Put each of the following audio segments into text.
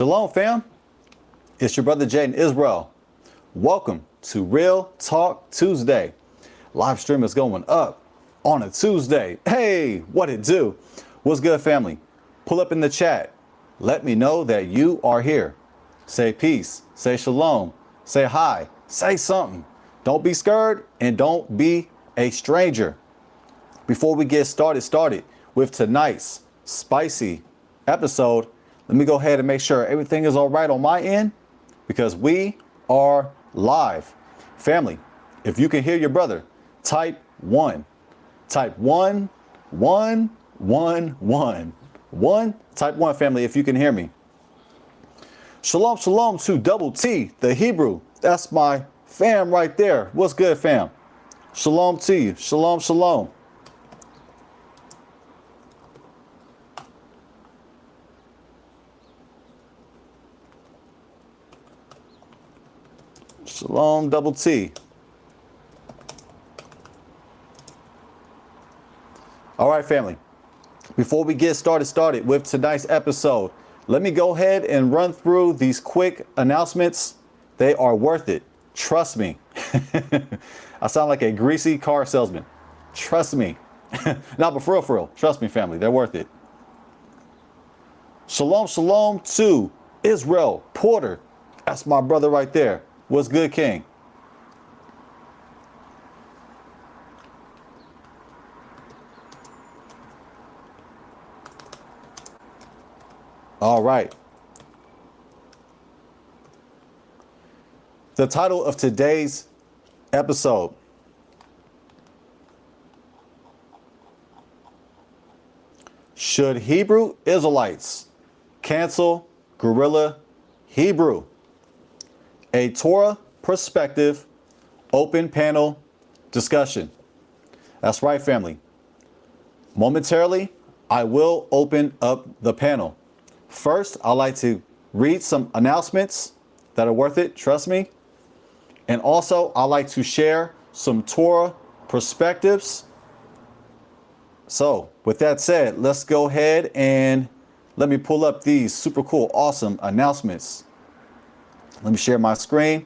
Shalom fam, it's your brother Jay in Israel. Welcome to Real Talk Tuesday. Live stream is going up on a Tuesday. Hey, what it do? What's good family? Pull up in the chat. Let me know that you are here. Say peace, say shalom, say hi, say something. Don't be scared and don't be a stranger. Before we get started with tonight's spicy episode, let me go ahead and make sure everything is all right on my end because we are live. Family, if you can hear your brother, type 1. Type 1, 1, 1, 1. 1. Type 1, family, if you can hear me. Shalom, shalom to Double T, the Hebrew. That's my fam right there. What's good, fam? Shalom to you. Shalom, shalom. Shalom, Double T. All right, family. Before we get started with tonight's episode, let me go ahead and run through these quick announcements. They are worth it. Trust me. I sound like a greasy car salesman. Trust me. No, but for real. Trust me, family. They're worth it. Shalom, shalom to Israel Porter. That's my brother right there. What's good, King? All right. The title of today's episode: Should Hebrew Israelites cancel GRLA Hebrew? A Torah perspective open panel discussion. That's right, family. Momentarily, I will open up the panel. First, I'd like to read some announcements that are worth it, trust me. And also, I'd like to share some Torah perspectives. So, with that said, let's go ahead and let me pull up these super cool, awesome announcements. Let me share my screen.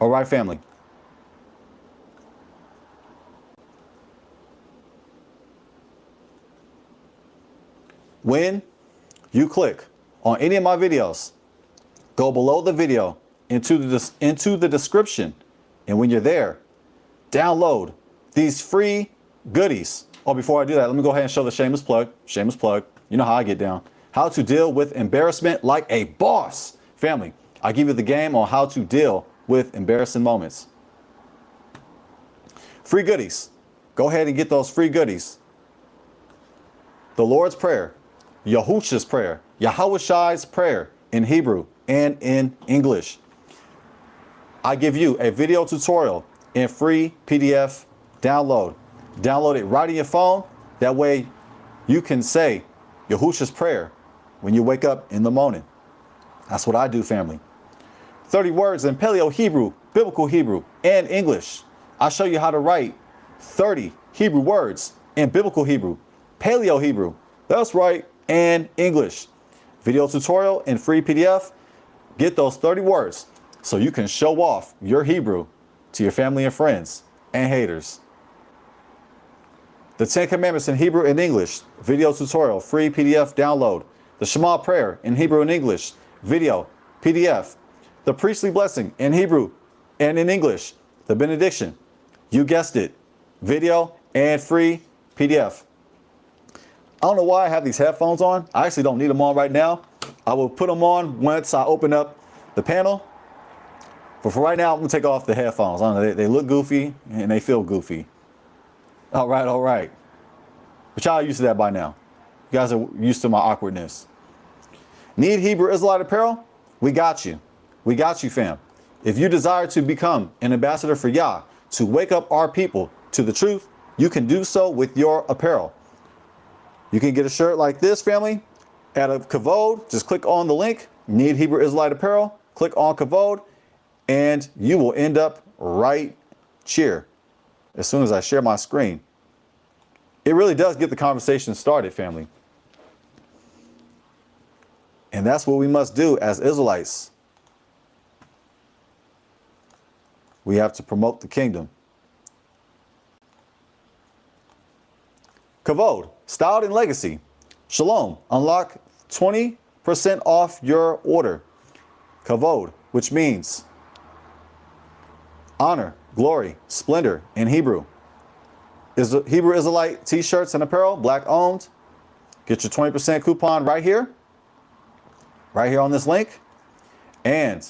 All right, family. When you click on any of my videos, go below the video into the description. And when you're there, download these free goodies. Oh, before I do that, let me go ahead and show the shameless plug. Shameless plug. You know how I get down. How to deal with embarrassment like a boss. Family, I give you the game on how to deal with embarrassing moments. Free goodies. Go ahead and get those free goodies. The Lord's Prayer, Yahusha's Prayer, Yahusha's Prayer in Hebrew and in English. I give you a video tutorial in free PDF download. Download it right on your phone. That way you can say Yahusha's Prayer when you wake up in the morning. That's what I do, family. 30 words in Paleo Hebrew, Biblical Hebrew, and English. I'll show you how to write 30 Hebrew words in Biblical Hebrew, Paleo Hebrew, that's right, and English. Video tutorial in free PDF. Get those 30 words so you can show off your Hebrew to your family and friends and haters. The 10 Commandments in Hebrew and English, video tutorial, free PDF download. The Shema prayer in Hebrew and English, video, PDF. The priestly blessing in Hebrew and in English. The benediction, you guessed it, video and free PDF. I don't know why I have these headphones on. I actually don't need them on right now. I will put them on once I open up the panel. But for right now, I'm going to take off the headphones. I don't know, they look goofy and they feel goofy. All right. But y'all are used to that by now. You guys are used to my awkwardness. Need Hebrew Israelite apparel? We got you. We got you, fam. If you desire to become an ambassador for Yah, to wake up our people to the truth, you can do so with your apparel. You can get a shirt like this, family, at a Kavod. Just click on the link, Need Hebrew Israelite apparel, click on Kavod, and you will end up right here. As soon as I share my screen, It really does get the conversation started, family. And that's what we must do as Israelites. We have to promote the kingdom. Kavod, styled in legacy. Shalom, unlock 20% off your order. Kavod, which means honor, glory, splendor in Hebrew. Hebrew Israelite t-shirts and apparel, black owned. Get your 20% coupon right here on this link. And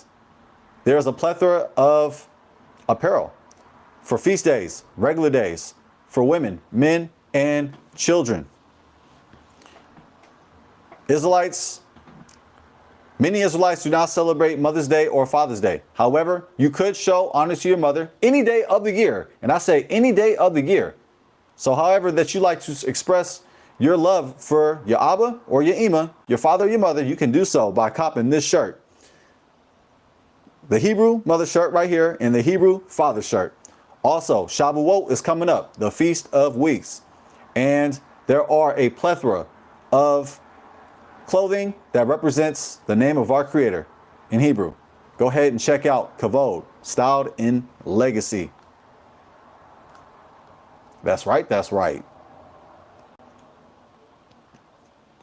there's a plethora of apparel for feast days, regular days, for women, men, and children. Israelites, many Israelites do not celebrate Mother's Day or Father's Day. However, you could show honor to your mother any day of the year. And I say any day of the year. So however that you like to express your love for your Abba or your Ima, your father or your mother, you can do so by copping this shirt. The Hebrew mother shirt right here and the Hebrew father shirt. Also, Shavuot is coming up, the Feast of Weeks. And there are a plethora of clothing that represents the name of our Creator in Hebrew. Go ahead and check out Kavod, styled in legacy. That's right, that's right.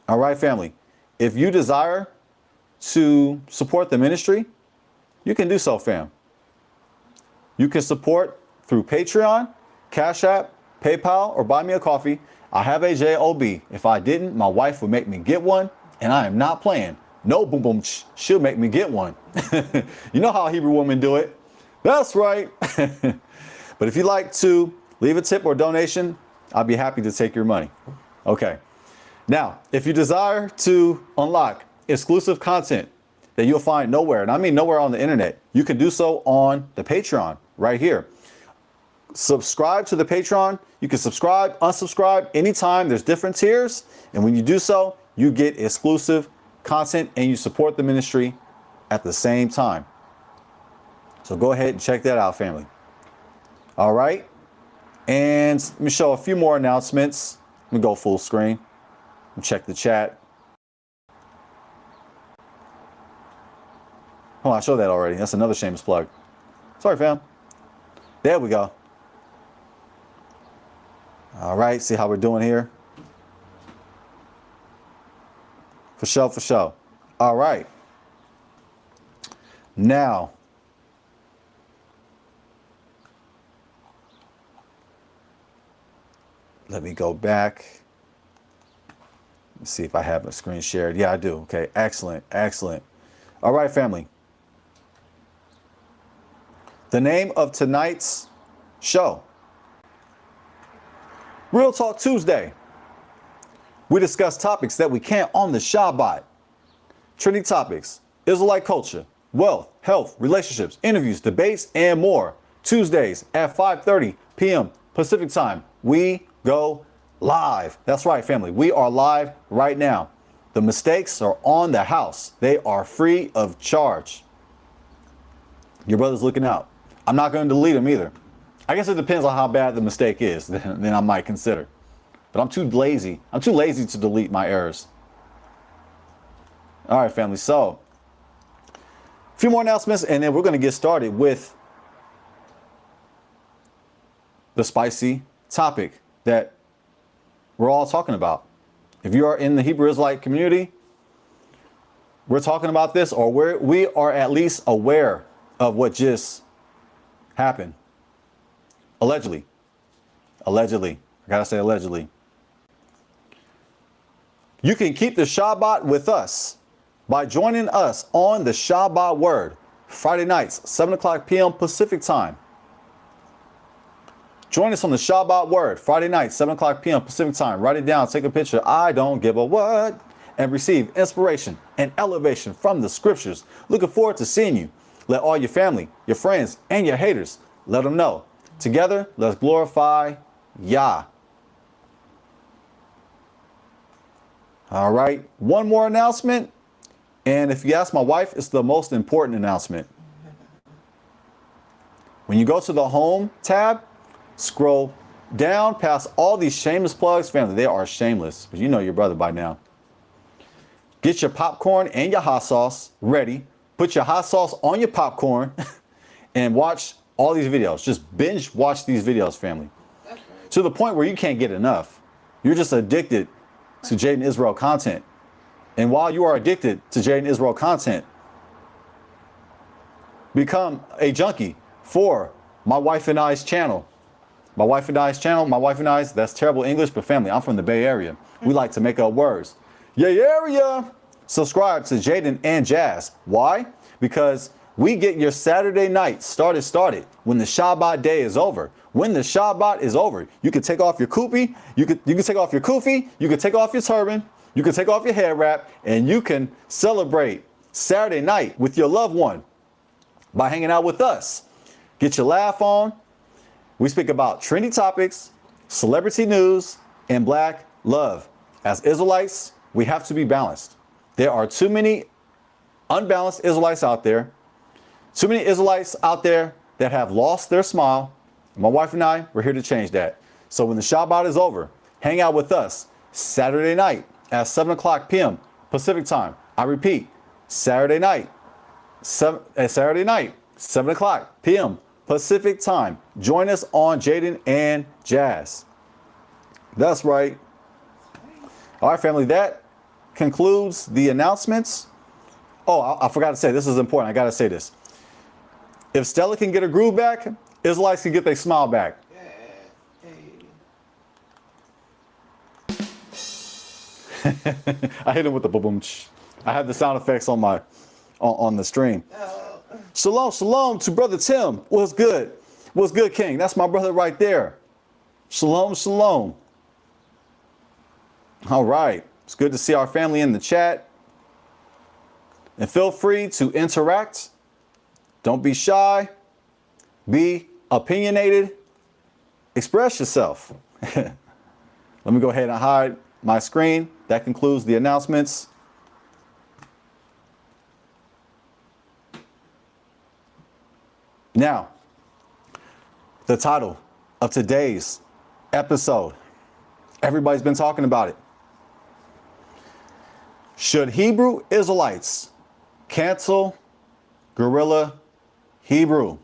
All right, family. If you desire to support the ministry, you can do so, fam. You can support through Patreon, Cash App, PayPal, or buy me a coffee. I have a JOB. If I didn't, my wife would make me get one, and I am not playing. No boom boom, she'll make me get one. You know how Hebrew women do it. That's right. But if you'd like to leave a tip or donation, I'll be happy to take your money. Okay. Now, if you desire to unlock exclusive content that you'll find nowhere, and I mean nowhere on the internet, you can do so on the Patreon right here. Subscribe to the Patreon. You can subscribe, unsubscribe anytime. There's different tiers. And when you do so, you get exclusive content and you support the ministry at the same time. So go ahead and check that out, family. All right. And let me show a few more announcements. Let me go full screen and check the chat. Oh, I showed that already. That's another shameless plug. Sorry, fam. There we go. All right, see how we're doing here? For sure, for sure. All right. Now, let me go back. Let's see if I have a screen shared. Yeah, I do. Okay, excellent, excellent. All right, family. The name of tonight's show, Real Talk Tuesday. We discuss topics that we can't on the Shabbat. Trending topics, Israelite culture, wealth, health, relationships, interviews, debates, and more. Tuesdays at 5:30 p.m. Pacific time. We go live. That's right, family. We are live right now. The mistakes are on the house. They are free of charge. Your brother's looking out. I'm not going to delete them either. I guess it depends on how bad the mistake is, then I might consider. But I'm too lazy. I'm too lazy to delete my errors. All right, family. So, a few more announcements, and then we're going to get started with the spicy topic that we're all talking about. If you are in the Hebrew Israelite community, we're talking about this, or we are at least aware of what just happened. Allegedly. Allegedly. I gotta say allegedly. You can keep the Shabbat with us by joining us on the Shabbat Word, Friday nights, 7 o'clock p.m. Pacific time. Join us on the Shabbat Word, Friday night, 7 o'clock p.m. Pacific time. Write it down, take a picture. I don't give a what. And receive inspiration and elevation from the scriptures. Looking forward to seeing you. Let all your family, your friends, and your haters, let them know. Together, let's glorify Yah. All right, one more announcement. And if you ask my wife, it's the most important announcement. When you go to the home tab, scroll down past all these shameless plugs, family. They are shameless, but you know your brother by now. Get your popcorn and your hot sauce ready. Put your hot sauce on your popcorn and watch all these videos. Just binge watch these videos, family. To the point where you can't get enough. You're just addicted to Jaden Israel content. And while you are addicted to Jaden Israel content, become a junkie for my wife and I's channel. My wife and I's channel, my wife and I's, that's terrible English, but family, I'm from the Bay Area. We like to make up words. Yay area! Subscribe to Jaden and Jazz. Why? Because we get your Saturday night started when the Shabbat day is over. When the Shabbat is over, you can take off your kufi, you can take off your kufi, you can take off your turban, you can take off your head wrap, and you can celebrate Saturday night with your loved one by hanging out with us. Get your laugh on. We speak about trendy topics, celebrity news, and black love. As Israelites, we have to be balanced. There are too many unbalanced Israelites out there. Too many Israelites out there that have lost their smile. My wife and I, we're here to change that. So when the Shabbat is over, hang out with us Saturday night at 7 o'clock p.m. Pacific time. I repeat, Saturday night, 7 o'clock p.m. Pacific time. Join us on Jaden and Jazz. That's right. All right, family, that concludes the announcements. Oh, I forgot to say, this is important. I got to say this. If Stella can get her groove back, Israelites can get their smile back. I hit him with the boom. I have the sound effects on my on the stream. Shalom, shalom to brother Tim. What's good? What's good, King? That's my brother right there. Shalom, shalom. All right. It's good to see our family in the chat. And feel free to interact. Don't be shy. Be opinionated. Express yourself. Let me go ahead and hide my screen. That concludes the announcements. Now, the title of today's episode. Everybody's been talking about it. Should Hebrew Israelites cancel GRLA Hebrew?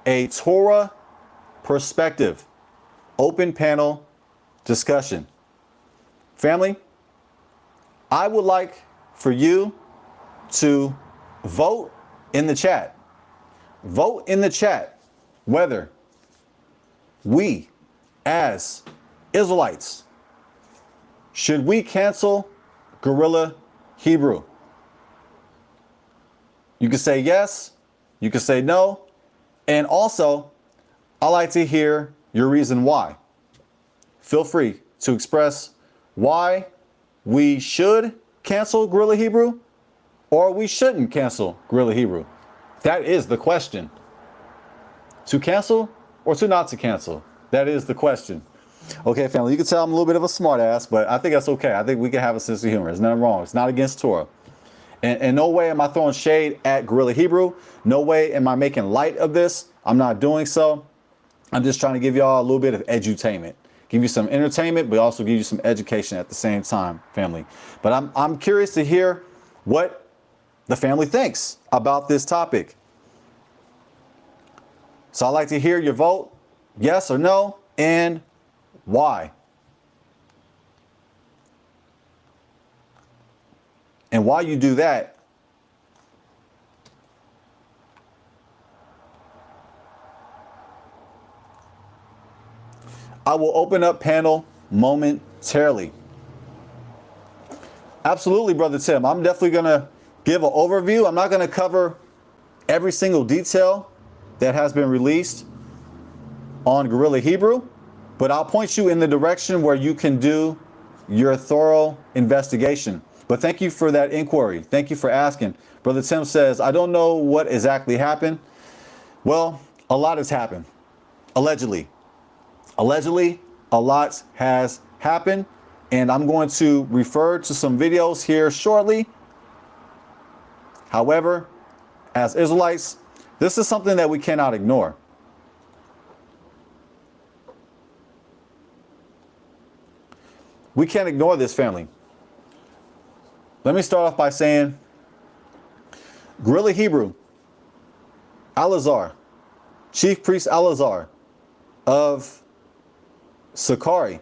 A Torah perspective. Open panel discussion. Family, I would like for you to vote in the chat. Vote in the chat whether we, as Israelites, should we cancel GRLA Hebrew? You can say yes, you can say no, and also, I like to hear your reason why. Feel free to express why we should cancel GRLA Hebrew or we shouldn't cancel GRLA Hebrew. That is the question. To cancel or to not to cancel? That is the question. Okay, family, you can tell I'm a little bit of a smart ass, but I think that's okay. I think we can have a sense of humor. There's nothing wrong. It's not against Torah. And no way am I throwing shade at GRLA Hebrew. No way am I making light of this. I'm not doing so. I'm just trying to give y'all a little bit of edutainment. Give you some entertainment, but also give you some education at the same time, family. But I'm curious to hear what the family thinks about this topic. So I'd like to hear your vote, yes or no, and why. And while you do that, I will open up panel momentarily. Absolutely, Brother Tim. I'm definitely going to give an overview. I'm not going to cover every single detail that has been released on GRLA Hebrew, but I'll point you in the direction where you can do your thorough investigation. But thank you for that inquiry. Thank you for asking. Brother Tim says, I don't know what exactly happened. Well, a lot has happened. Allegedly. Allegedly, a lot has happened. And I'm going to refer to some videos here shortly. However, as Israelites, this is something that we cannot ignore. We can't ignore this, family. Let me start off by saying GRLA Hebrew, Alazar, Chief Priest Alazar of Sakari.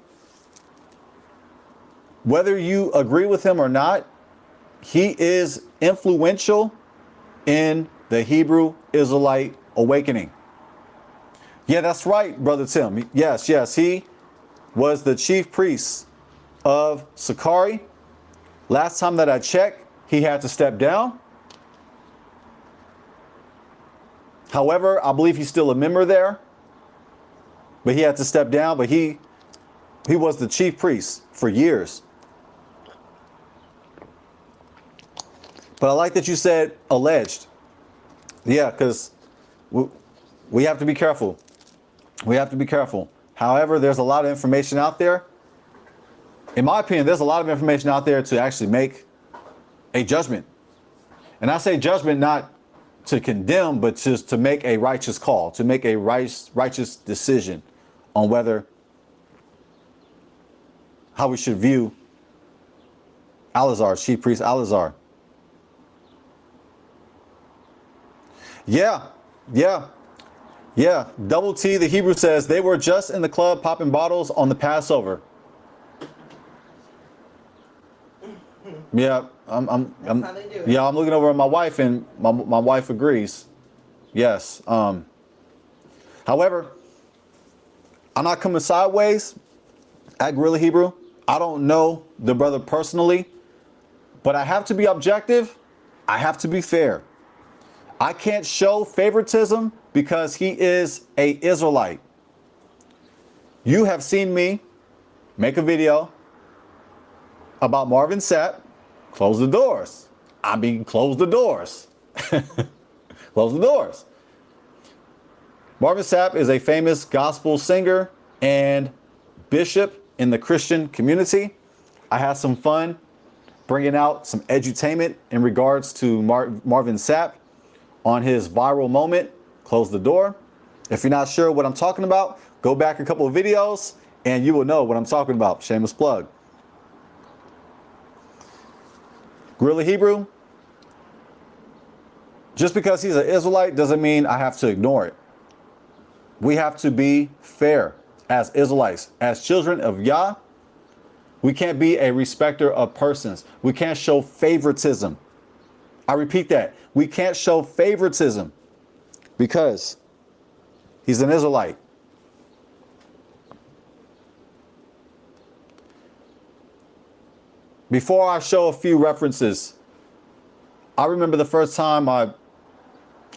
Whether you agree with him or not, he is influential in the Hebrew Israelite awakening. Yeah, that's right, Brother Tim. Yes, he was the chief priest of Sakari. Last time that I checked, he had to step down. However, I believe he's still a member there. But he had to step down, but he was the chief priest for years. But I like that you said alleged. Yeah, because we have to be careful. We have to be careful. However, there's a lot of information out there. In my opinion, there's a lot of information out there to actually make a judgment. And I say judgment not to condemn, but just to make a righteous call, to make a righteous decision on how we should view Alazar, Chief Priest Alazar. Yeah. Double T, the Hebrew, says they were just in the club popping bottles on the Passover. Yeah, I'm looking over at my wife, and my wife agrees. Yes. However, I'm not coming sideways at GRLA Hebrew. I don't know the brother personally, but I have to be objective. I have to be fair. I can't show favoritism because he is an Israelite. You have seen me make a video about Marvin Sapp. Close the doors. I mean, close the doors. Close the doors. Marvin Sapp is a famous gospel singer and bishop in the Christian community. I had some fun bringing out some edutainment in regards to Marvin Sapp on his viral moment, Close the Door. If you're not sure what I'm talking about, go back a couple of videos and you will know what I'm talking about. Shameless plug. GRLA Hebrew, just because he's an Israelite doesn't mean I have to ignore it. We have to be fair as Israelites, as children of Yah. We can't be a respecter of persons. We can't show favoritism. I repeat that. We can't show favoritism because he's an Israelite. Before I show a few references, I remember the first time I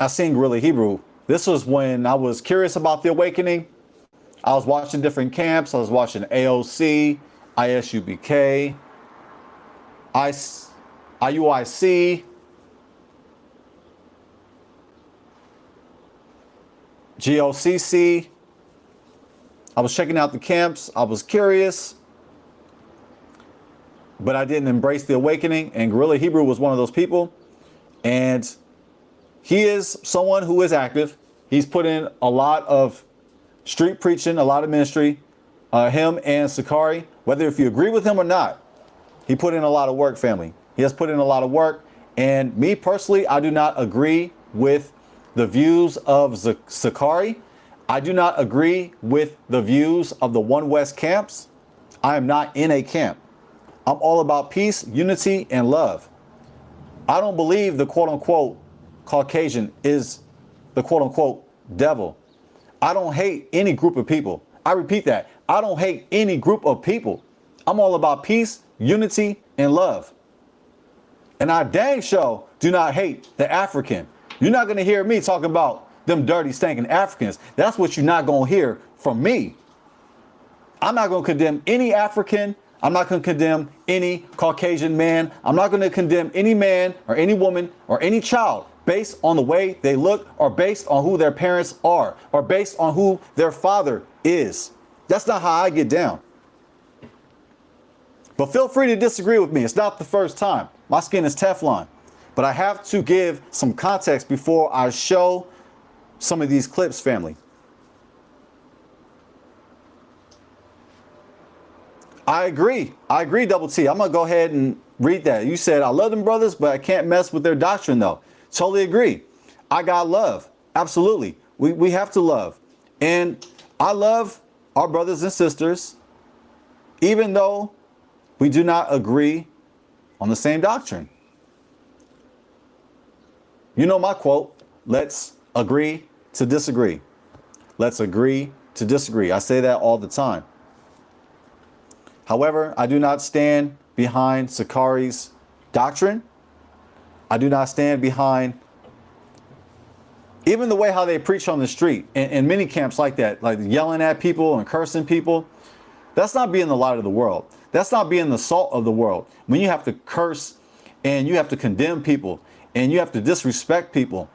seen GRLA Hebrew. This was when I was curious about the awakening. I was watching different camps. I was watching AOC, ISUBK, IUIC, GOCC. I was checking out the camps. I was curious, but I didn't embrace the awakening. And GRLA Hebrew was one of those people. And he is someone who is active. He's put in a lot of street preaching, a lot of ministry. Him and Sakari, whether if you agree with him or not, he put in a lot of work, family. He has put in a lot of work. And me personally, I do not agree with the views of Sakari. I do not agree with the views of the One West camps. I am not in a camp. I'm all about peace, unity, and love. I don't believe the quote-unquote Caucasian is the quote-unquote devil. I don't hate any group of people. I repeat that. I don't hate any group of people. I'm all about peace, unity, and love. And I dang sure do not hate the African. You're not going to hear me talk about them dirty, stinking Africans. That's what you're not going to hear from me. I'm not going to condemn any African. I'm not going to condemn any Caucasian man. I'm not going to condemn any man or any woman or any child based on the way they look or based on who their parents are or based on who their father is. That's not how I get down. But feel free to disagree with me. It's not the first time. My skin is Teflon. But I have to give some context before I show some of these clips, family. I agree. I agree, Double T. I'm going to go ahead and read that. You said, I love them brothers, but I can't mess with their doctrine, though. Totally agree. I got love. Absolutely. We have to love. And I love our brothers and sisters, even though we do not agree on the same doctrine. You know my quote, let's agree to disagree. Let's agree to disagree. I say that all the time. However, I do not stand behind Sakari's doctrine. I do not stand behind even the way how they preach on the street and many camps like that, like yelling at people and cursing people. That's not being the light of the world. That's not being the salt of the world. When you have to curse and you have to condemn people and you have to disrespect people.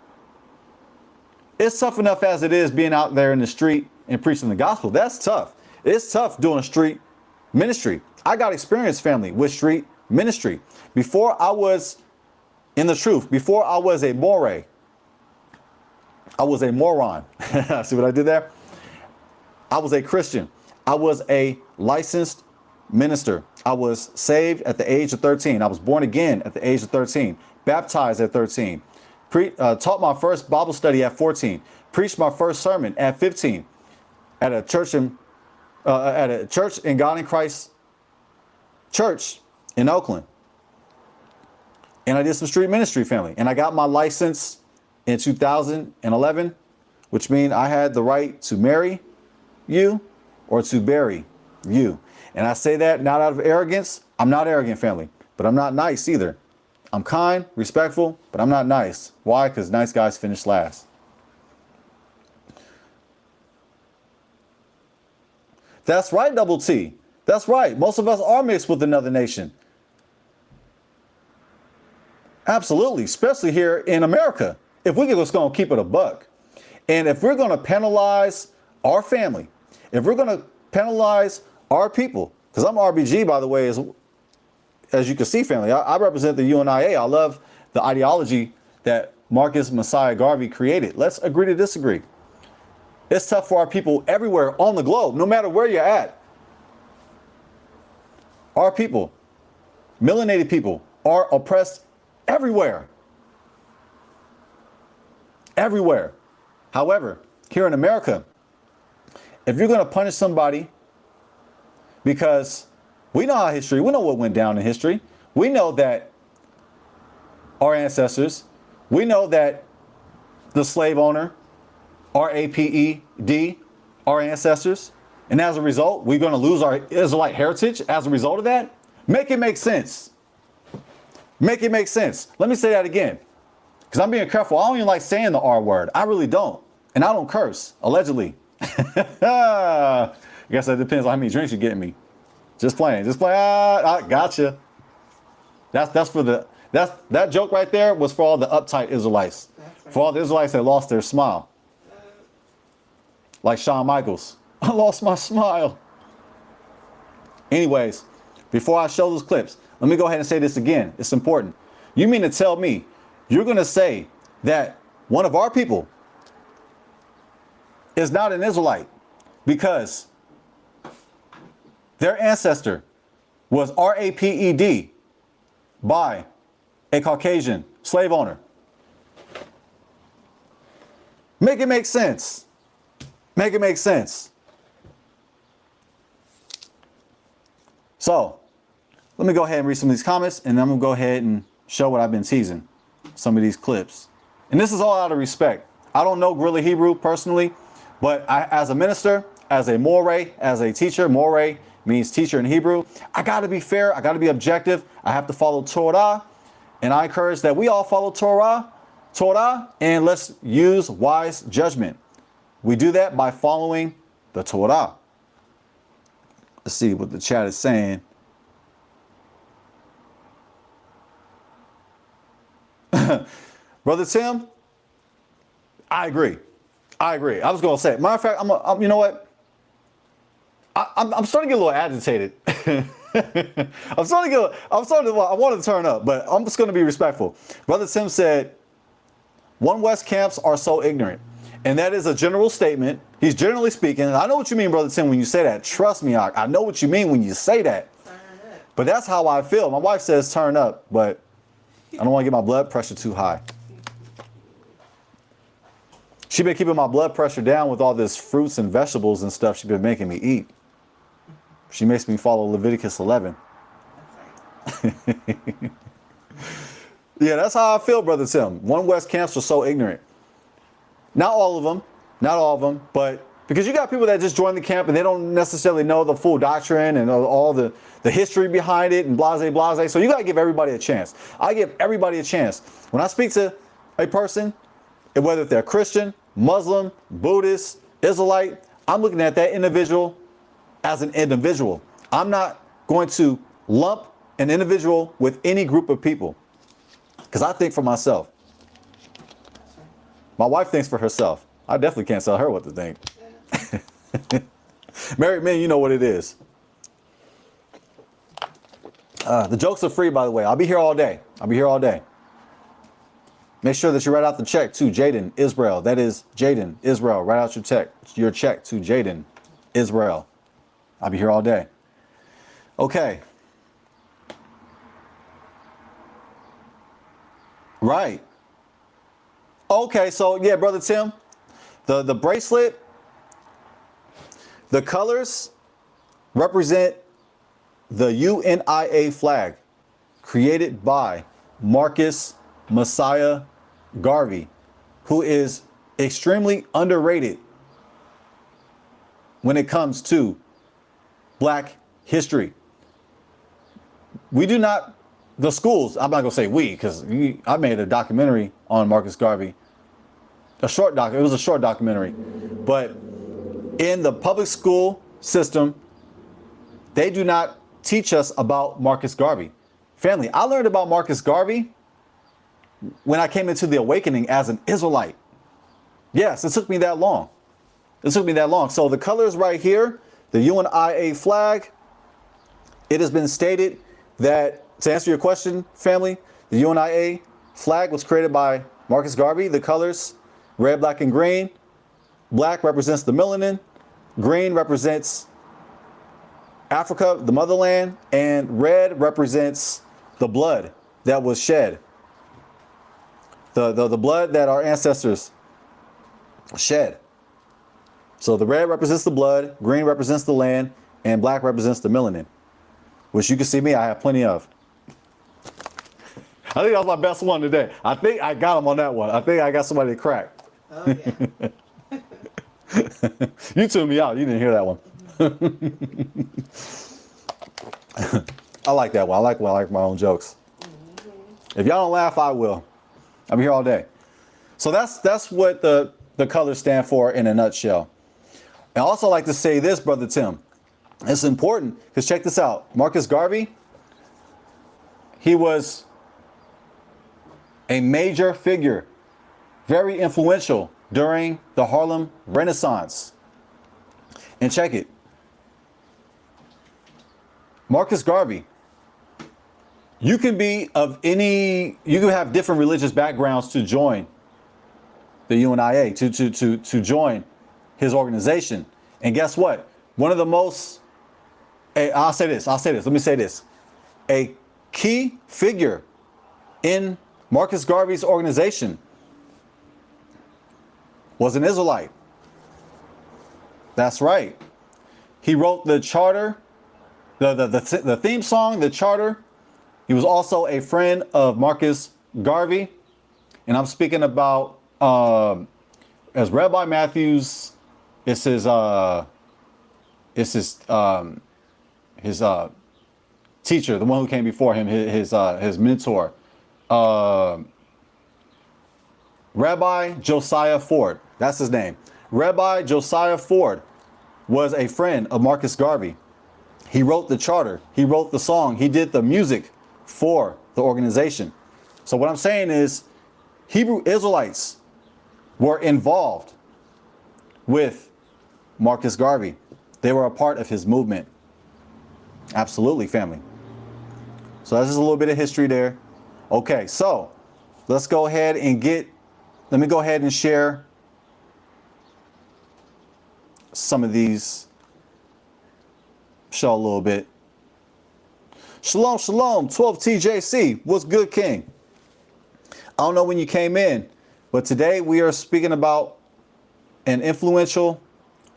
It's tough enough as it is being out there in the street and preaching the gospel. That's tough. It's tough doing street ministry. I got experience, family, with street ministry. Before I was in the truth, before I was a moray, I was a moron. See what I did there? I was a Christian. I was a licensed minister. I was saved at the age of 13. I was born again at the age of 13. Baptized at 13. Taught my first Bible study at 14. Preached my first sermon at 15 at a church in God in Christ church in Oakland. And I did some street ministry, family. And I got my license in 2011, which means I had the right to marry you or to bury you. And I say that not out of arrogance. I'm not arrogant, family, but I'm not nice either. I'm kind, respectful, but I'm not nice. Why? Because nice guys finish last. That's right, Double T. That's right. Most of us are mixed with another nation. Absolutely, especially here in America. If we're just going to keep it a buck, and if we're going to penalize our family, if we're going to penalize our people, because I'm RBG, by the way, as you can see, family, I represent the UNIA. I love the ideology that Marcus Messiah Garvey created. Let's agree to disagree. It's tough for our people everywhere on the globe, no matter where you're at. Our people, melanated people, are oppressed everywhere. Everywhere. However, here in America, if you're going to punish somebody, because we know how history, we know what went down in history. We know that our ancestors, we know that the slave owner, RAPED, our ancestors, and as a result, we're going to lose our Israelite heritage as a result of that. Make it make sense. Make it make sense. Let me say that again, because I'm being careful. I don't even like saying the R word. I really don't. And I don't curse, allegedly. I guess that depends on how many drinks you're getting me. Just playing. Just playing. I gotcha. That's for the that joke right there was for all the uptight Israelites. Right. For all the Israelites that lost their smile. Like Shawn Michaels. I lost my smile. Anyways, before I show those clips, let me go ahead and say this again. It's important. You mean to tell me you're going to say that one of our people is not an Israelite because their ancestor was RAPED by a Caucasian slave owner? Make it make sense. Make it make sense. So, let me go ahead and read some of these comments, and I'm going to go ahead and show what I've been teasing, some of these clips. And this is all out of respect. I don't know GRLA Hebrew personally, but as a minister, as a moray, as a teacher, moray means teacher in Hebrew, I got to be fair, I got to be objective, I have to follow Torah, and I encourage that we all follow Torah, and let's use wise judgment. We do that by following the Torah. Let's see what the chat is saying. Brother Tim, I agree. I agree. I was going to say, matter of fact, I'm you know what? I'm starting to get a little agitated. I wanted to turn up, but I'm just going to be respectful. Brother Tim said, One West camps are so ignorant. And that is a general statement He's generally speaking. I know what you mean, Brother Tim, when you say that. Trust me, I know what you mean when you say that. But that's how I feel. My wife says turn up, but I don't want to get my blood pressure too high. She's been keeping my blood pressure down with all this fruits and vegetables and stuff she's been making me eat. She makes me follow Leviticus 11. Yeah, that's how I feel, Brother Tim. One West camps are so ignorant. Not all of them, but because you got people that just join the camp and they don't necessarily know the full doctrine and all the history behind it and blase, blase. So you got to give everybody a chance. I give everybody a chance. When I speak to a person, whether they're Christian, Muslim, Buddhist, Israelite, I'm looking at that individual as an individual. I'm not going to lump an individual with any group of people because I think for myself. My wife thinks for herself. I definitely can't tell her what to think. Married men, you know what it is. The jokes are free, by the way. I'll be here all day. Make sure that you write out the check to Jaden Israel. That is Jaden Israel. Write out your check to Jaden Israel. I'll be here all day. Okay. Right. Okay, so yeah, Brother Tim, the bracelet, the colors represent the UNIA flag created by Marcus Messiah Garvey, who is extremely underrated when it comes to black history. We do not, the schools, I'm not going to say we, because I made a documentary on Marcus Garvey. It was a short documentary. But in the public school system, they do not teach us about Marcus Garvey. Family, I learned about Marcus Garvey when I came into the awakening as an Israelite. Yes, it took me that long. So the colors right here, the UNIA flag, it has been stated that, to answer your question, family, the UNIA flag was created by Marcus Garvey. The colors, red, black, and green. Black represents the melanin. Green represents Africa, the motherland. And red represents the blood that was shed. The blood that our ancestors shed. So the red represents the blood, green represents the land, and black represents the melanin, which you can see me, I have plenty of. I think that was my best one today. I think I got him on that one. I think I got somebody to crack. Oh, yeah. You tuned me out. You didn't hear that one. I like that one. I like my own jokes. If y'all don't laugh, I will. I'm here all day. So that's what the colors stand for in a nutshell. I also like to say this, Brother Tim. It's important because check this out. Marcus Garvey, he was a major figure, very influential during the Harlem Renaissance. And check it. Marcus Garvey, you can have different religious backgrounds to join the UNIA, to join his organization. And guess what? One of the most, I'll say this, let me say this. A key figure in Marcus Garvey's organization was an Israelite. That's right. He wrote the charter, the theme song, the charter. He was also a friend of Marcus Garvey. And I'm speaking about, as Rabbi Matthews, it's his teacher, the one who came before him, his mentor, Rabbi Josiah Ford. That's his name. Rabbi Josiah Ford was a friend of Marcus Garvey. He wrote the charter. He wrote the song. He did the music for the organization. So what I'm saying is Hebrew Israelites were involved with Marcus Garvey. They were a part of his movement. Absolutely, family. So that's just a little bit of history there. Okay, so let's go ahead and let me go ahead and share some of these show a little bit. Shalom, shalom, 12TJC. What's good, King? I don't know when you came in, but today we are speaking about an influential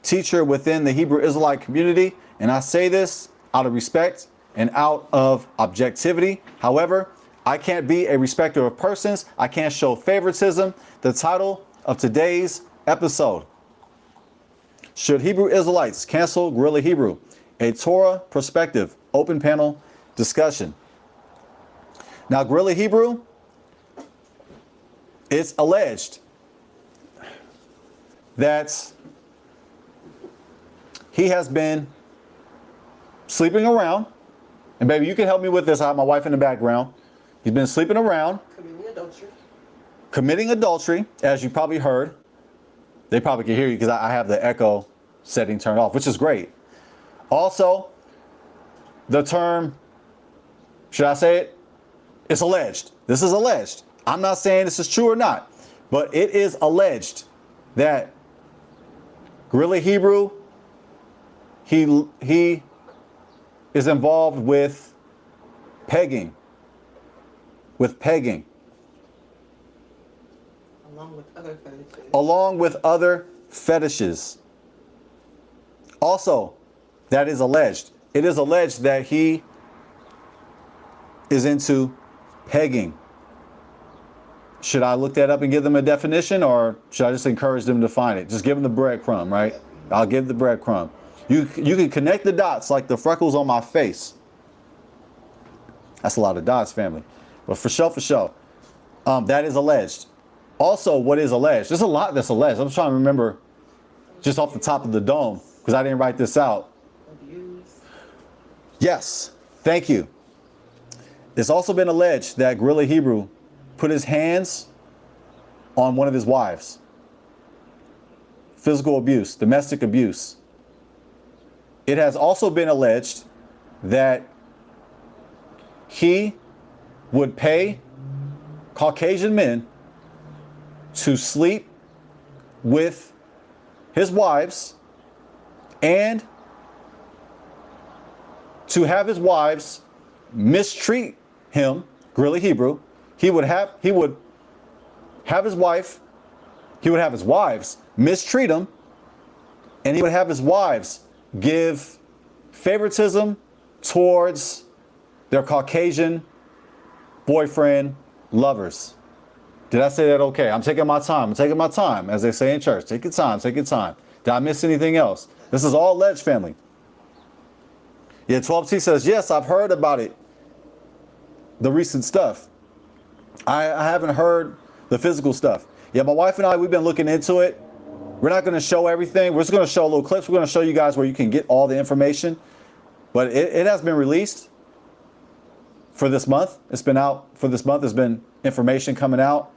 teacher within the Hebrew Israelite community. And I say this out of respect and out of objectivity. However, I can't be a respecter of persons. I can't show favoritism. The title of today's episode: Should Hebrew Israelites cancel GRLA Hebrew? A Torah perspective, open panel discussion. Now, GRLA Hebrew, it's alleged that he has been sleeping around. And baby, you can help me with this. I have my wife in the background. He's been sleeping around. Committing adultery, as you probably heard. They probably can hear you because I have the echo setting turned off, which is great. Also, the term, should I say it? It's alleged. This is alleged. I'm not saying this is true or not, but it is alleged that GRLA Hebrew, he is involved with pegging. Along with other fetishes. Along with other fetishes. Also, that is alleged. It is alleged that he is into pegging. Should I look that up and give them a definition, or should I just encourage them to find it? Just give them the breadcrumb, right? I'll give the breadcrumb. You can connect the dots like the freckles on my face. That's a lot of dots, family. But for sure, that is alleged. Also, what is alleged? There's a lot that's alleged. I'm trying to remember just off the top of the dome because I didn't write this out. Abuse. Yes, thank you. It's also been alleged that GRLA Hebrew put his hands on one of his wives. Physical abuse, domestic abuse. It has also been alleged that he would pay Caucasian men to sleep with his wives and to have his wives mistreat him, GRLA Hebrew. He would have his wives mistreat him, and he would have his wives give favoritism towards their Caucasian boyfriend lovers. Did I say that okay? I'm taking my time. As they say in church. Take your time. Did I miss anything else? This is all alleged, family. Yeah, 12T says, yes, I've heard about it. The recent stuff. I haven't heard the physical stuff. Yeah, my wife and I, we've been looking into it. We're not going to show everything. We're just going to show little clips. We're going to show you guys where you can get all the information. But it has been released for this month. It's been out for this month. There's been information coming out.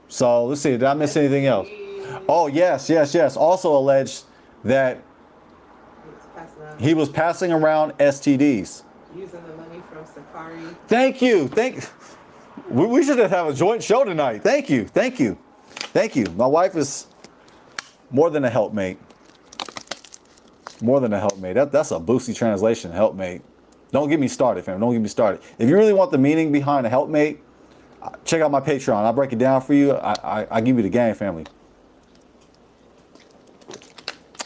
So let's see. Did I miss anything else? Oh, yes. Also alleged that he was passing around STDs. Using the money from Sakari. Thank you. We should have a joint show tonight. Thank you. My wife is more than a helpmate. That's a Boosie translation, helpmate. Don't get me started, fam. If you really want the meaning behind a helpmate, check out my Patreon. I'll break it down for you. I give you the game, family.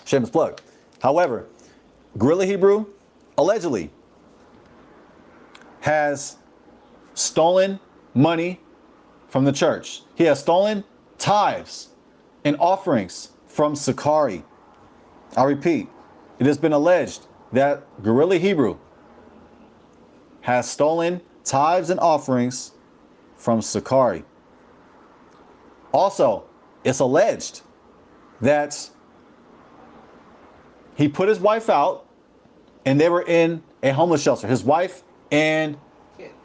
Shameless plug. However, GRLA Hebrew allegedly has stolen money from the church. He has stolen tithes and offerings from Sakari. I repeat, it has been alleged that GRLA Hebrew has stolen tithes and offerings from Sakari. Also, it's alleged that he put his wife out and they were in a homeless shelter. His wife and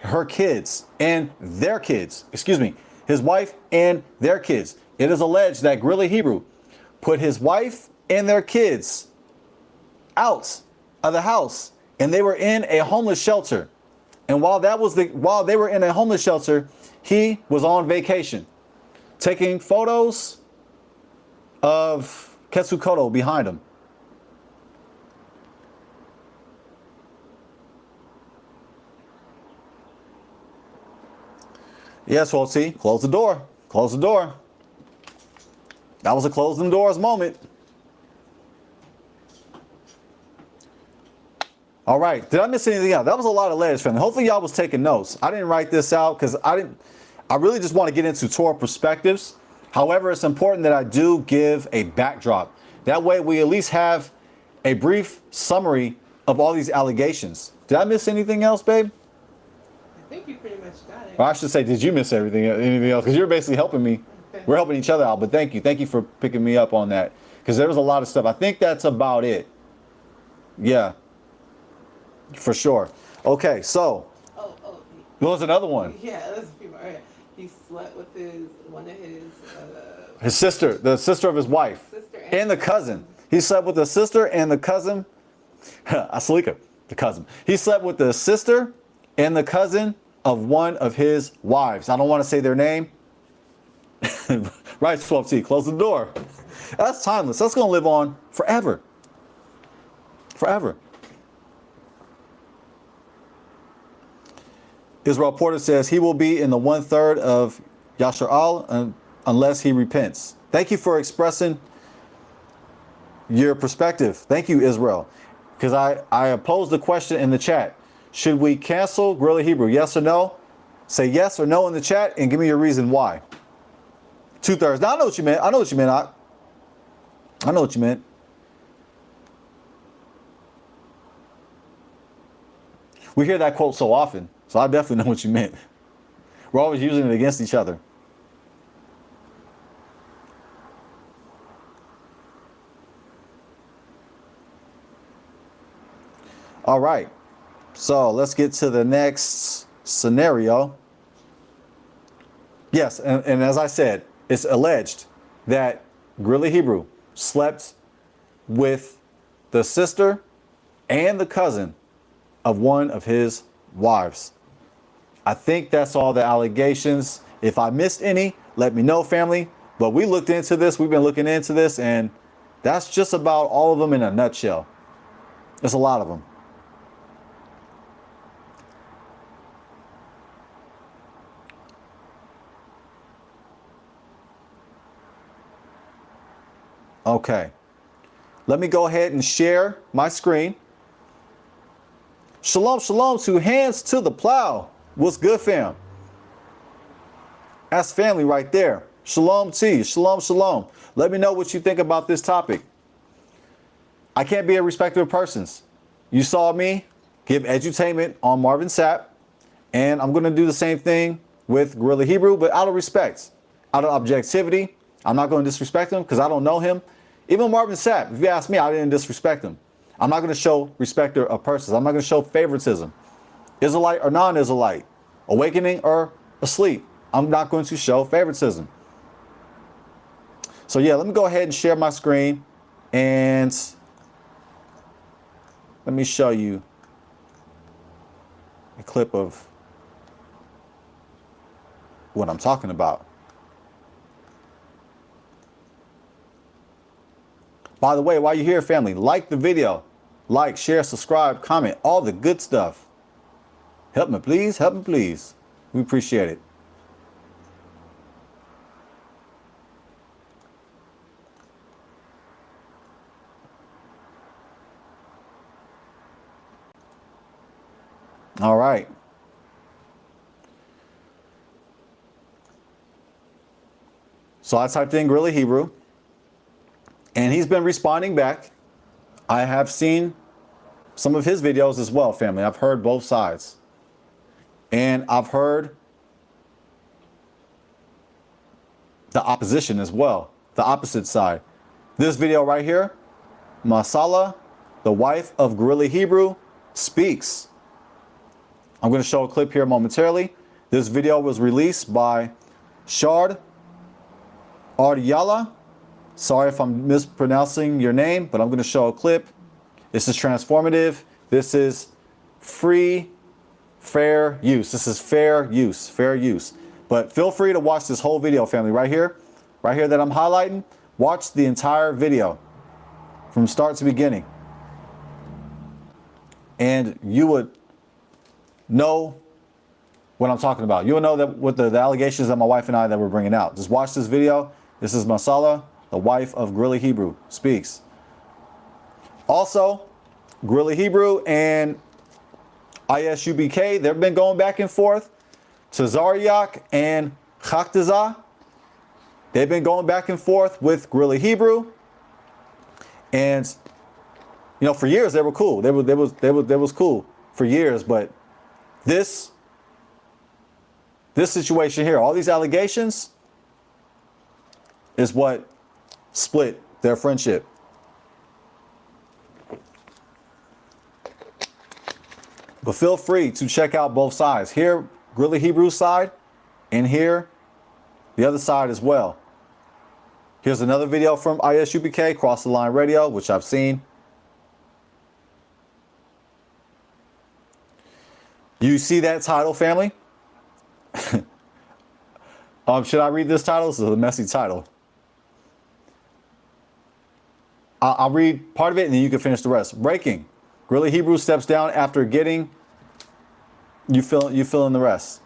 her kids and their kids. His wife and their kids. It is alleged that GRLA Hebrew put his wife and their kids out of the house and they were in a homeless shelter. And while they were in a homeless shelter, he was on vacation, taking photos of Ketsukoto behind him. Yes, well, see, close the door. Close the door. That was a close them doors moment. All right, did I miss anything else? That was a lot of letters, family. Hopefully y'all was taking notes. I didn't write this out because I really just want to get into Torah perspectives. However, it's important that I do give a backdrop. That way we at least have a brief summary of all these allegations. Did I miss anything else, babe? I think you pretty much got it. Or I should say, did you miss anything else? Because you're basically helping me. We're helping each other out, but thank you. Thank you for picking me up on that. Because there was a lot of stuff. I think that's about it. Yeah. For sure. Okay, so. Oh. There was another one. Yeah, that's people. All right. He slept with one of His sister, the sister of his wife. Sister and the cousin. He slept with the sister and the cousin. Asalika, the cousin. He slept with the sister and the cousin of one of his wives. I don't want to say their name. Right, 12T, close the door. That's timeless. That's going to live on forever. Forever. Israel Porter says he will be in the 1/3 of Yashar unless he repents. Thank you for expressing your perspective. Thank you, Israel. Because I posed the question in the chat. Should we cancel GRLA Hebrew? Yes or no? Say yes or no in the chat and give me your reason why. 2/3. Now I know what you meant. I know what you meant. I know what you meant. We hear that quote so often, so I definitely know what you meant. We're always using it against each other. All right. So let's get to the next scenario. Yes, and as I said, it's alleged that GRLA Hebrew slept with the sister and the cousin of one of his wives. I think that's all the allegations. If I missed any, let me know, family. But we looked into this. We've been looking into this, and that's just about all of them in a nutshell. There's a lot of them. Okay, let me go ahead and share my screen. Shalom, shalom to Hands to the Plow. What's good, fam? That's family right there. Shalom to you. Shalom, shalom. Let me know what you think about this topic. I can't be a respecter of persons. You saw me give edutainment on Marvin Sapp, and I'm going to do the same thing with GRLA Hebrew, but out of respect, out of objectivity. I'm not going to disrespect him because I don't know him. Even Marvin Sapp, if you ask me, I didn't disrespect him. I'm not going to show respecter of persons. I'm not going to show favoritism. Israelite or non-Israelite, awakening or asleep. I'm not going to show favoritism. So yeah, let me go ahead and share my screen and let me show you a clip of what I'm talking about. By the way, while you're here, family, like the video. Like, share, subscribe, comment, all the good stuff. Help me, please. Help me, please. We appreciate it. All right. So I typed in GRLA Hebrew. And he's been responding back. I have seen some of his videos as well, family. I've heard both sides. And I've heard the opposition as well, the opposite side. This video right here, Masala, the wife of GRLA Hebrew, speaks. I'm going to show a clip here momentarily. This video was released by Shard Ardiala. Sorry if I'm mispronouncing your name, but I'm going to show a clip. This is transformative. This is free, fair use. This is fair use, fair use. But feel free to watch this whole video, family, right here that I'm highlighting. Watch the entire video from start to beginning, and you would know what I'm talking about. You will know that what the allegations that my wife and I that we're bringing out. Just watch this video. This is Masala, the wife of GRLA Hebrew, speaks. Also, GRLA Hebrew and ISUBK, they've been going back and forth. Tazaryak and Chaktazah, they've been going back and forth with GRLA Hebrew. And, you know, for years they were cool. They was cool for years, but this situation here, all these allegations, is what split their friendship. But feel free to check out both sides. Here, GRLA Hebrew's side, and here, the other side as well. Here's another video from ISUBK, Cross the Line Radio, which I've seen. You see that title, family? Should I read this title? This is a messy title. I'll read part of it and then you can finish the rest. Breaking. GRLA Hebrew steps down after getting. You fill in the rest.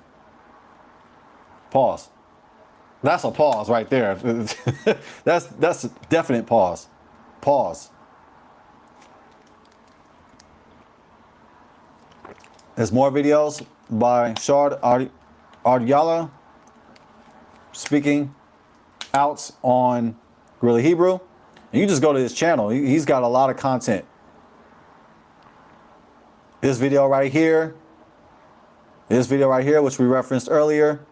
Pause. That's a pause right there. that's a definite pause. Pause. There's more videos by Shard Ardiyala speaking out on GRLA Hebrew. And you just go to his channel. He's got a lot of content. This video right here. This video right here, which we referenced earlier.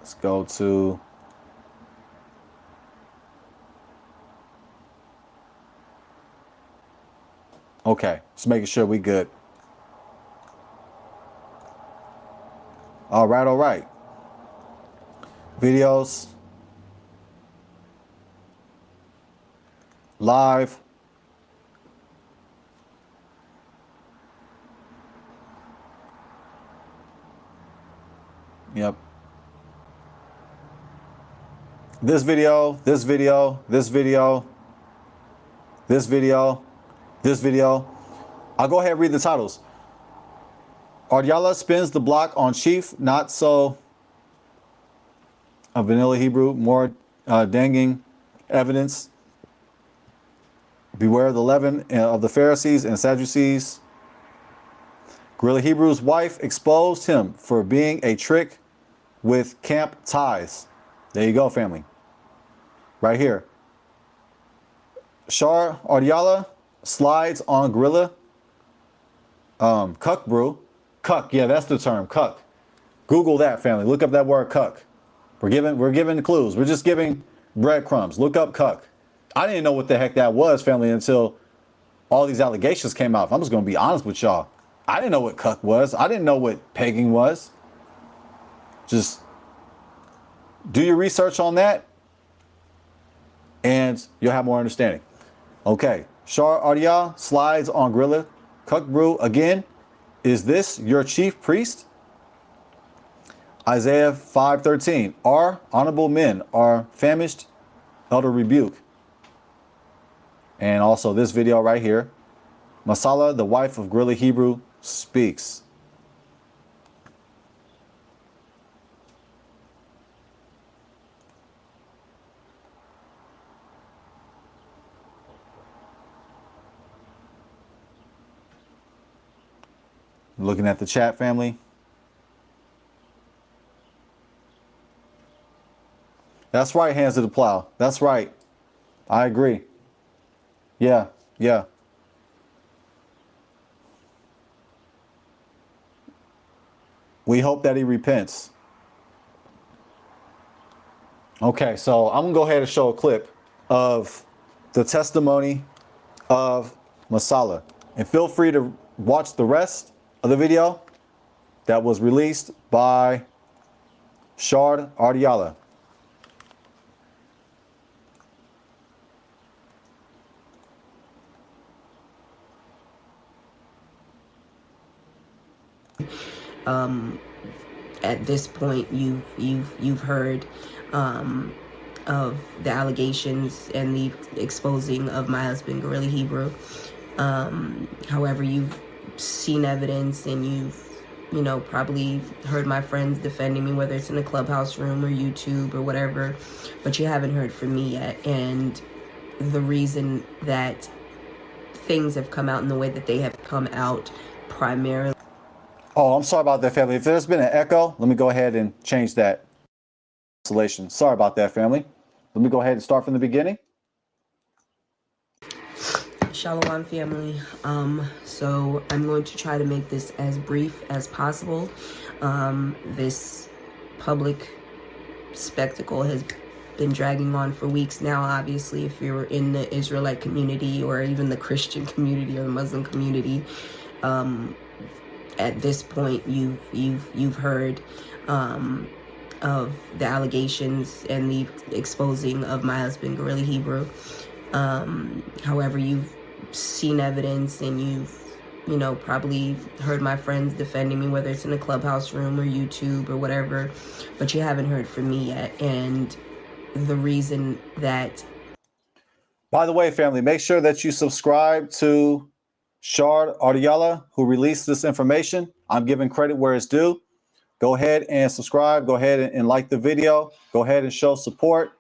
Let's go to okay, just making sure we good. All right. Videos. Live. Yep. This video, this video, this video, this video, this video. I'll go ahead and read the titles. Ardiyala spins the block on Chief, not so. A vanilla Hebrew, more danging evidence. Beware the leaven of the Pharisees and Sadducees. GRLA Hebrew's wife exposed him for being a trick with camp ties. There you go, family. Right here. Shar Ardiyala slides on GRLA. Cuck brew. Cuck, yeah, that's the term. Cuck. Google that, family. Look up that word cuck. We're giving clues. We're just giving breadcrumbs. Look up cuck. I didn't know what the heck that was, family, until all these allegations came out. I'm just going to be honest with y'all. I didn't know what cuck was. I didn't know what pegging was. Just do your research on that and you'll have more understanding. Okay. Shar Ardiyala slides on GRLA. Cuck brew again. Is this your chief priest? Isaiah 5:13. Our honorable men are famished, elder rebuke. And also this video right here. Masala, the wife of GRLA Hebrew, speaks. Looking at the chat, family. That's right, hands to the plow. That's right. I agree. Yeah. We hope that he repents. Okay, so I'm going to go ahead and show a clip of the testimony of Masala. And feel free to watch the rest of the video that was released by Shard Ardiyala. At this point, you've heard of the allegations and the exposing of my husband, GRLA Hebrew. However, you've seen evidence and you've probably heard my friends defending me, whether it's in a clubhouse room or YouTube or whatever, but you haven't heard from me yet. And the reason that things have come out in the way that they have come out primarily. Oh, I'm sorry about that, family. If there's been an echo, let me go ahead and change that. Isolation. Sorry about that, family. Let me go ahead and start from the beginning. Shalom, family. So I'm going to try to make this as brief as possible. This public spectacle has been dragging on for weeks now. Obviously, if you're in the Israelite community or even the Christian community or the Muslim community, at this point you've heard of the allegations and the exposing of my husband, GRLA Hebrew. However, you've seen evidence and you've probably heard my friends defending me, whether it's in a clubhouse room or YouTube or whatever, but you haven't heard from me yet. And the reason that... By the way, family, make sure that you subscribe to Shard Ardiala, who released this information. I'm giving credit where it's due. Go ahead and subscribe. Go ahead and like the video. Go ahead and show support.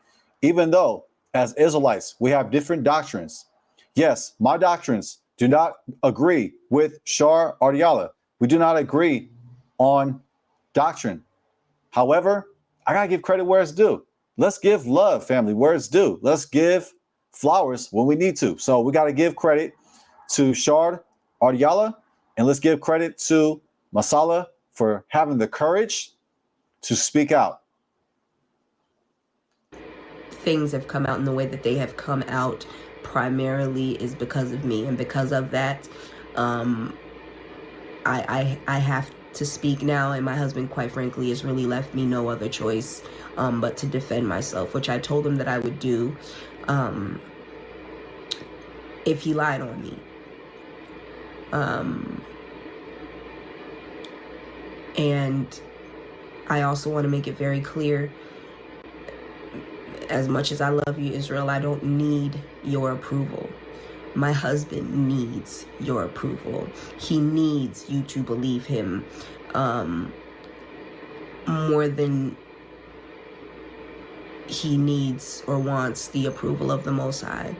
Even though, as Israelites, we have different doctrines. Yes, my doctrines do not agree with Shar Ardiala. We do not agree on doctrine. However, I got to give credit where it's due. Let's give love, family, where it's due. Let's give flowers when we need to. So we got to give credit to Shard Ardiala, and let's give credit to Masala for having the courage to speak out. Things have come out in the way that they have come out primarily is because of me, and because of that, I have to speak now, and my husband, quite frankly, has really left me no other choice but to defend myself, which I told him that I would do if he lied on me. And I also want to make it very clear, as much as I love you, Israel, I don't need your approval. My husband needs your approval. He needs you to believe him more than he needs or wants the approval of the Most High.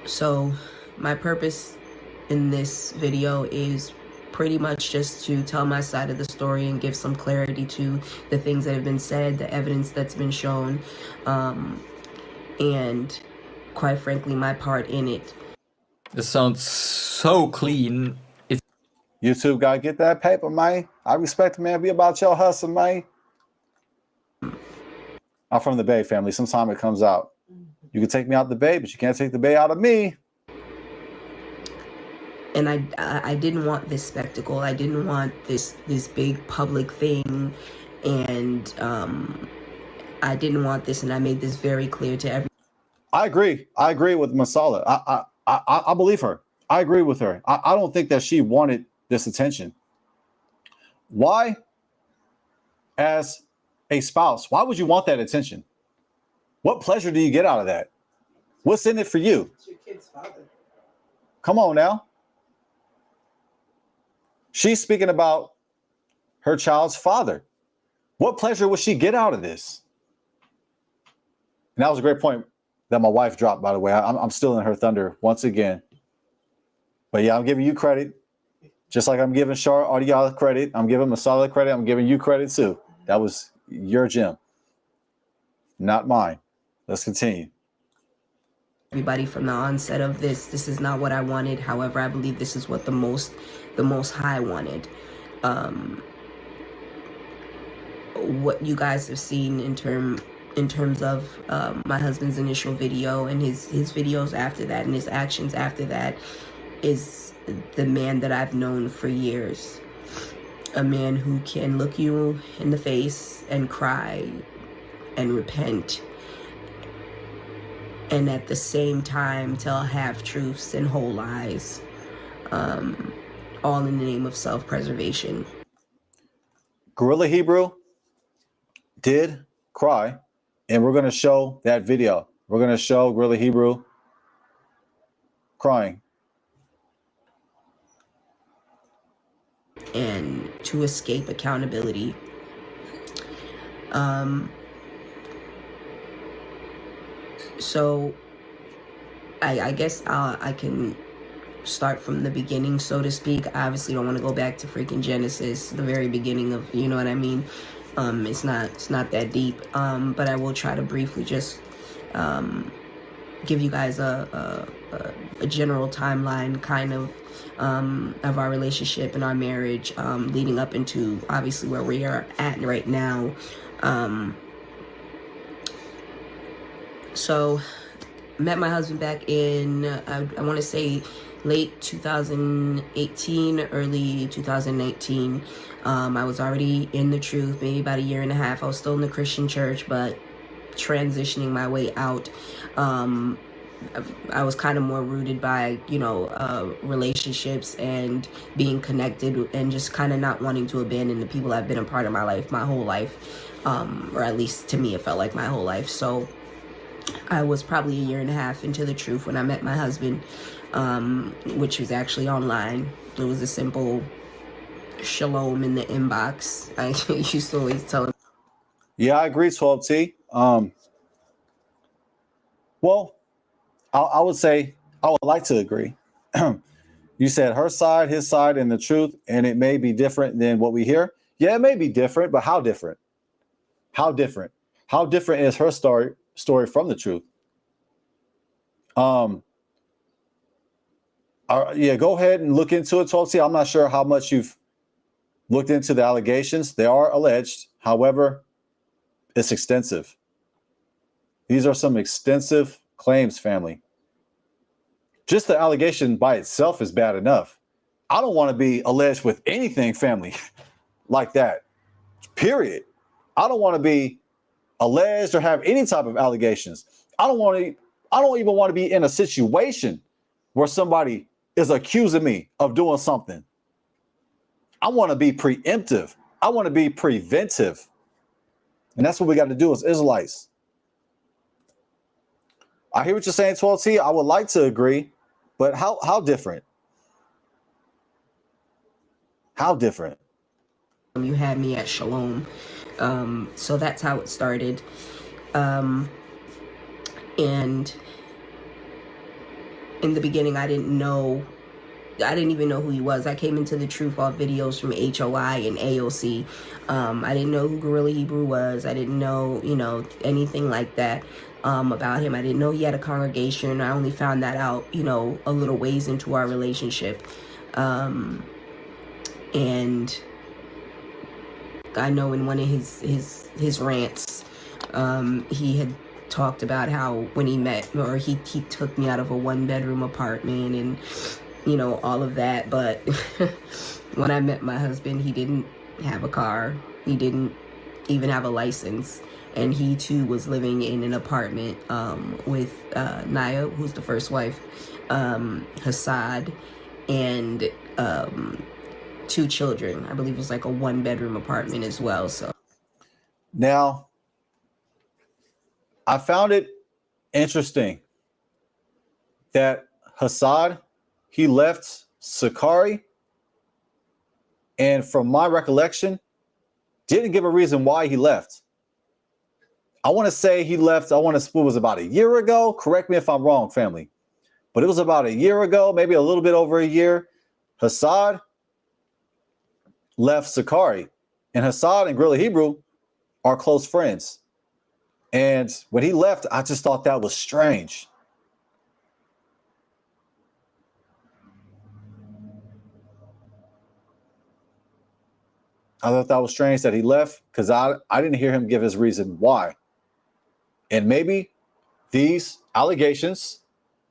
So my purpose in this video is pretty much just to tell my side of the story and give some clarity to the things that have been said, the evidence that's been shown, and quite frankly, my part in it. This sounds so clean. It's YouTube gotta get that paper, man. I respect, man. Be about your hustle, man. I'm from the Bay, family. Sometime it comes out. You can take me out the Bay, but you can't take the Bay out of me. And I didn't want this spectacle. I didn't want this big public thing, and I didn't want this, and I made this very clear to everyone. I agree. I agree with Masala. I believe her. I agree with her. I don't think that she wanted this attention. Why, as a spouse, why would you want that attention? What pleasure do you get out of that? What's in it for you? It's your kid's father. Come on now. She's speaking about her child's father. What pleasure would she get out of this? And that was a great point that my wife dropped, by the way. I'm still in her thunder once again. But yeah, I'm giving you credit. Just like I'm giving Shar Ardiala credit. I'm giving Masala credit. I'm giving you credit too. That was your gem, not mine. Let's continue. Everybody from the onset of this is not what I wanted. However, I believe this is what the Most High wanted. What you guys have seen in terms of my husband's initial video and his videos after that and his actions after that is the man that I've known for years. A man who can look you in the face and cry and repent, and at the same time tell half-truths and whole lies. all in the name of self-preservation. GRLA Hebrew did cry, and we're going to show that video. We're going to show GRLA Hebrew crying. And to escape accountability. So I guess I can start from the beginning, so to speak. I obviously don't want to go back to freaking Genesis, the very beginning of, you know what I mean? It's not that deep. But I will try to briefly just give you guys a general timeline kind of our relationship and our marriage, leading up into obviously where we are at right now. So met my husband back in, I want to say late 2018, early 2019. I was already in the truth, maybe about a year and a half. I was still in the Christian church, but transitioning my way out. I was kind of more rooted by, relationships and being connected, and just kind of not wanting to abandon the people that have been a part of my life, my whole life. Or at least to me, it felt like my whole life. So I was probably a year and a half into the truth when I met my husband, which was actually online. It was a simple shalom in the inbox. I used to always tell him. Yeah, I agree, 12T. Well, I would say I would like to agree. You said her side, his side, and the truth, and it may be different than what we hear. Yeah, it may be different, but how different? How different? How different is her story from the truth? Yeah, go ahead and look into it, 12T. I'm not sure how much you've looked into the allegations. They are alleged. However, it's extensive. These are some extensive claims, family. Just the allegation by itself is bad enough. I don't want to be alleged with anything, family, like that. Period. I don't want to be alleged or have any type of allegations. I don't even want to be in a situation where somebody is accusing me of doing something. I want to be preemptive. I want to be preventive. And that's what we got to do as Israelites. I hear what you're saying, 12T. I would like to agree, but how different? How different? You had me at Shalom. So that's how it started. And in the beginning, I didn't even know who he was. I came into the truth off videos from HOI and AOC. I didn't know who GRLA Hebrew was. I didn't know, anything like that about him. I didn't know he had a congregation. I only found that out, a little ways into our relationship. And I know in one of his rants, he had talked about how when he took me out of a 1-bedroom apartment and all of that. But when I met my husband, he didn't have a car. He didn't even have a license. And he too was living in an apartment with Naya, who's the first wife, Hassad, and 2 children. I believe it was like a 1-bedroom apartment as well. So now, I found it interesting that Hassad, he left Sakari, and from my recollection, didn't give a reason why he left. I want to say he left, it was about a year ago. Correct me if I'm wrong, family. But it was about a year ago, maybe a little bit over a year. Hassad left Sakari. And Hassad and GRLA Hebrew are close friends. And when he left, I just thought that was strange. I thought that was strange that he left because I didn't hear him give his reason why. And maybe these allegations,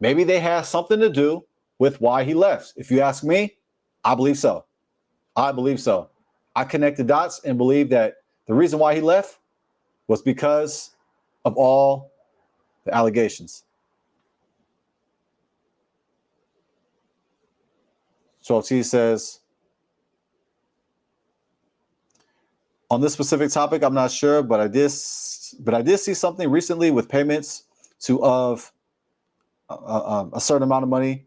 maybe they have something to do with why he left. If you ask me, I believe so. I believe so. I connect the dots and believe that the reason why he left was because of all the allegations. So T says, On this specific topic, I'm not sure, but I did see something recently with payments of a certain amount of money,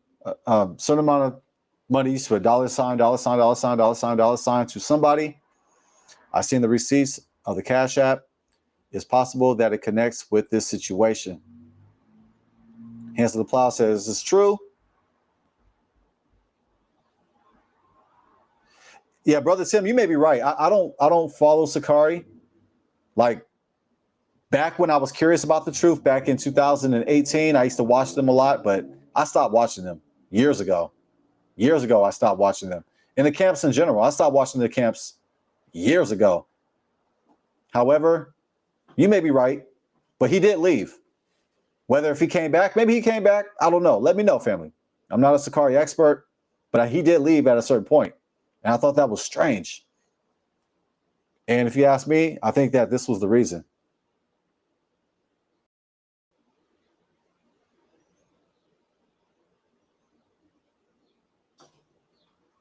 certain amount of money to a dollar sign to somebody. I've seen the receipts of the Cash App. It's possible that it connects with this situation. Hands to the Plow says, "It's true." Yeah, brother Tim, you may be right. I don't follow Sakari. Like back when I was curious about the truth, back in 2018, I used to watch them a lot, but I stopped watching them years ago. Years ago, I stopped watching them. In the camps in general, I stopped watching the camps years ago. However, you may be right, but he did leave. Whether if he came back, maybe he came back, I don't know. Let me know, family. I'm not a Sakari expert, but he did leave at a certain point. And I thought that was strange. And if you ask me, I think that this was the reason.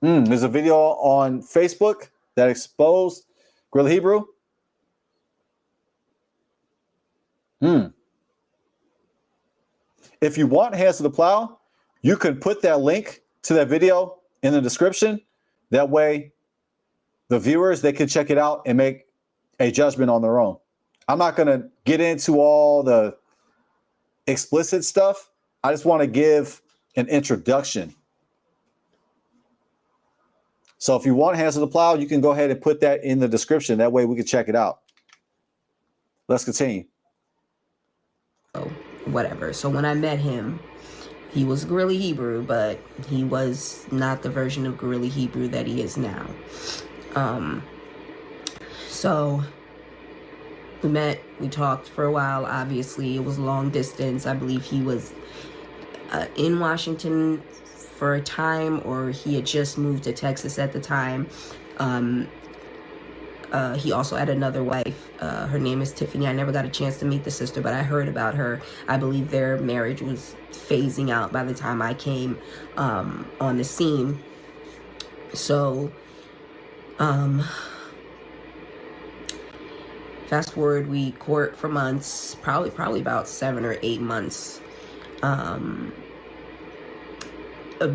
There's a video on Facebook that exposed GRLA Hebrew. If you want Hands to the Plow, you can put that link to that video in the description. That way, the viewers, they can check it out and make a judgment on their own. I'm not going to get into all the explicit stuff. I just want to give an introduction. So if you want Hands to the Plow, you can go ahead and put that in the description. That way we can check it out. Let's continue. Oh, whatever. So when I met him, he was GRLA Hebrew, but he was not the version of GRLA Hebrew that he is now. So we met, we talked for a while. Obviously, it was long distance. I believe he was in Washington for a time, or he had just moved to Texas at the time. He also had another wife. Her name is Tiffany. I never got a chance to meet the sister, but I heard about her. I believe their marriage was phasing out by the time I came on the scene. So, fast forward, we court for months, probably about 7 or 8 months.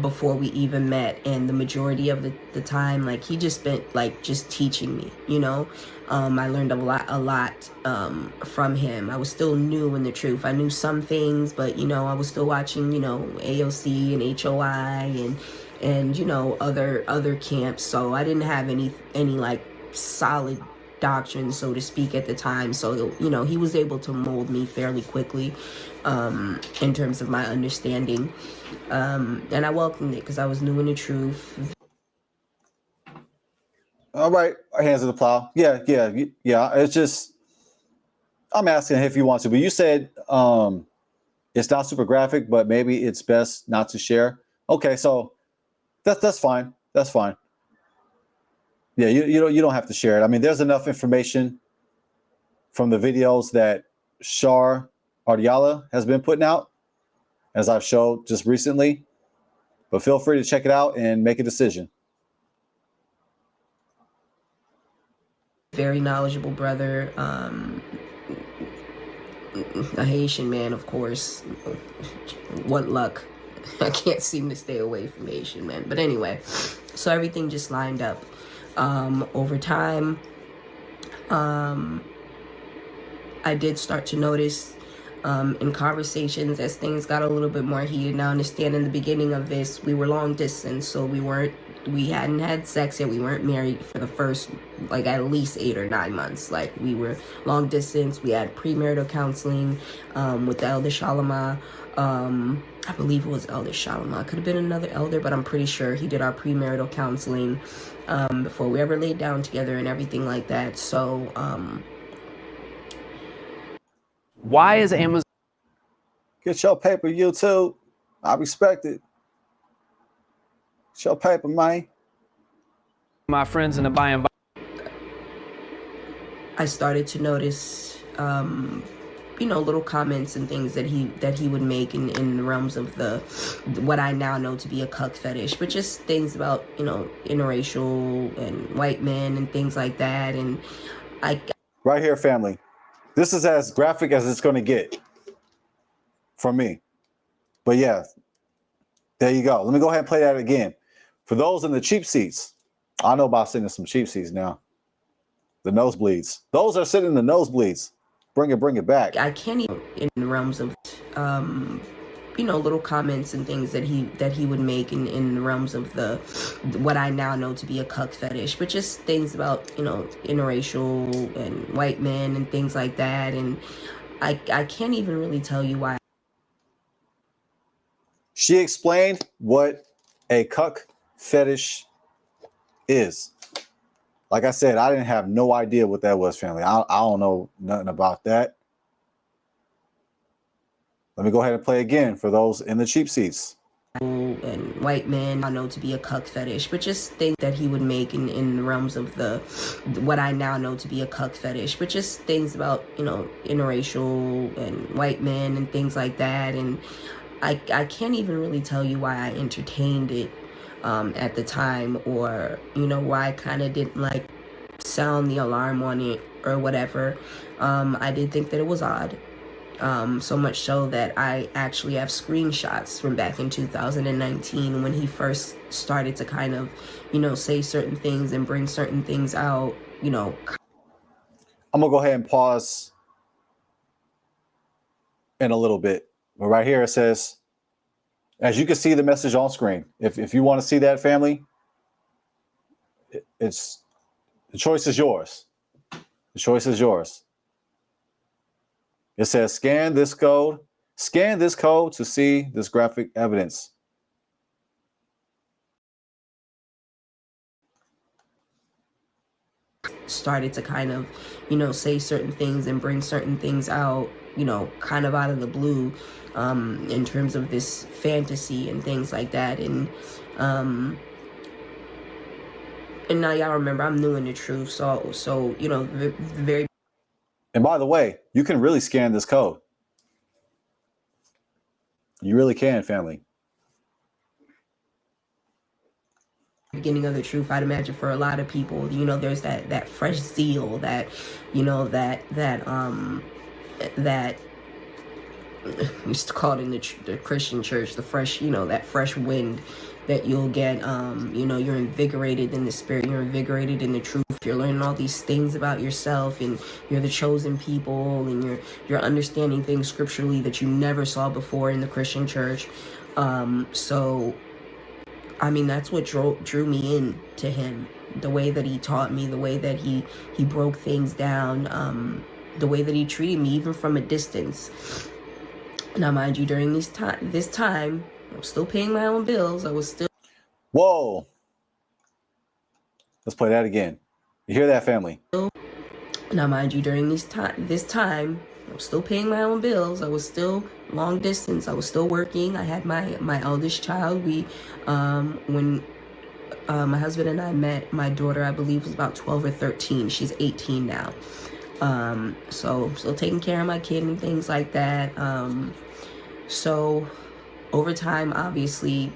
Before we even met, and the majority of the time, like, he just spent like just teaching me, you know. I learned a lot from him. I was still new in the truth. I knew some things, but you know, I was still watching, you know, AOC and HOI and you know, other camps. So I didn't have any like solid doctrine, so to speak, at the time. So, you know, he was able to mold me fairly quickly in terms of my understanding, and I welcomed it because I was new in the truth. All right, Hands to the Plow. Yeah. It's just, I'm asking if you want to, but you said it's not super graphic, but maybe it's best not to share. Okay, so that's fine. That's fine. Yeah, you don't have to share it. I mean, there's enough information from the videos that Shar Ardiala has been putting out, as I've showed just recently. But feel free to check it out and make a decision. Very knowledgeable brother, a Haitian man, of course. What luck. I can't seem to stay away from Haitian men. But anyway, so everything just lined up. Over time, I did start to notice in conversations as things got a little bit more heated. Now, understand, in the beginning of this, we were long distance, so we hadn't had sex yet. We weren't married for the first, like, at least 8 or 9 months. Like, we were long distance. We had premarital counseling with the Elder Shalama. I believe it was Elder Shalama. Could have been another elder, but I'm pretty sure he did our premarital counseling before we ever laid down together and everything like that. So, why is Amazon? Get your paper, YouTube. I respect it. Get your paper, man. My friends in the by and by. I started to notice, you know, little comments and things that he would make in the realms of what I now know to be a cuck fetish, but just things about, you know, interracial and white men and things like that. And I Right here, family. This is as graphic as it's going to get from me. But yeah, there you go. Let me go ahead and play that again. For those in the cheap seats, I know about sitting in some cheap seats now. The nosebleeds. Those are sitting in the nosebleeds. Bring it back. I can't even in the realms of little comments and things that he would make in the realms of the what I now know to be a cuck fetish, but just things about interracial and white men and things like that. And I can't even really tell you why. She explained what a cuck fetish is. Like I said, I didn't have no idea what that was, family. I don't know nothing about that. Let me go ahead and play again for those in the cheap seats. And white men I know to be a cuck fetish, but just things that he would make in the realms of the what I now know to be a cuck fetish, but just things about interracial and white men and things like that. And I can't even really tell you why I entertained it at the time, or why I kind of didn't like sound the alarm on it or whatever. I did think that it was odd. So much so that I actually have screenshots from back in 2019 when he first started to kind of, say certain things and bring certain things out, I'm going to go ahead and pause in a little bit. But right here it says, as you can see the message on screen, if you want to see that, family, it's the choice is yours. The choice is yours. It says, scan this code to see this graphic evidence. Started to kind of, say certain things and bring certain things out, kind of out of the blue, in terms of this fantasy and things like that. And now y'all remember, I'm new in the truth. So, very. And by the way, you can really scan this code. You really can, family. Beginning of the truth, I'd imagine for a lot of people, there's that fresh zeal that we used to call it in the Christian church, the fresh, that fresh wind that you'll get. You're invigorated in the spirit, you're invigorated in the truth, you're learning all these things about yourself, and you're the chosen people, and you're understanding things scripturally that you never saw before in the Christian church. So I mean, that's what drew me in to him. The way that he taught me, the way that he broke things down, the way that he treated me, even from a distance. Now, mind you, during this time, I was still paying my own bills. I was still. Whoa. Let's play that again. You hear that, family? Now, mind you, during this time, I was still paying my own bills. I was still long distance. I was still working. I had my eldest child. When my husband and I met, my daughter, I believe, was about 12 or 13. She's 18 now. So still taking care of my kid and things like that. So over time, obviously,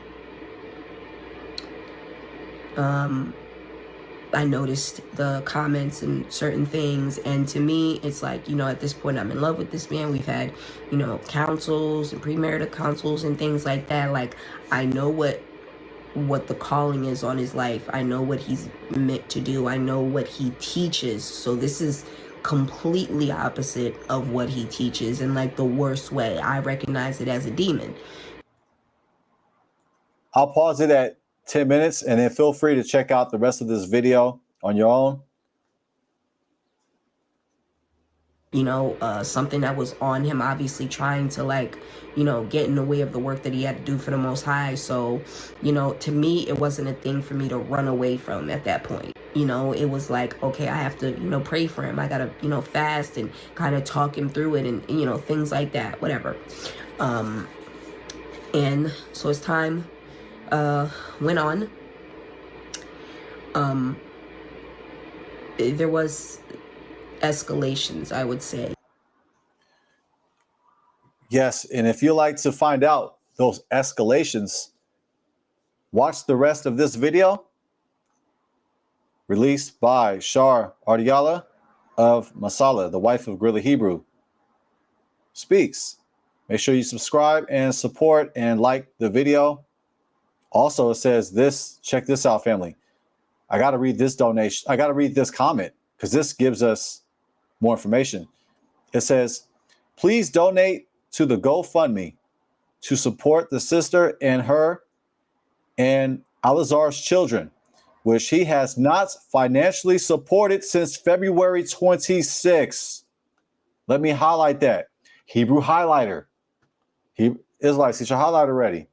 I noticed the comments and certain things, and to me, it's like, at this point, I'm in love with this man. We've had, counsels and premarital counsels and things like that. Like, I know what the calling is on his life. I know what he's meant to do. I know what he teaches. So this is completely opposite of what he teaches, in like the worst way. I recognize it as a demon. I'll pause it at 10 minutes and then feel free to check out the rest of this video on your own. Something that was on him, obviously trying to get in the way of the work that he had to do for the Most High. So, to me, it wasn't a thing for me to run away from at that point. It was like, okay, I have to, pray for him. I got to, fast and kind of talk him through it and, things like that, whatever. And so as time went on, there was escalations, I would say. Yes, and if you like to find out those escalations, watch the rest of this video released by Shar Ardiala of Masala, the wife of GRLA Hebrew, speaks. Make sure you subscribe and support and like the video. Also, it says this, check this out, family. I got to read this donation. I got to read this comment because this gives us more information. It says, please donate to the GoFundMe to support the sister and her and Alazar's children, which he has not financially supported since February 26. Let me highlight that. Hebrew highlighter. Israelites, get your highlighter ready.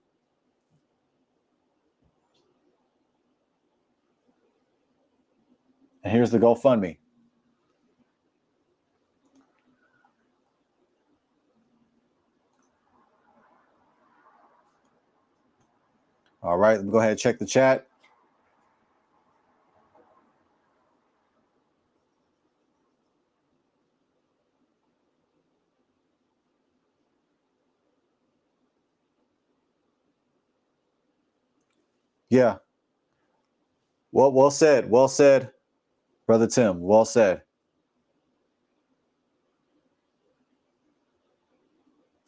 And here's the GoFundMe. All right, let me go ahead and check the chat. Yeah. Well said. Well said, Brother Tim. Well said.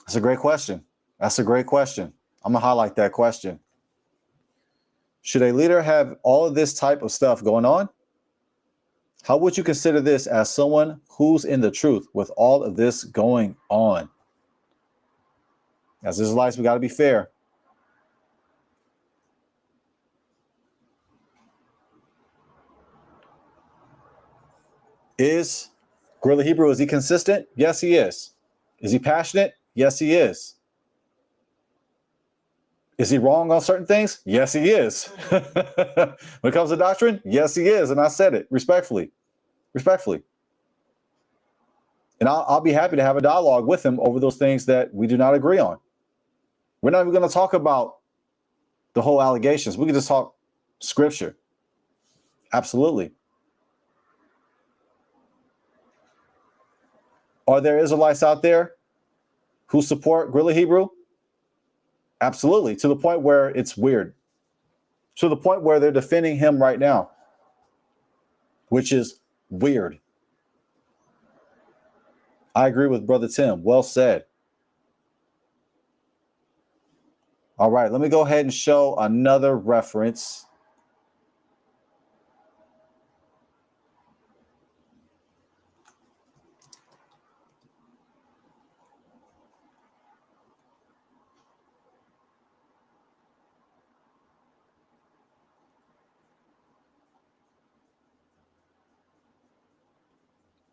That's a great question. That's a great question. I'm going to highlight that question. Should a leader have all of this type of stuff going on? How would you consider this as someone who's in the truth with all of this going on? As Israelites, we got to be fair. Is GRLA Hebrew, is he consistent? Yes, he is. Is he passionate? Yes, he is. Is he wrong on certain things? Yes, he is. When it comes to doctrine, yes, he is. And I said it respectfully. Respectfully. And I'll be happy to have a dialogue with him over those things that we do not agree on. We're not even going to talk about the whole allegations. We can just talk scripture. Absolutely. Are there Israelites out there who support GRLA Hebrew? Absolutely. To the point where it's weird. To the point where they're defending him right now, which is weird. I agree with Brother Tim. Well said. All right, let me go ahead and show another reference.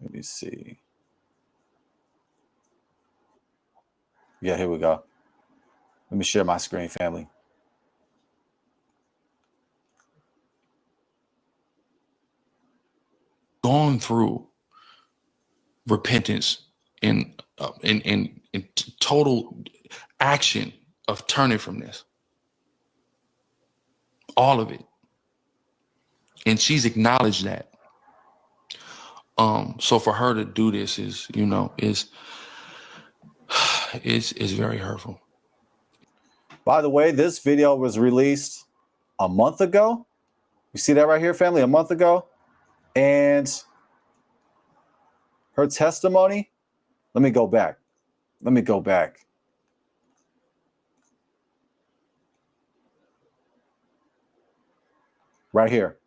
Let me see. Yeah, here we go. Let me share my screen, family. Gone through repentance in total action of turning from this. All of it. And she's acknowledged that. So for her to do this is very hurtful. By the way, this video was released a month ago. You see that right here, family? A month ago. And her testimony, let me go back. Right here.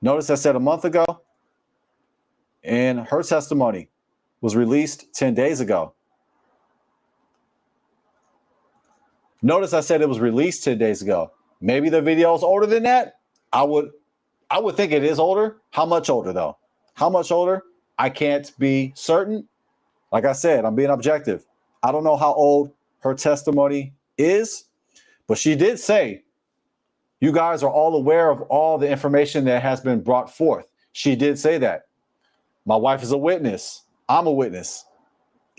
Notice I said a month ago, and her testimony was released 10 days ago. Notice I said it was released 10 days ago. Maybe the video is older than that. I would think it is older. How much older, though? How much older? I can't be certain. Like I said, I'm being objective. I don't know how old her testimony is, but she did say, you guys are all aware of all the information that has been brought forth. She did say that. My wife is a witness. I'm a witness.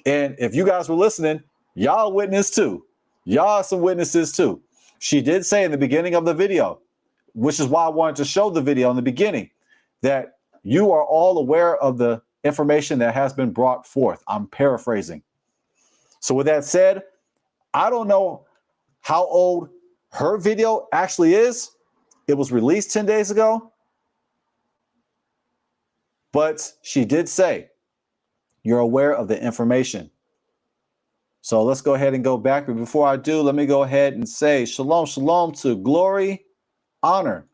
And if you guys were listening, y'all a witness too. Y'all are some witnesses too. She did say in the beginning of the video, which is why I wanted to show the video in the beginning, that you are all aware of the information that has been brought forth. I'm paraphrasing. So with that said, I don't know how old her video actually is. It was released 10 days ago. But she did say, you're aware of the information. So let's go ahead and go back. But before I do, let me go ahead and say shalom, shalom to glory, honor.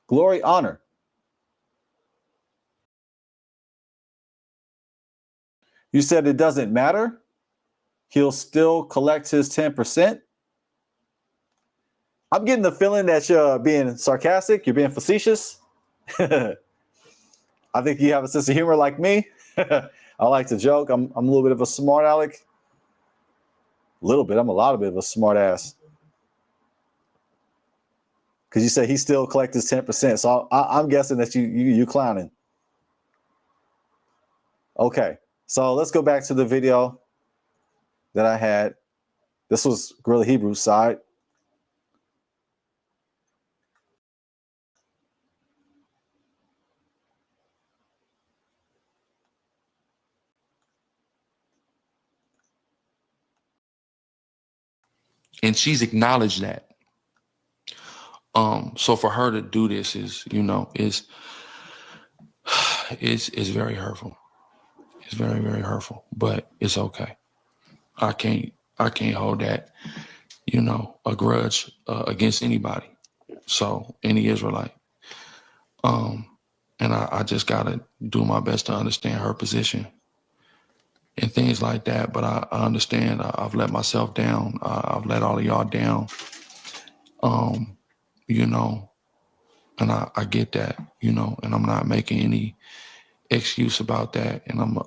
Glory, honor. You said it doesn't matter. He'll still collect his 10%. I'm getting the feeling that you're being sarcastic. You're being facetious. I think you have a sense of humor like me. I like to joke. I'm a little bit of a smart aleck. A little bit. I'm a lot bit of a smart ass. Because you said he still collects his 10%. So I'm guessing that you clowning. Okay. So let's go back to the video that I had. This was GRLA Hebrew's side. And she's acknowledged that. So for her to do this is, you know, is very hurtful. It's very, very hurtful, but it's okay. I can't hold that, you know, a grudge against anybody. So any Israelite. And I just gotta do my best to understand her position and things like that. But I understand I've let myself down. I've let all of y'all down. You know, and I get that, you know, and I'm not making any excuse about that. And I'm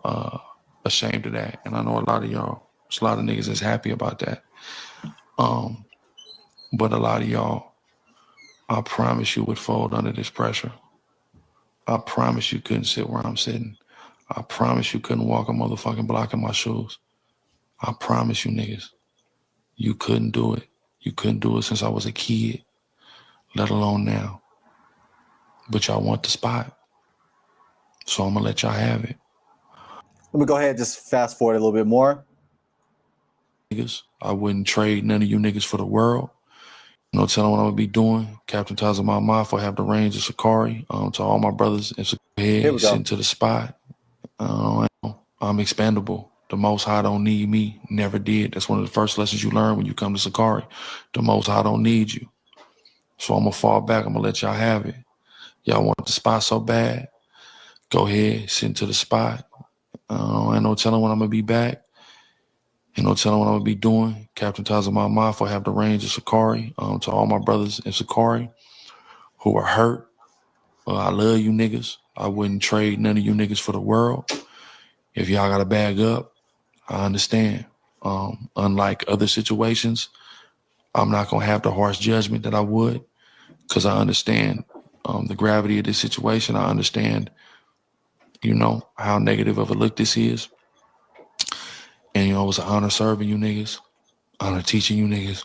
ashamed of that. And I know a lot of y'all, there's a lot of niggas that's happy about that. But a lot of y'all, I promise you would fold under this pressure. I promise you couldn't sit where I'm sitting. I promise you couldn't walk a motherfucking block in my shoes. I promise you niggas, you couldn't do it. You couldn't do it since I was a kid, let alone now. But y'all want the spot. So I'm gonna let y'all have it. Let me go ahead and just fast forward a little bit more. Niggas, I wouldn't trade none of you niggas for the world. No telling what I'm gonna be doing. Captain Taza my mouth, I have the range of Sakari. To all my brothers in Here we go. sitting to the spot. I'm expendable. The Most High don't need me. Never did. That's one of the first lessons you learn when you come to Sakari. The Most High don't need you. So I'm gonna fall back. I'm gonna let y'all have it. Y'all want the spot so bad? Go ahead, sit into the spot. Ain't no telling when I'm gonna be back. Ain't no telling what I'm gonna be doing. Captain Taza my mouth, I have the range of Sakari. To all my brothers in Sakari who are hurt. I love you niggas. I wouldn't trade none of you niggas for the world. If y'all gotta bag up, I understand. Unlike other situations, I'm not gonna have the harsh judgment that I would, because I understand the gravity of this situation. I understand, you know, how negative of a look this is. And, you know, it was an honor serving you niggas, honor teaching you niggas.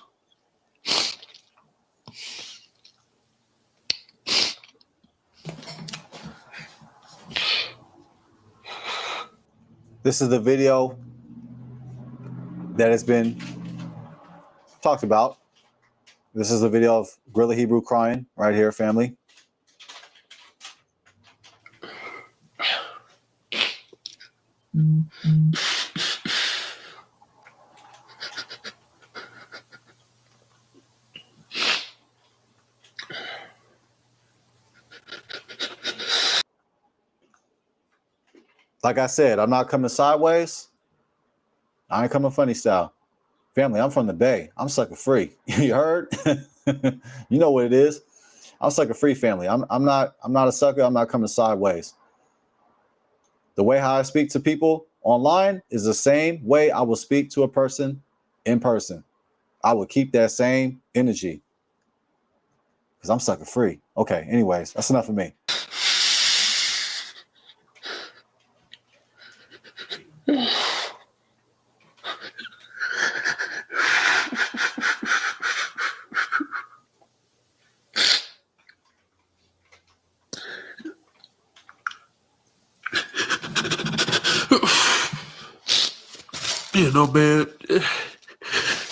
This is the video that has been talked about. This is the video of GRLA Hebrew crying right here, family. Like I said, I'm not coming sideways. I ain't coming funny style. Family, I'm from the Bay. I'm sucker free. You heard? You know what it is. I'm sucker free, family. I'm not a sucker. I'm not coming sideways. The way how I speak to people online is the same way I will speak to a person in person. I will keep that same energy because I'm sucker free. Okay, anyways, that's enough of me. You know, man,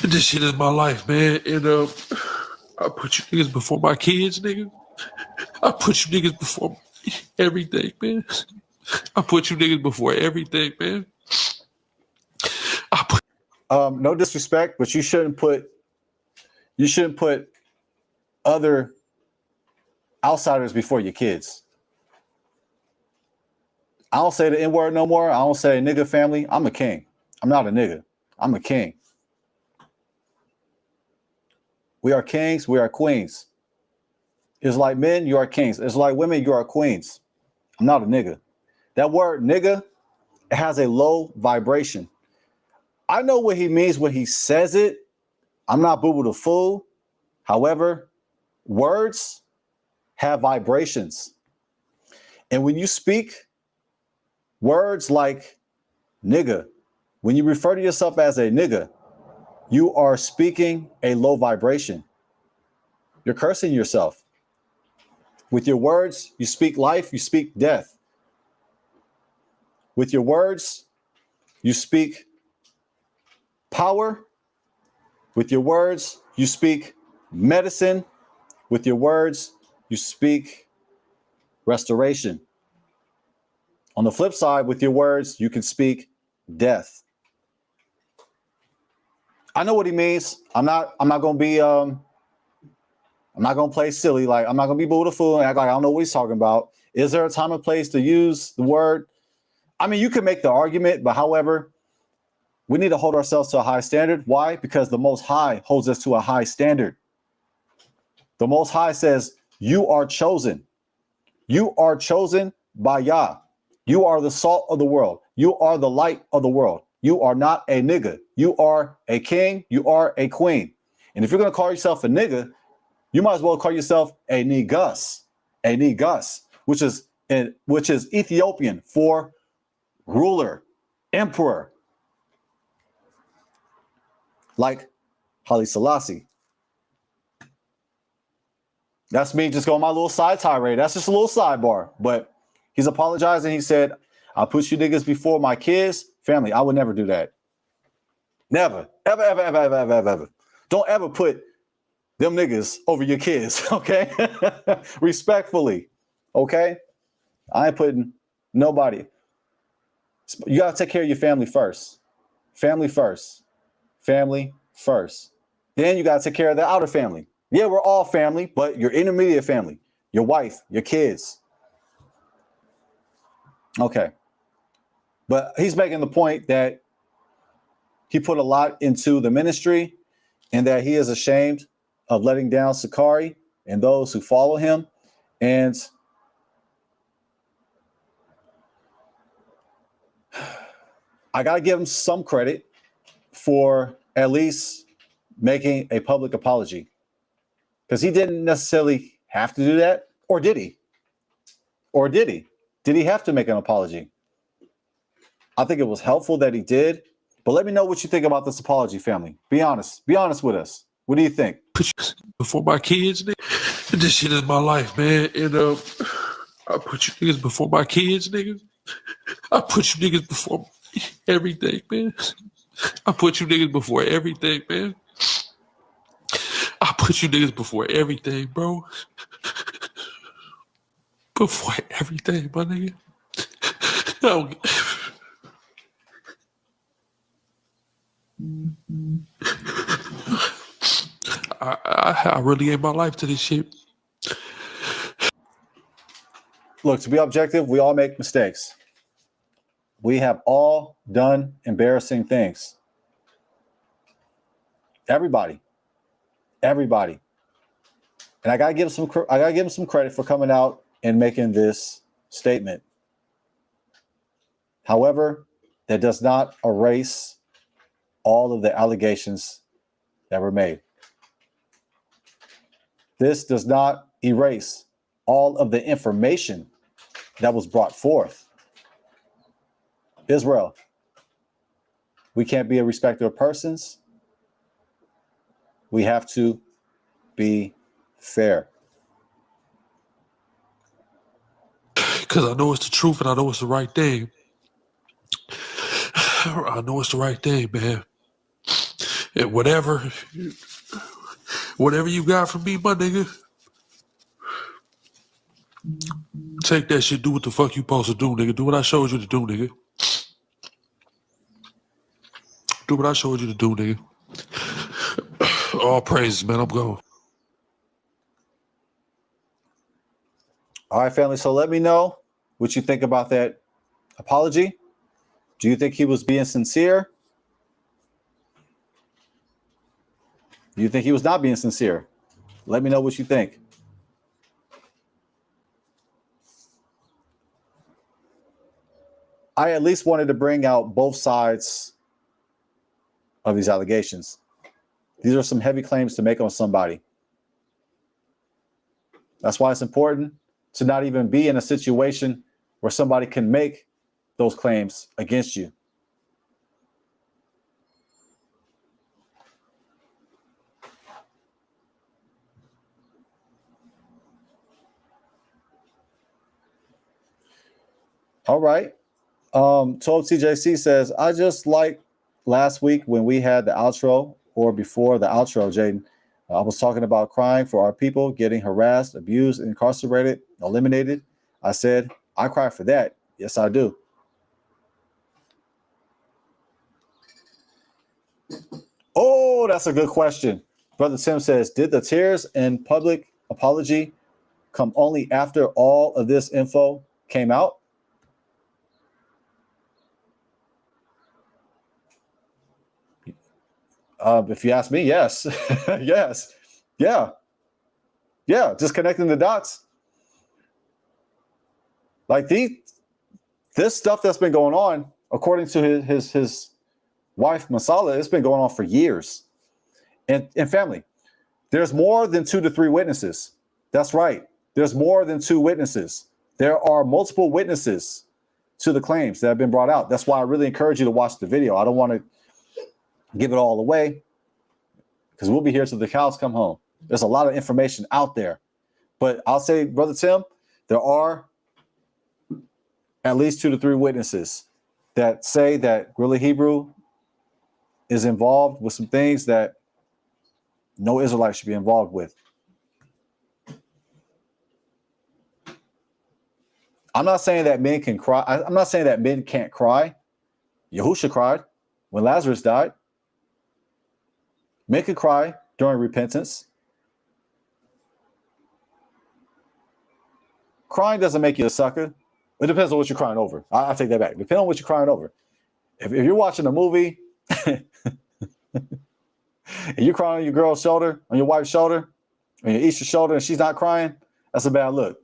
this shit is my life, man. And I put you niggas before my kids, nigga. I put you niggas before everything, man. I put you niggas before everything, man. No disrespect, but you shouldn't put other outsiders before your kids. I don't say the N-word no more. I don't say nigga family. I'm a king. I'm not a nigga. I'm a king. We are kings. We are queens. It's like men, you are kings. It's like women, you are queens. I'm not a nigga. That word nigga, it has a low vibration. I know what he means when he says it. I'm not Boo Boo the Fool. However, words have vibrations. And when you speak words like nigga, when you refer to yourself as a nigga, you are speaking a low vibration. You're cursing yourself. With your words, you speak life, you speak death. With your words, you speak power. With your words, you speak medicine. With your words, you speak restoration. On the flip side, with your words, you can speak death. I know what he means. I'm not gonna play silly. Like, I'm not gonna be Buddha fool and act like I don't know what he's talking about. Is there a time and place to use the word? I mean, you can make the argument, but however, we need to hold ourselves to a high standard. Why? Because the Most High holds us to a high standard. The Most High says, you are chosen. You are chosen by Yah. You are the salt of the world. You are the light of the world. You are not a nigga. You are a king. You are a queen. And if you're going to call yourself a nigga, you might as well call yourself a negus, which is Ethiopian for ruler, emperor, like Haile Selassie. That's me just going my little side tirade. That's just a little sidebar. But he's apologizing. He said, I'll put you niggas before my kids, family. I would never do that. Never. Ever, ever, ever, ever, ever, ever, ever. Don't ever put them niggas over your kids, okay? Respectfully, okay? I ain't putting nobody. You got to take care of your family first. Family first. Family first. Then you got to take care of the outer family. Yeah, we're all family, but your intermediate family, your wife, your kids. Okay. But he's making the point that he put a lot into the ministry and that he is ashamed of letting down Sakari and those who follow him. And I got to give him some credit for at least making a public apology, because he didn't necessarily have to do that. Or did he? Or did he? Did he have to make an apology? I think it was helpful that he did. But let me know what you think about this apology, family. Be honest. Be honest with us. What do you think? Before my kids, nigga. This shit is my life, man. And I put you niggas before my kids, nigga. I put you niggas before everything, man. I put you niggas before everything, man. I put you niggas before everything, bro. Before everything, my nigga. I really gave my life to this shit. Look, to be objective, we all make mistakes. We have all done embarrassing things. Everybody. And I gotta give him some credit for coming out and making this statement. However, that does not erase all of the allegations that were made. This does not erase all of the information that was brought forth. Israel, we can't be a respecter of persons. We have to be fair. Because I know it's the truth and I know it's the right thing. I know it's the right thing, man. And whatever you got from me, my nigga, Take that shit, do what the fuck you supposed to do, nigga. Do what I showed you to do, nigga. Do what I showed you to do, nigga. All praises, man. I'm going. All right, family. So let me know what you think about that apology. Do you think he was being sincere? Do you think he was not being sincere? Let me know what you think. I at least wanted to bring out both sides of these allegations. These are some heavy claims to make on somebody. That's why it's important to not even be in a situation where somebody can make those claims against you. All right. 12TJC says, I just like last week when we had the outro, or before the outro, Jaden. I was talking about crying for our people getting harassed, abused, incarcerated, eliminated. I said, I cry for that. Yes, I do. Oh, that's a good question. Brother Tim says, did the tears and public apology come only after all of this info came out? If you ask me, yes. Yes. Yeah. Yeah. Just connecting the dots. Like this stuff that's been going on, according to his wife, Masala, it's been going on for years. And family, there's more than 2 to 3 witnesses. That's right. There's more than 2 witnesses. There are multiple witnesses to the claims that have been brought out. That's why I really encourage you to watch the video. I don't want to give it all away because we'll be here till the cows come home. There's a lot of information out there. But I'll say, Brother Tim, there are at least 2 to 3 witnesses that say that GRLA Hebrew is involved with some things that no Israelite should be involved with. I'm not saying that men can cry. I'm not saying that men can't cry. Yahusha cried when Lazarus died. Men can cry during repentance. Crying doesn't make you a sucker. It depends on what you're crying over. I take that back. Depending on what you're crying over. If you're watching a movie and you're crying on your girl's shoulder, on your wife's shoulder, on your Easter shoulder, and she's not crying, that's a bad look.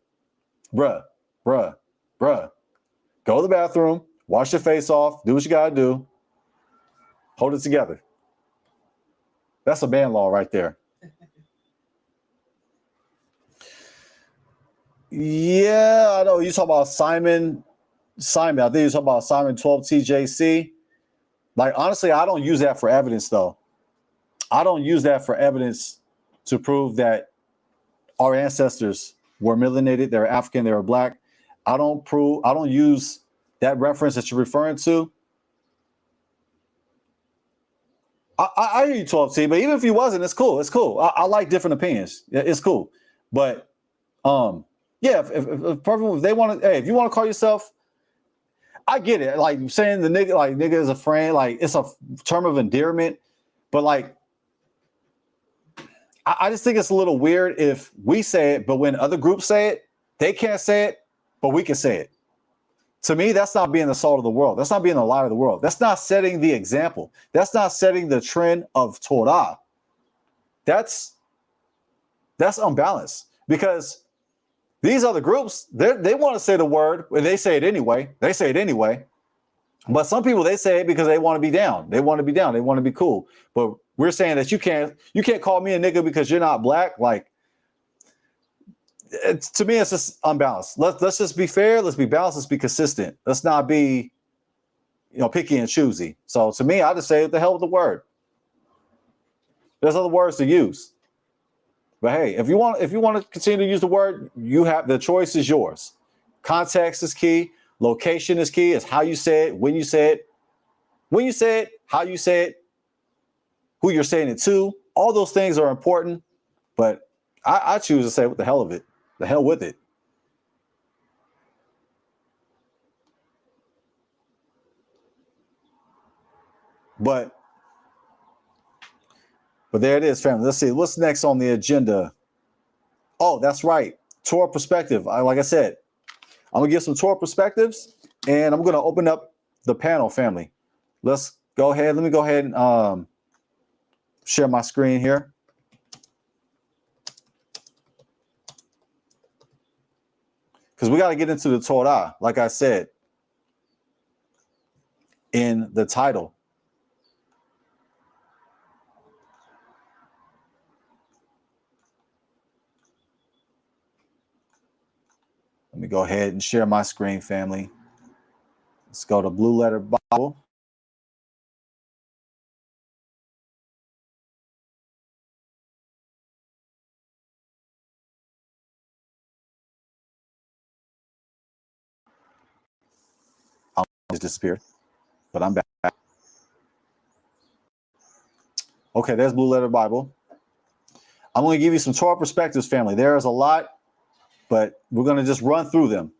Bruh. Go to the bathroom, wash your face off, do what you gotta do, hold it together. That's a ban law right there. Yeah, I know. You talk about Simon. I think you're talking about Simon 12TJC. Like, honestly, I don't use that for evidence, though. I don't use that for evidence to prove that our ancestors were melanated, they were African, they were black. I don't use that reference that you're referring to. I hear you, 12T, but even if he wasn't, it's cool. It's cool. I like different opinions. It's cool. But yeah, if they want to, hey, if you want to call yourself, I get it. Like saying the nigga, like nigga is a friend, like it's a term of endearment. But like, I just think it's a little weird if we say it, but when other groups say it, they can't say it, but we can say it. To me, that's not being the salt of the world. That's not being the light of the world. That's not setting the example. That's not setting the trend of Torah. That's unbalanced because these other groups, they want to say the word, and they say it anyway. They say it anyway. But some people, they say it because they want to be down. They want to be down. They want to be cool. But we're saying that you can't call me a nigga because you're not black. Like, to me, it's just unbalanced. Let's just be fair. Let's be balanced. Let's be consistent. Let's not be, picky and choosy. So to me, I just say, what the hell with the word? There's other words to use. But hey, if you want to continue to use the word, the choice is yours. Context is key. Location is key. It's how you say it, when you say it, how you say it, who you're saying it to. All those things are important. But I choose to say, what the hell of it? The hell with it. But there it is, family. Let's see. What's next on the agenda? Oh, that's right. Torah perspective. Like I said, I'm going to give some Torah perspectives, and I'm going to open up the panel, family. Let's go ahead. Let me go ahead and share my screen here. Because we got to get into the Torah, like I said in the title. Let me go ahead and share my screen, family. Let's go to Blue Letter Bible. I just disappeared, but I'm back. Okay, there's Blue Letter Bible. I'm going to give you some Torah perspectives, family. There's a lot, but we're going to just run through them.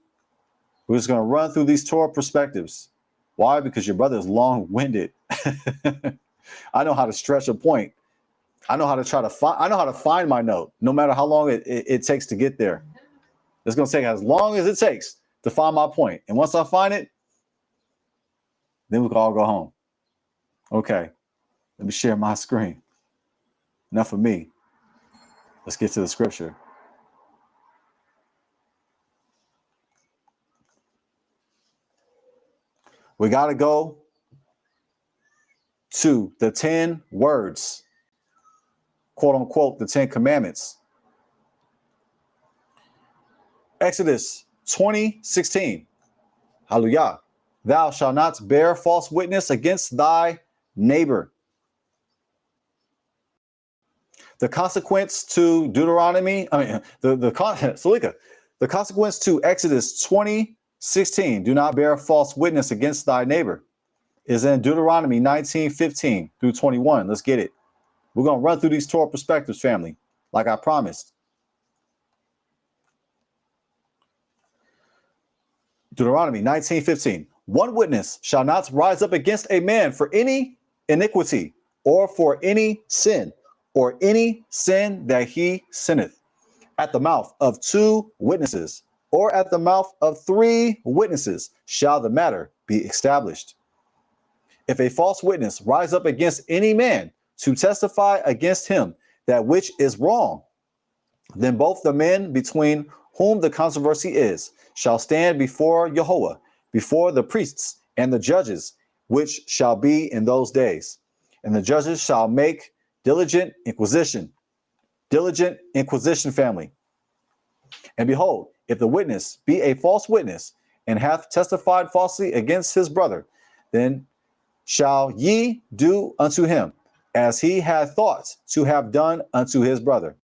We're just going to run through these Torah perspectives. Why? Because your brother is long-winded. I know how to stretch a point. I know how to find my note, no matter how long it takes to get there. It's going to take as long as it takes to find my point. And once I find it, then we can all go home. Okay, let me share my screen. Enough of me. Let's get to the scripture. We got to go to the 10 words, quote unquote, the 10 commandments. Exodus 20:16. Hallelujah. Thou shalt not bear false witness against thy neighbor. The consequence to the consequence to Exodus 20:16, do not bear false witness against thy neighbor, is in Deuteronomy 19:15 through 21. Let's get it. We're going to run through these Torah perspectives, family, like I promised. Deuteronomy 19:15. One witness shall not rise up against a man for any iniquity or for any sin that he sinneth. At the mouth of 2 witnesses or at the mouth of 3 witnesses shall the matter be established. If a false witness rise up against any man to testify against him that which is wrong, then both the men between whom the controversy is shall stand before Yahweh, before the priests and the judges, which shall be in those days. And the judges shall make diligent inquisition, family. And behold, if the witness be a false witness and hath testified falsely against his brother, then shall ye do unto him as he had thought to have done unto his brother.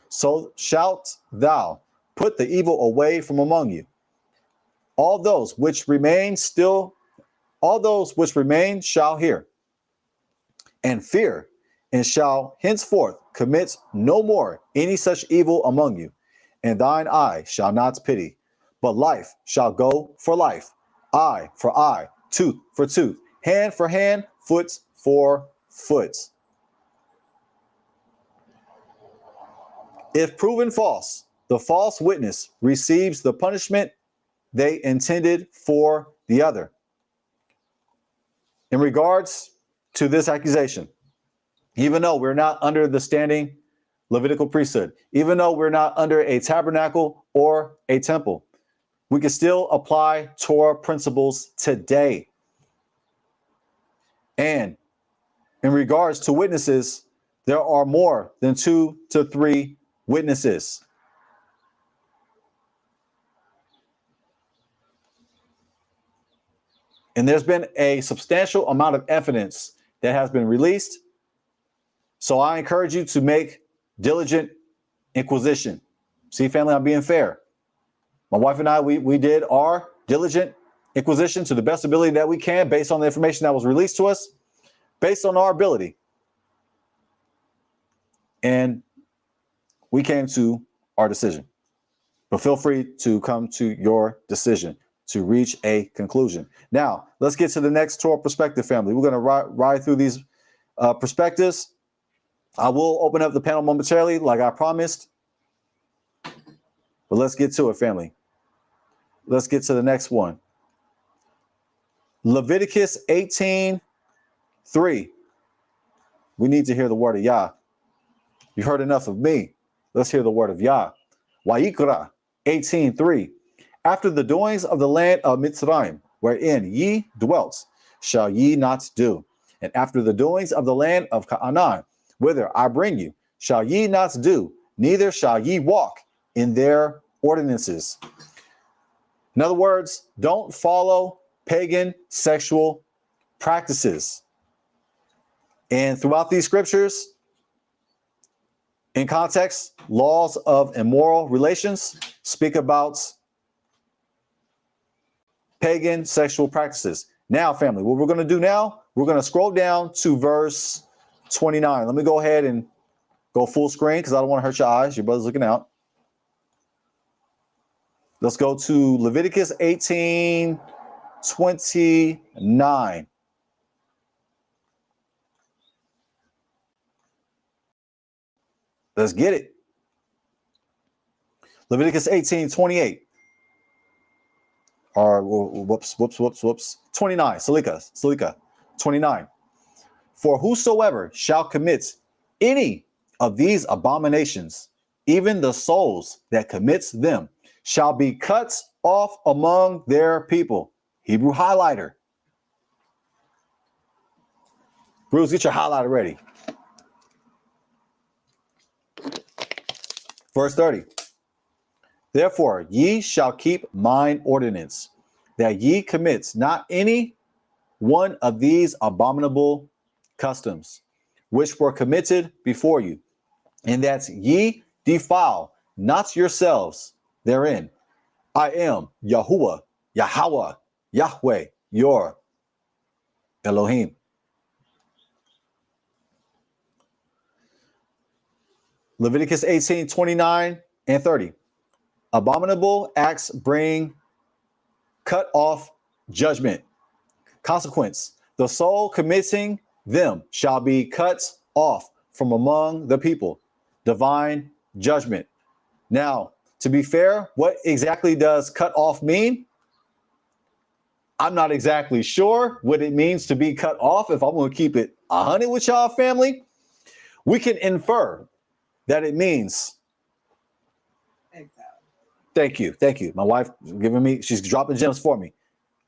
So shalt thou put the evil away from among you. All those which remain shall hear and fear, and shall henceforth commit no more any such evil among you. And thine eye shall not pity, but life shall go for life, eye for eye, tooth for tooth, hand for hand, foot for foot. If proven false, the false witness receives the punishment they intended for the other. In regards to this accusation, even though we're not under the standing Levitical priesthood, even though we're not under a tabernacle or a temple, we can still apply Torah principles today. And in regards to witnesses, there are more than 2 to 3 witnesses. And there's been a substantial amount of evidence that has been released. So I encourage you to make diligent inquisition. See, family, I'm being fair. My wife and I, we did our diligent inquisition to the best ability that we can based on the information that was released to us, based on our ability. And we came to our decision. But feel free to come to your decision to reach a conclusion. Now, let's get to the next Torah perspective, family. We're going to ride through these perspectives. I will open up the panel momentarily, like I promised. But let's get to it, family. Let's get to the next one. Leviticus 18:3. We need to hear the word of Yah. You've heard enough of me. Let's hear the word of Yah. Wayikra 18:3. After the doings of the land of Mitzrayim, wherein ye dwelt, shall ye not do. And after the doings of the land of Canaan, whither I bring you, shall ye not do, neither shall ye walk in their ordinances. In other words, don't follow pagan sexual practices. And throughout these scriptures, in context, laws of immoral relations speak about pagan sexual practices. Now, family, what we're going to do now, we're going to scroll down to verse 29. Let me go ahead and go full screen because I don't want to hurt your eyes. Your brother's looking out. Let's go to Leviticus 18:29. Let's get it. Leviticus 18:28. Or whoops. 29. Salika. 29. For whosoever shall commit any of these abominations, even the souls that commits them, shall be cut off among their people. Hebrew highlighter. Bruce, get your highlighter ready. Verse 30. Therefore, ye shall keep mine ordinance, that ye commit not any one of these abominable customs, which were committed before you, and that ye defile not yourselves therein. I am Yahuwah, Yahweh, your Elohim. Leviticus 18:29 and 30. Abominable acts bring cut off judgment. Consequence. The soul committing them shall be cut off from among the people. Divine judgment. Now, to be fair, what exactly does cut off mean? I'm not exactly sure what it means to be cut off. If I'm going to keep it 100 with y'all, family, we can infer that it means. Exile. Thank you. My wife she's dropping gems for me.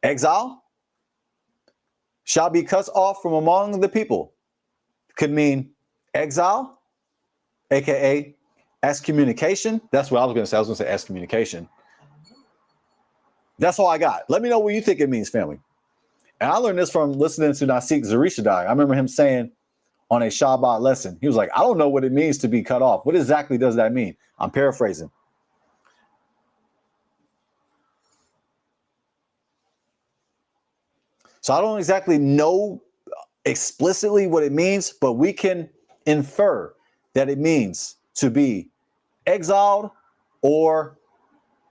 Exile shall be cut off from among the people. Could mean exile, aka excommunication. That's what I was going to say. I was going to say excommunication. That's all I got. Let me know what you think it means, family. And I learned this from listening to Nasik Zarishadai. I remember him saying on a Shabbat lesson, he was like, I don't know what it means to be cut off. What exactly does that mean? I'm paraphrasing. So I don't exactly know explicitly what it means, but we can infer that it means to be exiled or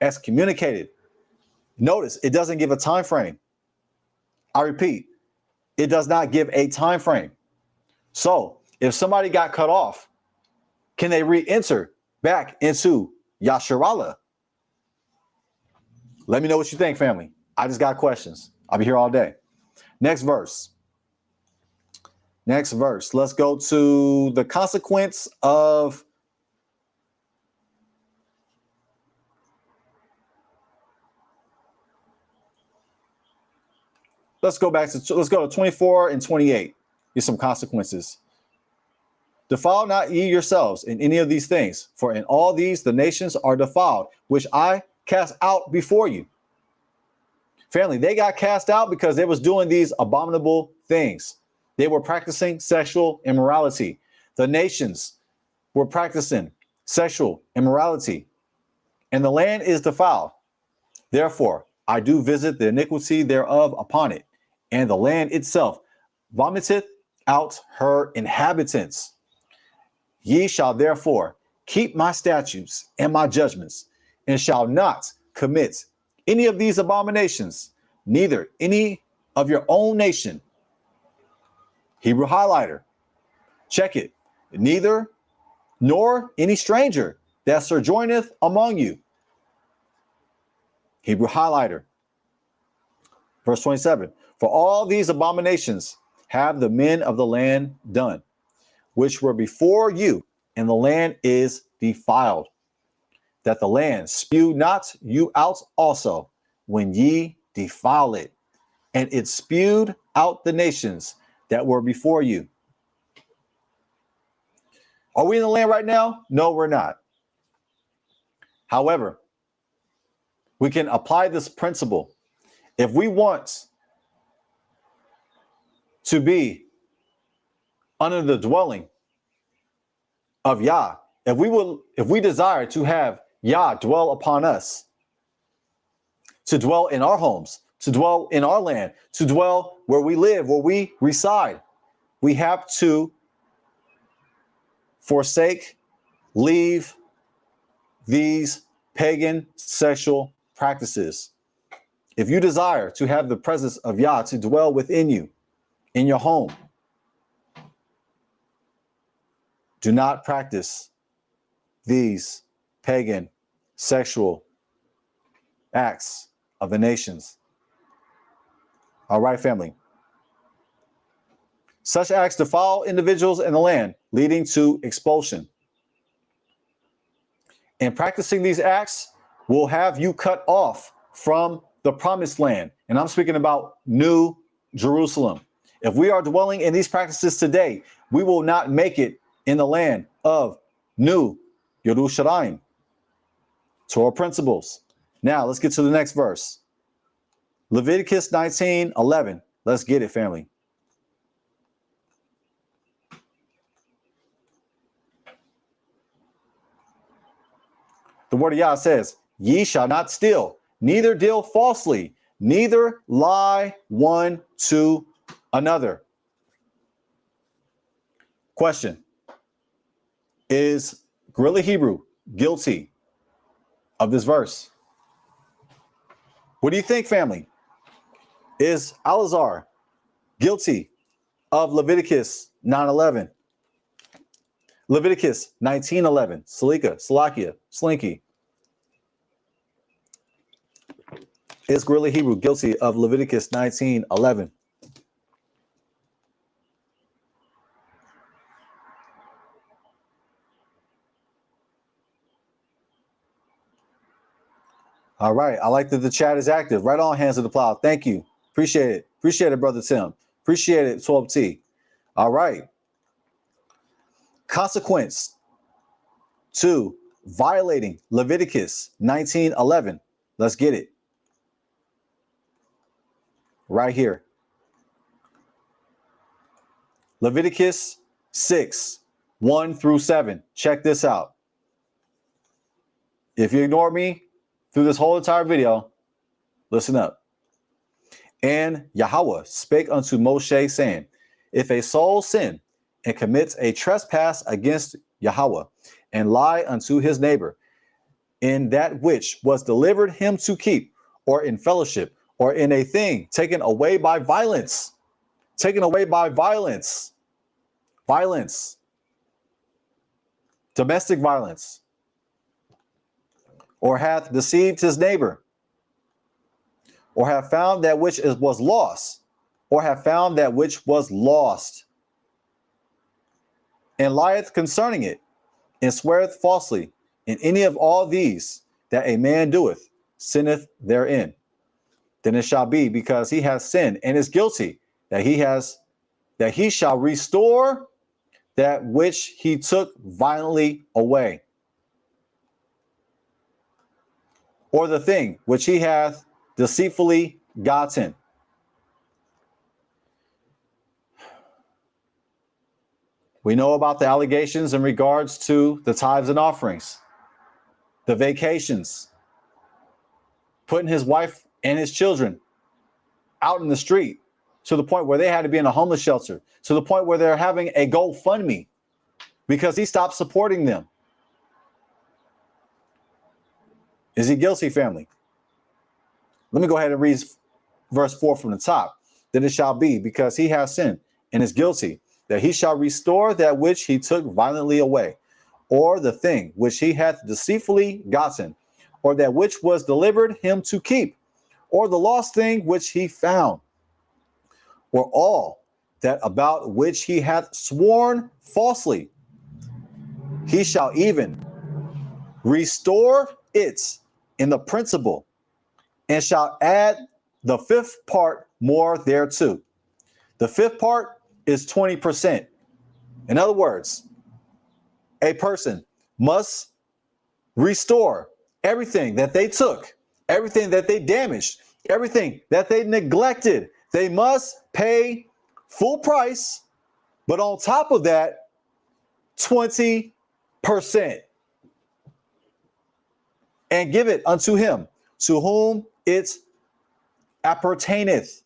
excommunicated. Notice it doesn't give a time frame. I repeat, it does not give a time frame. So if somebody got cut off, can they re-enter back into GRLA? Let me know what you think, family. I just got questions. I'll be here all day. Next verse. Let's go to the consequence of let's go to 24 and 28. Here's some consequences. Defile not ye yourselves in any of these things, for in all these the nations are defiled, which I cast out before you. Family, they got cast out because they was doing these abominable things. They were practicing sexual immorality. The nations were practicing sexual immorality, and the land is defiled. Therefore, I do visit the iniquity thereof upon it, and the land itself vomiteth out her inhabitants. Ye shall therefore keep my statutes and my judgments, and shall not commit any of these abominations, neither any of your own nation. Hebrew highlighter. Check it. Neither nor any stranger that sojourneth among you. Hebrew highlighter. Verse 27. For all these abominations have the men of the land done, which were before you, and the land is defiled, that the land spew not you out also when ye defile it. And it spewed out the nations that were before you. Are we in the land right now? No, we're not. However, we can apply this principle. If we want to be under the dwelling of Yah, if we desire to have Yah dwell upon us, to dwell in our homes, to dwell in our land, to dwell where we live, where we reside, we have to forsake, leave these pagan sexual practices. If you desire to have the presence of Yah to dwell within you, in your home, do not practice these pagan sexual acts of the nations. All right, family. Such acts defile individuals in the land, leading to expulsion. And practicing these acts will have you cut off from the promised land. And I'm speaking about New Jerusalem. If we are dwelling in these practices today, we will not make it in the land of New Yerushalayim. Torah principles. Now let's get to the next verse. Leviticus 19:11. Let's get it, family. The word of Yah says, ye shall not steal, neither deal falsely, neither lie one to another. Question. Is GRLA Hebrew guilty of this verse? What do you think, family? Is Alazar guilty of Leviticus 9:11? Leviticus 19:11. Salakia, Slinky. Is GRLA Hebrew guilty of Leviticus 19:11? All right. I like that the chat is active. Right on, hands to the plow. Thank you. Appreciate it. Appreciate it, Brother Tim. Appreciate it, 12T. All right. Consequence to violating Leviticus 19:11. Let's get it. Right here. Leviticus 6:1-7. Check this out. If you ignore me through this whole entire video, listen up. And Yahweh spake unto Moshe, saying, if a soul sin and commits a trespass against Yahweh, and lie unto his neighbor, in that which was delivered him to keep, or in fellowship, or in a thing taken away by violence, domestic violence, or hath deceived his neighbor, or have found that which was lost, and lieth concerning it, and sweareth falsely, in any of all these that a man doeth, sinneth therein. Then it shall be, because he has sinned and is guilty, that he shall restore that which he took violently away, or the thing which he hath deceitfully gotten. We know about the allegations in regards to the tithes and offerings, the vacations, putting his wife and his children out in the street to the point where they had to be in a homeless shelter, to the point where they're having a GoFundMe because he stopped supporting them. Is he guilty, family? Let me go ahead and read verse 4 from the top. Then it shall be, because he has sinned and is guilty, that he shall restore that which he took violently away, or the thing which he hath deceitfully gotten, or that which was delivered him to keep, or the lost thing which he found, or all that about which he hath sworn falsely. He shall even restore it in the principal, and shall add the fifth part more thereto. The fifth part is 20%. In other words, a person must restore everything that they took, everything that they damaged, everything that they neglected. They must pay full price, but on top of that, 20%, and give it unto him to whom it appertaineth.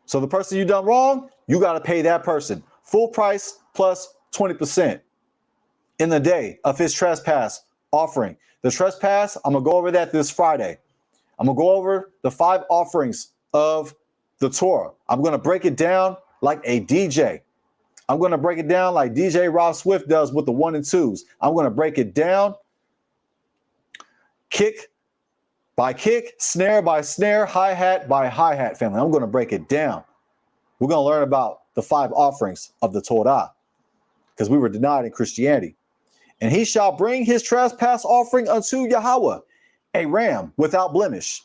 So the person you done wrong, you got to pay that person full price plus 20% in the day of his trespass offering. The trespass, I'm going to go over that this Friday. I'm going to go over the 5 offerings of the Torah. I'm going to break it down like a DJ. I'm going to break it down like DJ Rob Swift does with the 1 and 2s. I'm going to break it down kick by kick, snare by snare, hi-hat by hi-hat, family. I'm going to break it down. We're going to learn about the 5 offerings of the Torah, because we were denied in Christianity. And he shall bring his trespass offering unto Yahweh, a ram without blemish,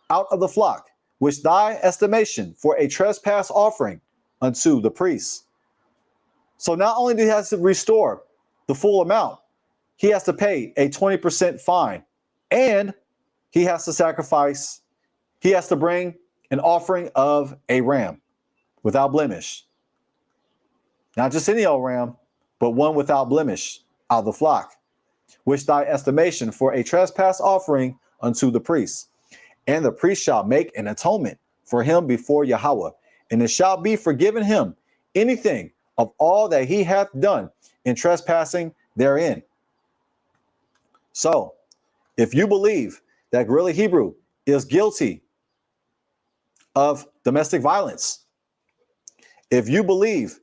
out of the flock, which thy estimation for a trespass offering unto the priests. So not only do he have to restore the full amount, he has to pay a 20% fine, and he has to sacrifice, he has to bring an offering of a ram without blemish. Not just any old ram, but one without blemish out of the flock, which thy estimation for a trespass offering unto the priest. And the priest shall make an atonement for him before Yahweh, and it shall be forgiven him anything of all that he hath done in trespassing therein. So, if you believe that GRLA Hebrew is guilty of domestic violence, if you believe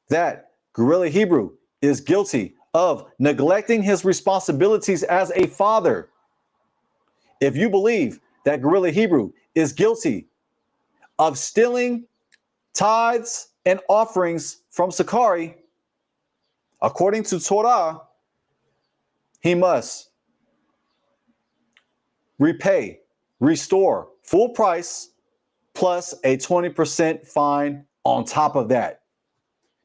that GRLA Hebrew is guilty of neglecting his responsibilities as a father, if you believe that GRLA Hebrew is guilty of stealing tithes and offerings from Sakari, according to Torah, he must repay, restore full price plus a 20% fine on top of that.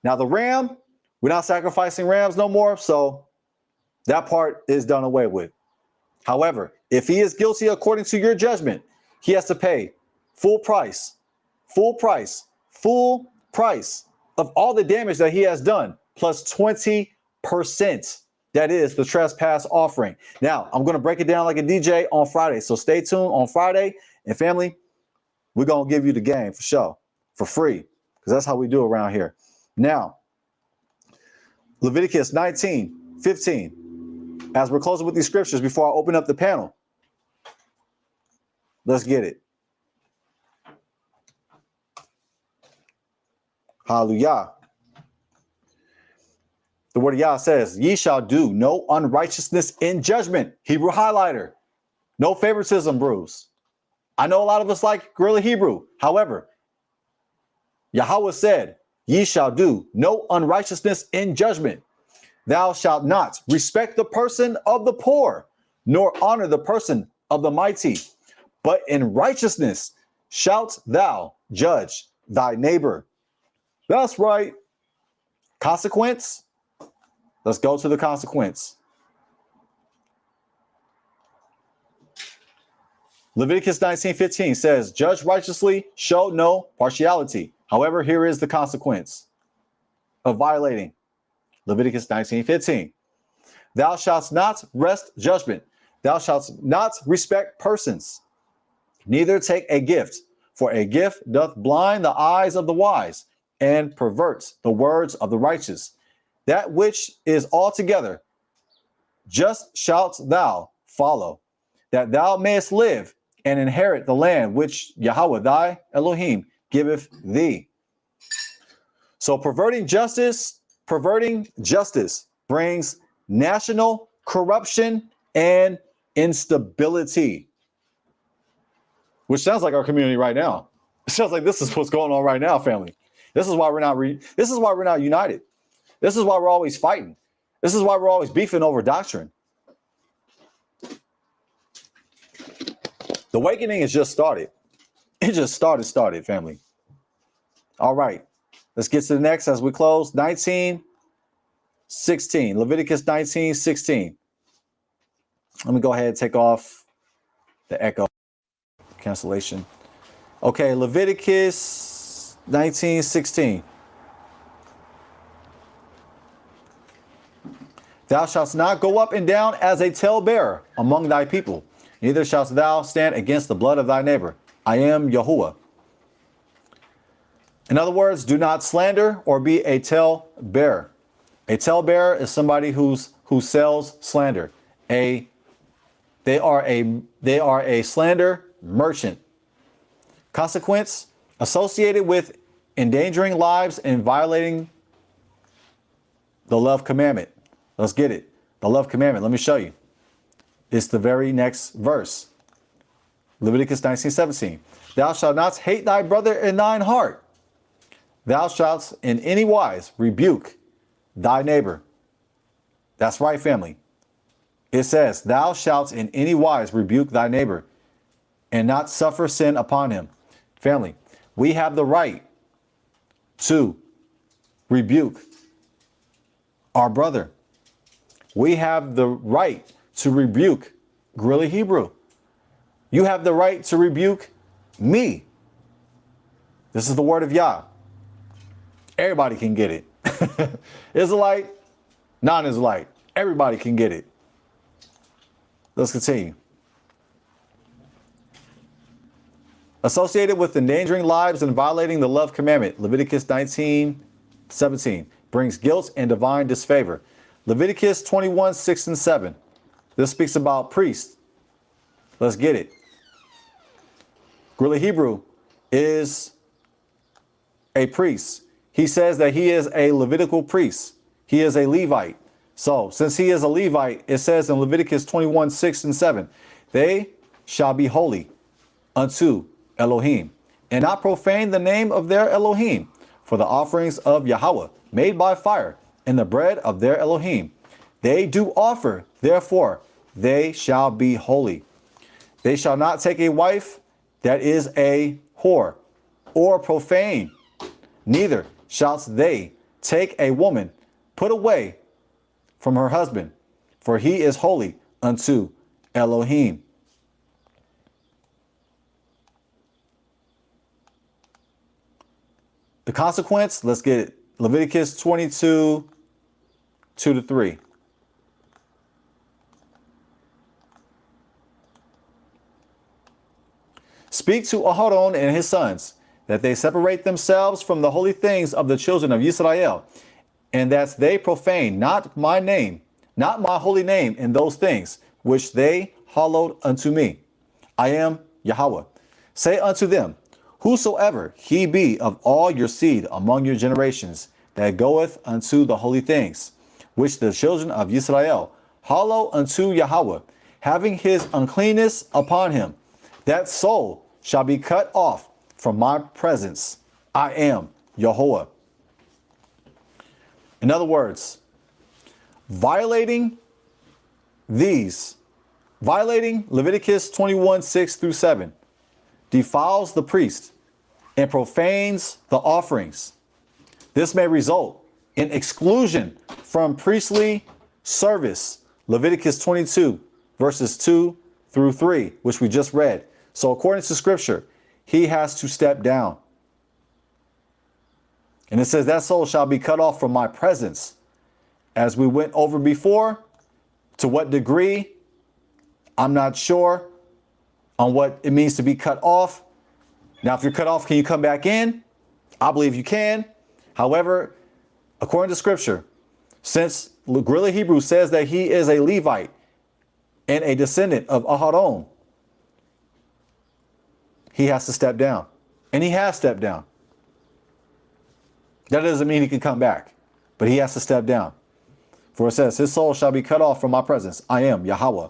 Now the ram, we're not sacrificing rams no more, so that part is done away with. However, if he is guilty according to your judgment, he has to pay full price of all the damage that he has done, plus 20%. That is the trespass offering. Now, I'm going to break it down like a DJ on Friday, so stay tuned on Friday. And family, we're going to give you the game for sure, for free, because that's how we do around here. Now, Leviticus 19:15. As we're closing with these scriptures before I open up the panel, let's get it. Hallelujah. The word of Yah says, ye shall do no unrighteousness in judgment. Hebrew highlighter. No favoritism, Bruce. I know a lot of us like GRLA Hebrew. However, Yahweh said, ye shall do no unrighteousness in judgment. Thou shalt not respect the person of the poor, nor honor the person of the mighty. But in righteousness shalt thou judge thy neighbor. That's right. Consequence. Let's go to the consequence. Leviticus 19:15 says, judge righteously, show no partiality. However, here is the consequence of violating Leviticus 19:15. Thou shalt not wrest judgment. Thou shalt not respect persons, neither take a gift, for a gift doth blind the eyes of the wise and perverts the words of the righteous. That which is altogether just shalt thou follow. that thou mayest live and inherit the land which Yahweh thy Elohim giveth thee. So perverting justice brings national corruption and instability, which sounds like our community right now. It sounds like this is what's going on right now, family. This is why we're not united. This is why we're always fighting. This is why we're always beefing over doctrine. The awakening has just started. It just started, family. All right. Let's get to the next as we close. 19:16. Leviticus 19:16. Let me go ahead and take off the echo cancellation. Okay, Leviticus 19:16. Thou shalt not go up and down as a talebearer among thy people, neither shalt thou stand against the blood of thy neighbor. I am Yahuwah. In other words, do not slander or be a talebearer. A talebearer is somebody who sells slander. They are a slander merchant. Consequence, associated with endangering lives and violating the love commandment. Let's get it. The love commandment. Let me show you. It's the very next verse. Leviticus 19:17. Thou shalt not hate thy brother in thine heart. Thou shalt in any wise rebuke thy neighbor. That's right, family. It says, thou shalt in any wise rebuke thy neighbor and not suffer sin upon him. Family, we have the right to rebuke our brother. We have the right to rebuke GRLA Hebrew. You have the right to rebuke me. This is the word of Yah. Everybody can get it. Israelite, non-Israelite, everybody can get it. Let's continue. Associated with endangering lives and violating the love commandment, Leviticus 19:17, brings guilt and divine disfavor. Leviticus 21:6 and 7. This speaks about priests. Let's get it. GRLA Hebrew is a priest. He says that he is a Levitical priest. He is a Levite. So since he is a Levite, it says in Leviticus 21:6 and 7, they shall be holy unto Elohim, and not profane the name of their Elohim, for the offerings of Yahweh made by fire, and the bread of their Elohim. They do offer, therefore they shall be holy. They shall not take a wife that is a whore, or profane, neither shall they take a woman put away from her husband, for he is holy unto Elohim. The consequence, let's get it. Leviticus 22:2-3. Speak to Aharon and his sons, that they separate themselves from the holy things of the children of Israel, and that they profane not my name, not my holy name in those things which they hallowed unto me. I am Yahweh. Say unto them, whosoever he be of all your seed among your generations, that goeth unto the holy things, which the children of Israel hallow unto Yahweh, having his uncleanness upon him, that soul shall be cut off from my presence. I am Yahuwah. In other words, violating Leviticus 21:6-7 defiles the priest and profanes the offerings. This may result in exclusion from priestly service. Leviticus 22:2-3, which we just read. So according to scripture, he has to step down. And it says that soul shall be cut off from my presence. As we went over before, to what degree, I'm not sure on what it means to be cut off. Now, if you're cut off, can you come back in? I believe you can. However, according to scripture, since GRLA Hebrew says that he is a Levite, and a descendant of Aharon, he has to step down. And he has stepped down. That doesn't mean he can come back, but he has to step down. For it says, his soul shall be cut off from my presence. I am Yahweh.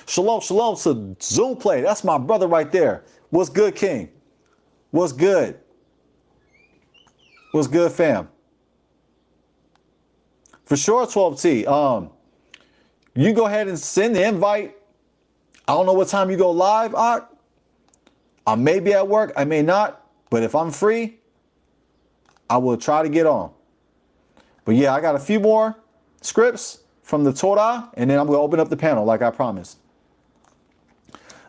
Shalom, shalom to Zoom Play. That's my brother right there. What's good, King? What's good? What's good, fam? For sure, 12T. You go ahead and send the invite. I don't know what time you go live, I may be at work, I may not, but if I'm free, I will try to get on. But yeah, I got a few more scripts from the Torah, and then I'm going to open up the panel like I promised.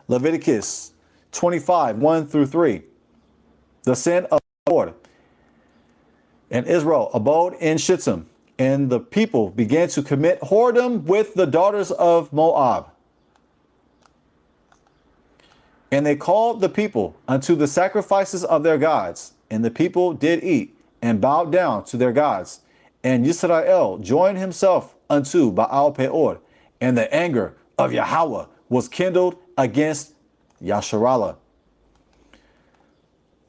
Leviticus 25, 1 through 3. The sin of the Lord. And Israel abode in Shittim, and the people began to commit whoredom with the daughters of Moab. And they called the people unto the sacrifices of their gods, and the people did eat and bowed down to their gods. And Yisrael joined himself unto Baal Peor, and the anger of Yahweh was kindled against Yasharallah.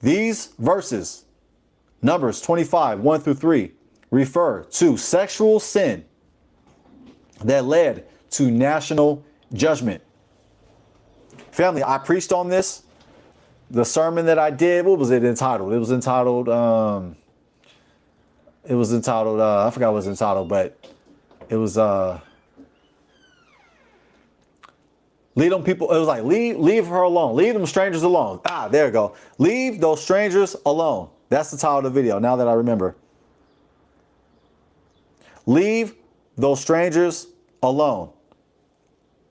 These verses, Numbers 25, 1 through 3, refer to sexual sin that led to national judgment. Family, I preached on this. The sermon that I did, what was it entitled? It was entitled, I forgot what it was entitled, but it was, leave them people, it was like, leave her alone. Leave them strangers alone. There you go. Leave those strangers alone. That's the title of the video, now that I remember. Leave those strangers alone.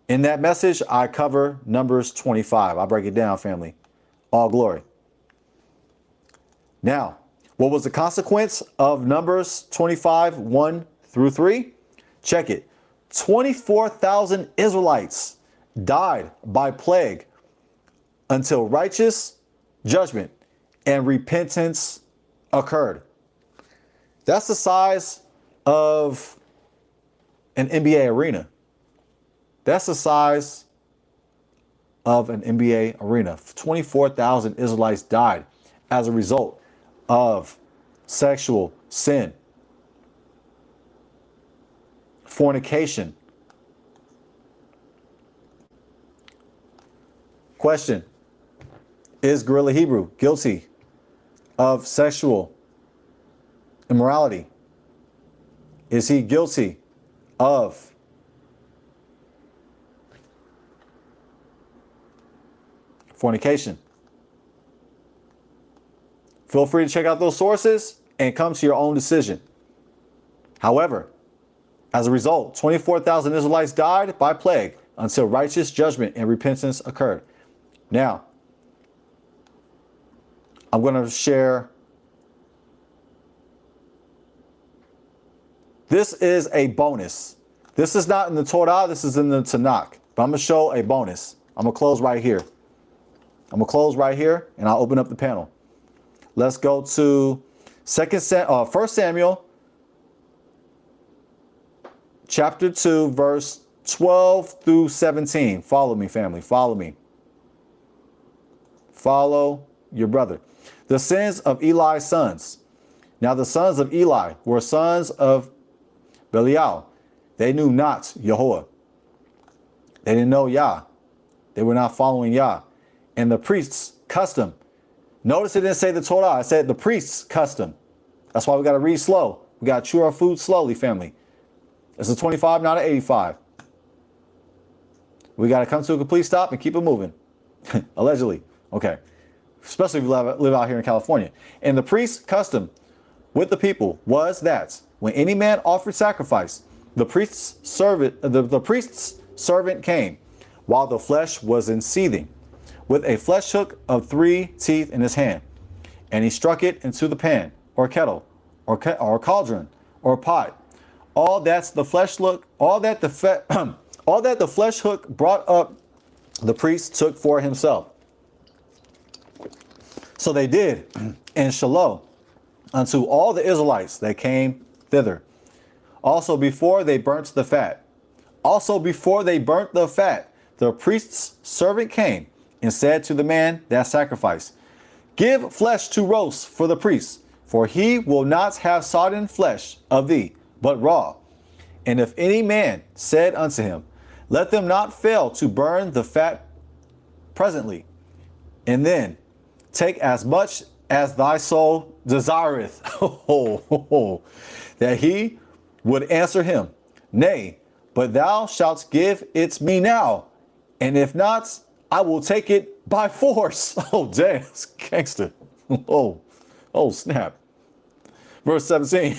In that message, I cover Numbers 25. I break it down, family. All glory. Now, what was the consequence of Numbers 25, 1 through 3? Check it. 24,000 Israelites died by plague until righteous judgment and repentance occurred. That's the size of an NBA arena. That's the size of an NBA arena. 24,000 Israelites died as a result of sexual sin, fornication. Question: is GRLA Hebrew guilty of sexual immorality? Is he guilty of fornication? Feel free to check out those sources and come to your own decision. However, as a result, 24,000 Israelites died by plague until righteous judgment and repentance occurred. Now, I'm going to share. This is a bonus. This is not in the Torah. This is in the Tanakh. But I'm going to show a bonus. I'm going to close right here. And I'll open up the panel. Let's go to 1 Samuel chapter 2, verse 12 through 17. Follow me, family. Follow me. Follow your brother. The sins of Eli's sons. Now the sons of Eli were sons of Belial. They knew not Yahweh. They didn't know Yah. They were not following Yah. And the priest's custom. Notice it didn't say the Torah. It said the priest's custom. That's why we got to read slow. We got to chew our food slowly, family. It's a 25, not an 85. We got to come to a complete stop and keep it moving. Allegedly. Okay. Especially if you live out here in California. And the priest's custom with the people was that when any man offered sacrifice, the priest's servant came while the flesh was in seething, with a flesh hook of 3 teeth in his hand, and he struck it into the pan, or kettle, or cauldron, or pot. All that the flesh hook brought up, the priest took for himself. So they did in Shiloh unto all the Israelites that came thither. Also before they burnt the fat. the priest's servant came and said to the man that sacrificed, give flesh to roast for the priest, for he will not have sodden flesh of thee, but raw. And if any man said unto him, let them not fail to burn the fat presently, and then take as much as thy soul desireth, that he would answer him, nay, but thou shalt give it me now, and if not, I will take it by force. Oh, damn, it's gangster. Oh, snap. Verse 17.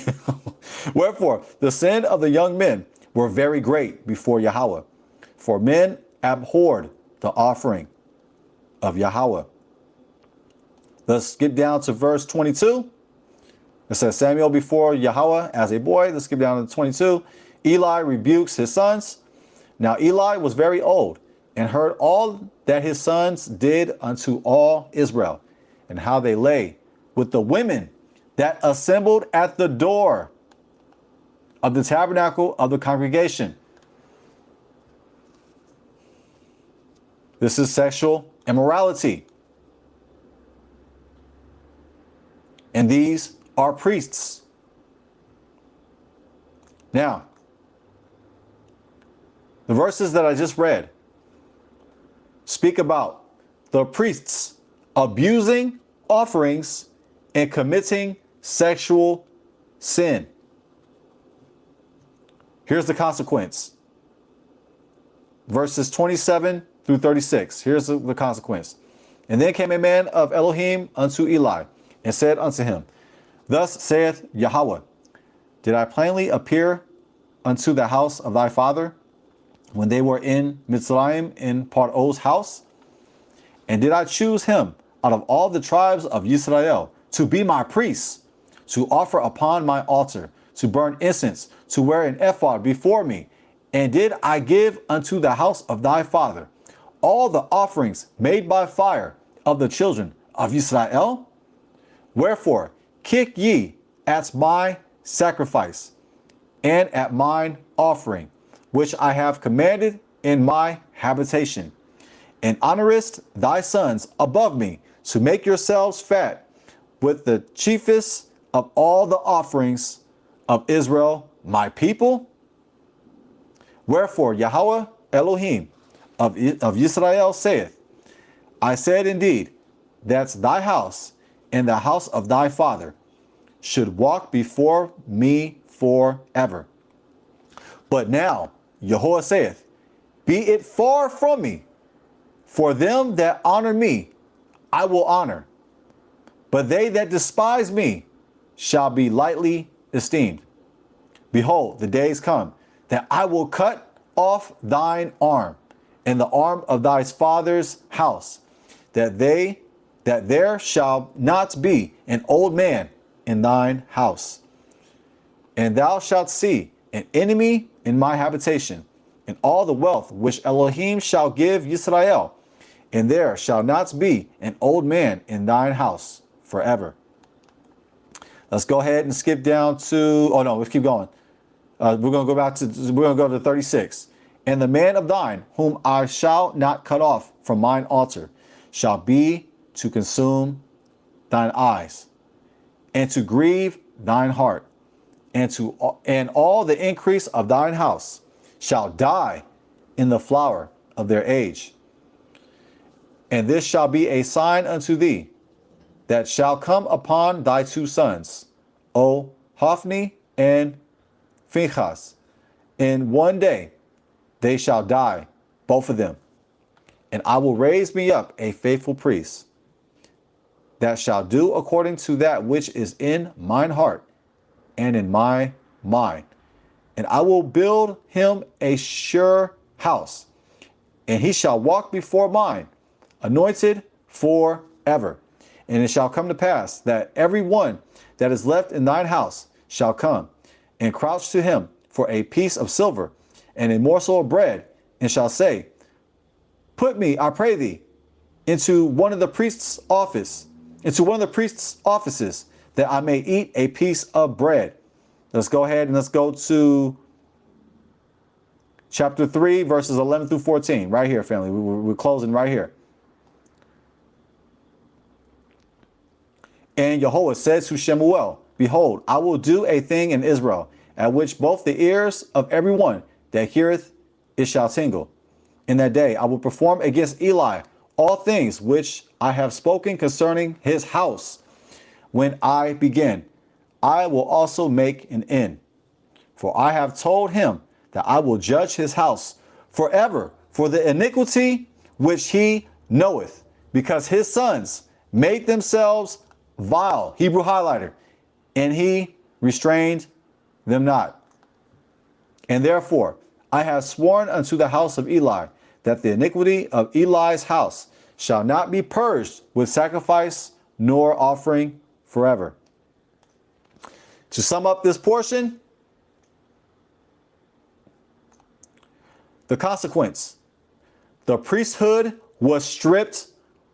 Wherefore, the sin of the young men were very great before Yahweh, for men abhorred the offering of Yahweh. Let's get down to verse 22. It says, Samuel before Yahweh as a boy. Let's skip down to 22. Eli rebukes his sons. Now Eli was very old, and heard all that his sons did unto all Israel, and how they lay with the women that assembled at the door of the tabernacle of the congregation. This is sexual immorality. And these are priests. Now, the verses that I just read speak about the priests abusing offerings and committing sexual sin. Here's the consequence. Verses 27 through 36. Here's the consequence. And then came a man of Elohim unto Eli, and said unto him, thus saith Yahweh, did I plainly appear unto the house of thy father when they were in Mitzrayim in Paro's house? And did I choose him out of all the tribes of Israel to be my priest, to offer upon my altar, to burn incense, to wear an ephod before me? And did I give unto the house of thy father all the offerings made by fire of the children of Israel? Wherefore, kick ye at my sacrifice and at mine offering, which I have commanded in my habitation, and honorest thy sons above me, to make yourselves fat with the chiefest of all the offerings of Israel, my people? Wherefore, Yahweh Elohim of Israel saith, I said indeed, that thy house and the house of thy father should walk before me forever. But now, Yahweh saith, be it far from me, for them that honor me I will honor, but they that despise me shall be lightly esteemed. Behold, the days come that I will cut off thine arm and the arm of thy father's house, that there shall not be an old man in thine house. And thou shalt see an enemy in my habitation, and all the wealth which Elohim shall give Israel, and there shall not be an old man in thine house forever. Let's go ahead and skip down to, let's keep going. We're going to go to 36. And the man of thine, whom I shall not cut off from mine altar, shall be to consume thine eyes, and to grieve thine heart, and all the increase of thine house shall die in the flower of their age. And this shall be a sign unto thee, that shall come upon thy two sons, O Hophni and Phinehas. In one day they shall die, both of them. And I will raise me up a faithful priest, that shall do according to that which is in mine heart and in my mind. And I will build him a sure house, and he shall walk before mine, anointed forever. And it shall come to pass that every one that is left in thine house shall come and crouch to him for a piece of silver and a morsel of bread, and shall say, put me, I pray thee, into one of the priest's offices, that I may eat a piece of bread. Let's go ahead and let's go to chapter 3, verses 11 through 14. Right here, family. We're closing right here. And Yahweh said to Shemuel, behold, I will do a thing in Israel, at which both the ears of everyone that heareth it shall tingle. In that day I will perform against Eli all things which I have spoken concerning his house. When I begin, I will also make an end. For I have told him that I will judge his house forever for the iniquity which he knoweth, because his sons made themselves vile, Hebrew highlighter, and he restrained them not. And therefore I have sworn unto the house of Eli that the iniquity of Eli's house shall not be purged with sacrifice nor offering forever. To sum up this portion, the consequence: the priesthood was stripped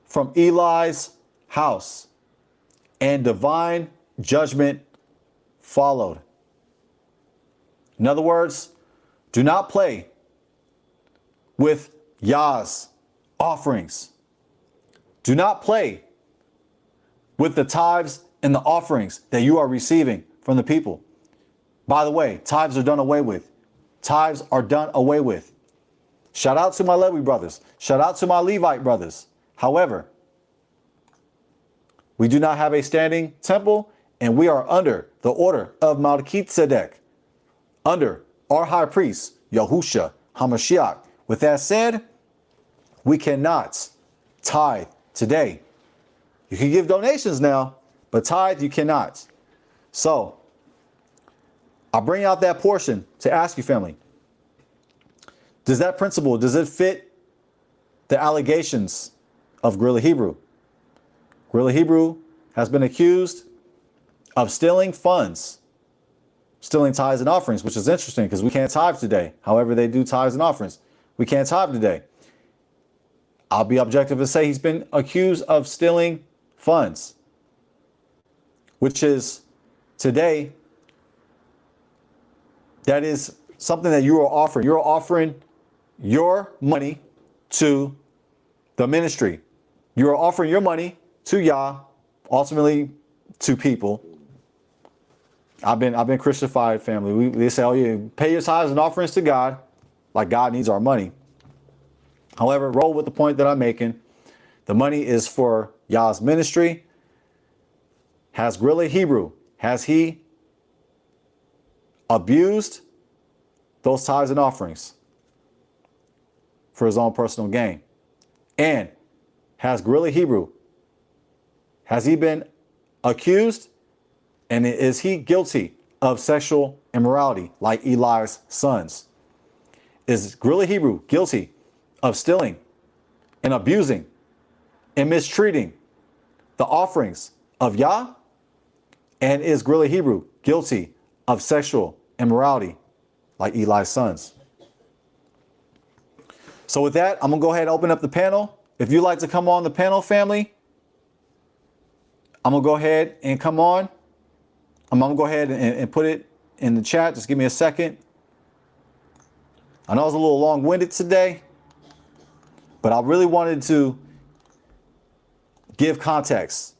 from Eli's house, and divine judgment followed. In other words, do not play with Yah's offerings. Do not play with the tithes and the offerings that you are receiving from the people. By the way, tithes are done away with. Tithes are done away with. Shout out to my Levi brothers. Shout out to my Levite brothers. However, we do not have a standing temple, and we are under the order of Melchizedek, under our high priest, Yahusha HaMashiach. With that said, we cannot tithe today. You can give donations now, but tithe you cannot. So I'll bring out that portion to ask you, family. Does that principle, does it fit the allegations of GRLA Hebrew? GRLA Hebrew has been accused of stealing funds, stealing tithes and offerings, which is interesting because we can't tithe today. However, they do tithes and offerings. We can't tithe today. I'll be objective and say he's been accused of stealing funds, which is today, that is something that you are offering. You're offering your money to the ministry. You are offering your money to Yah, ultimately to people. I've been Christified, family. They say, oh, yeah, pay your tithes and offerings to God, like God needs our money. However, roll with the point that I'm making. The money is for Yah's ministry. Has GRLA Hebrew, has he abused those tithes and offerings for his own personal gain? And has GRLA Hebrew, has he been accused, and is he guilty of sexual immorality like Eli's sons? Is GRLA Hebrew guilty of stealing and abusing and mistreating the offerings of Yah? And is GRLA Hebrew guilty of sexual immorality like Eli's sons? So with that, I'm going to go ahead and open up the panel. If you'd like to come on the panel, family, I'm going to go ahead and come on. I'm going to go ahead and put it in the chat. Just give me a second. I know I was a little long-winded today, but I really wanted to give context.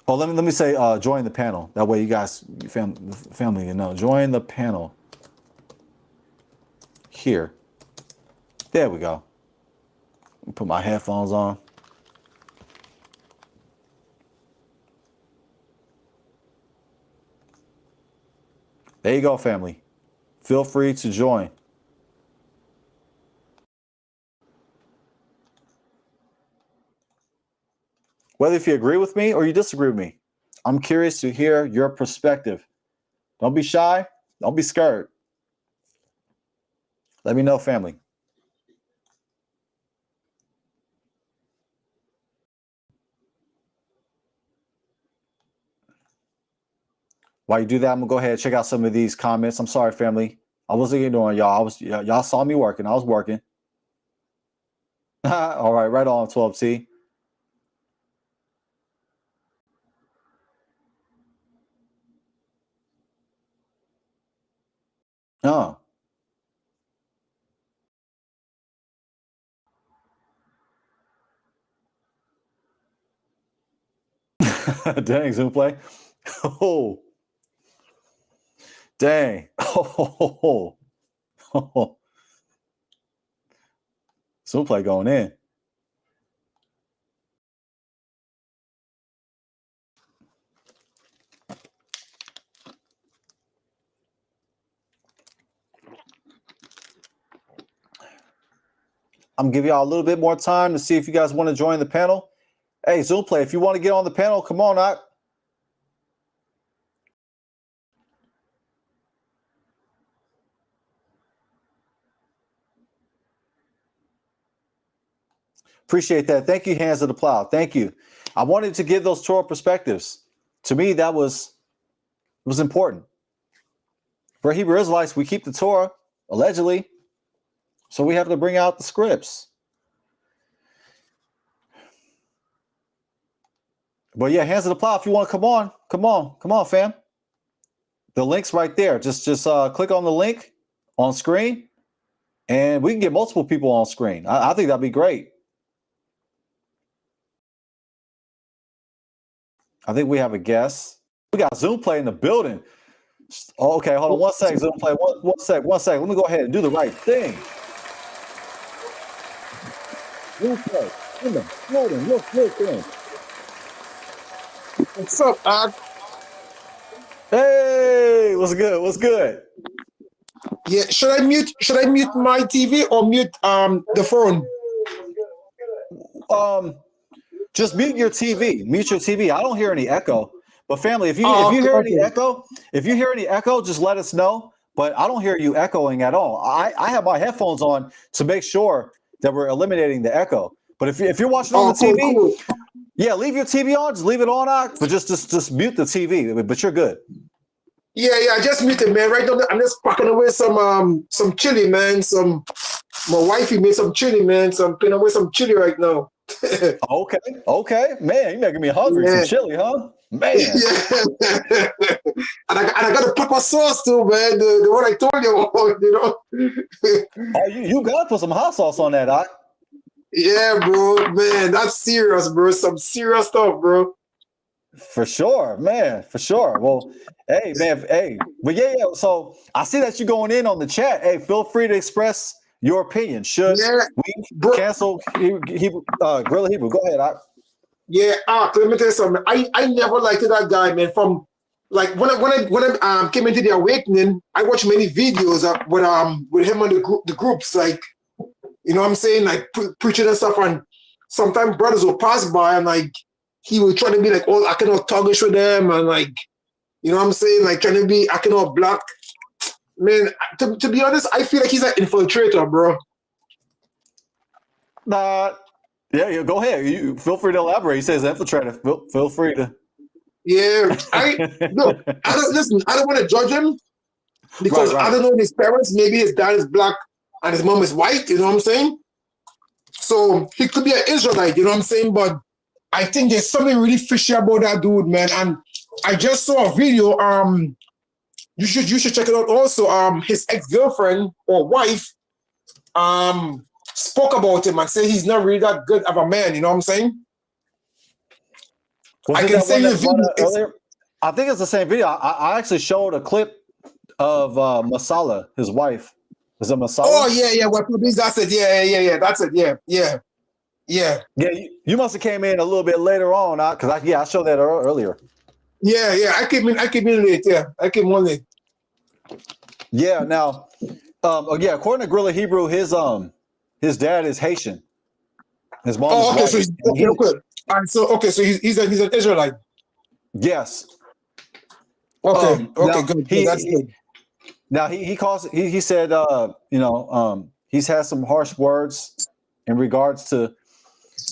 Oh, let me say join the panel. That way you guys, family, you know. Join the panel here. There we go. Put my headphones on. There you go, family. Feel free to join. Whether if you agree with me or you disagree with me, I'm curious to hear your perspective. Don't be shy. Don't be scared. Let me know, family. While you do that, I'm gonna go ahead and check out some of these comments. I'm sorry, family. I wasn't ignoring y'all. Y'all saw me working. I was working. All right, right on, 12T. Oh. Dang, Zoom play. Oh, dang. Oh, Zoom play going in. I'm gonna give y'all a little bit more time to see if you guys want to join the panel. Hey, Zoom play, if you want to get on the panel, come on out. Appreciate that. Thank you, Hands of the Plow. Thank you. I wanted to give those Torah perspectives. To me, that was important. For Hebrew Israelites, we keep the Torah, allegedly, so we have to bring out the scripts. But yeah, Hands of the Plow, if you want to come on, fam. The link's right there. Just click on the link on screen, and we can get multiple people on screen. I think that'd be great. I think we have a guest. We got Zoom play in the building. Oh, okay, hold on one second, Zoom play. One sec. Let me go ahead and do the right thing. Zoom play in the building. Look. What's up, Ak? Hey, what's good? Yeah, should I mute my TV or mute the phone? Just mute your TV. Mute your TV. I don't hear any echo. But family, if you hear any echo, just let us know. But I don't hear you echoing at all. I have my headphones on to make sure that we're eliminating the echo. But if you're watching on the TV, cool. yeah, leave your TV on. Just leave it on, but just mute the TV. But you're good. Yeah, I just muted, man. Right now, I'm just packing away some chili, man. My wifey made some chili, man. So I'm putting away some chili right now. Okay, man, you're making me hungry. Yeah. Some chili, huh? Man. Yeah. and I got a pepper sauce too, man. The one I told you about, you know. Oh, you gotta put some hot sauce on that, Doc. Yeah, bro, man, that's serious, bro. Some serious stuff, bro. For sure, man. For sure. Well, hey, man. Hey, but yeah. So I see that you're going in on the chat. Hey, feel free to express your opinion. Should we cancel GRLA Hebrew? Go ahead, Doc. Yeah, let me tell you something. I never liked that guy, man. From like when I came into the awakening, I watched many videos with him on the groups, like, you know what I'm saying, like preaching and stuff. And sometimes brothers will pass by and like he will try to be like all acting all thuggish with them and like, you know what I'm saying, like trying to be acting all black. Man, to be honest, I feel like he's an infiltrator, bro. Nah. Yeah, go ahead. You feel free to elaborate. He says infiltrator. Feel free to. Yeah, I don't want to judge him because right. I don't know his parents. Maybe his dad is black and his mom is white. You know what I'm saying? So he could be an Israelite. You know what I'm saying? But I think there's something really fishy about that dude, man. And I just saw a video. You should check it out. Also, his ex-girlfriend or wife, spoke about him and said he's not really that good of a man. You know what I'm saying? I can say the video earlier. I think it's the same video. I actually showed a clip of Masala, his wife. Is it Masala? Oh yeah. Well, that's it. Yeah. That's it. Yeah. Yeah, you must have came in a little bit later on, because I showed that earlier. Yeah. I came in late. Yeah, I came on late. Yeah. Now, according to GRLA Hebrew, his dad is Haitian. His mom is white. So he's okay. And so he's an Israelite. Yes. Okay. Good. That's good. Now he said he's had some harsh words in regards to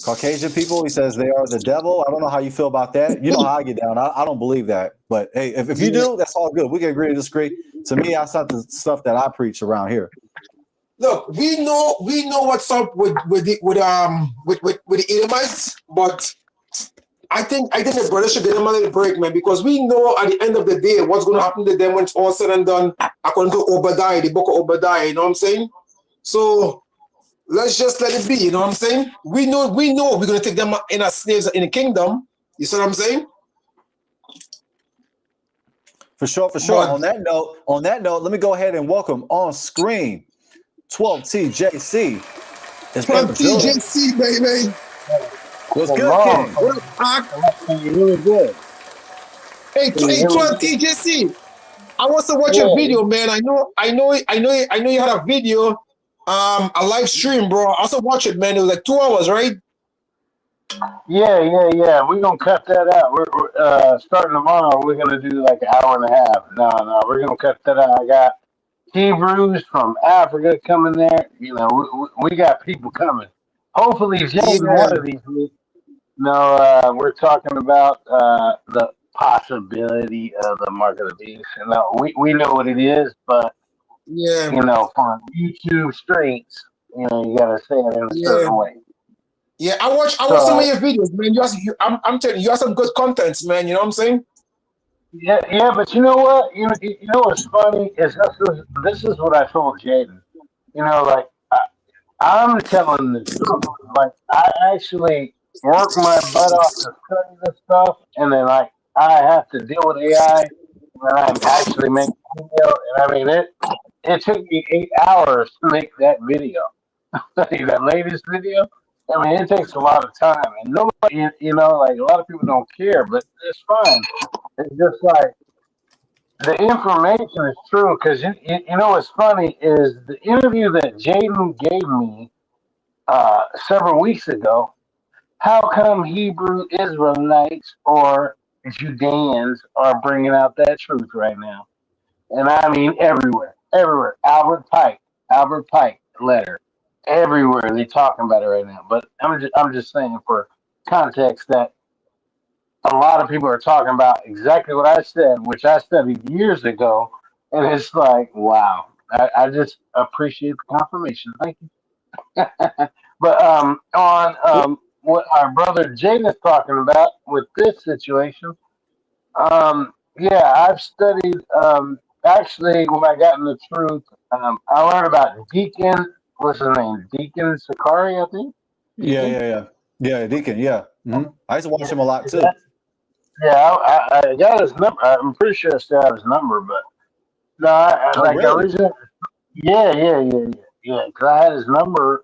Caucasian people. He says they are the devil. I don't know how you feel about that. You know how I get down. I don't believe that. But hey, if you do, that's all good. We can agree to disagree. To me, that's not the stuff that I preach around here. Look, we know what's up with the Edomites, but I think the brothers should get them a little break, man, because we know at the end of the day what's going to happen to them when it's all said and done, according to Obadiah, the book of Obadiah. You know what I'm saying? So let's just let it be. You know what I'm saying? We know we're going to take them in as slaves in the kingdom. You see what I'm saying? For sure, for sure. But On that note, let me go ahead and welcome on screen 12TJC is in from the building. TJC, baby. What's The good, mom, King? What up, Doc? you're really good. Hey, You're really 12 good. TJC. I want to watch your Yeah, video, man. I know you had a video, a live stream, bro. I also watch it, man. It was like 2 hours, right? yeah. We're gonna cut that out. We're starting tomorrow. We're gonna do like an hour and a half. No, we're gonna cut that out. I got Hebrews from Africa coming there. You know, we got people coming. Hopefully, Jaden Yeah, one of these weeks. No, we're talking about the possibility of the mark of the beast. No, we know what it is, but yeah, you know, for YouTube streets, you know, you gotta say it in a yeah. certain way. Yeah, I watch some of So your videos, man. I'm telling you, you have some good contents, man. You know what I'm saying? yeah, but you know what? You know what's funny is this is what I told Jaden. You know, like I'm telling the truth. Like I actually work my butt off to study this stuff, and then like I have to deal with AI, and I'm actually making video. And I mean it took me 8 hours to make that video. That latest video. I mean, it takes a lot of time, and nobody, you know, like a lot of people don't care, but it's fine. It's just like the information is true because you know what's funny is the interview that Jaden gave me several weeks ago. How come Hebrew Israelites or Judeans are bringing out that truth right now? And I mean everywhere. Albert Pike letter, everywhere they talking about it right now. But I'm just saying for context that a lot of people are talking about exactly what I said, which I studied years ago, and it's like wow. I just appreciate the confirmation. Thank you. But on what our brother Jaden is talking about with this situation, yeah, I've studied. Actually, when I got in the truth, I learned about Deacon. What's his name? Deacon Sakari, I think. Yeah, Deacon. yeah, yeah. Yeah, Deacon, yeah. I used to watch Yeah, him a lot too. that- yeah. I got his number. I'm pretty sure I still have his number, but no, Oh, like really? originally. Yeah. Because I had his number.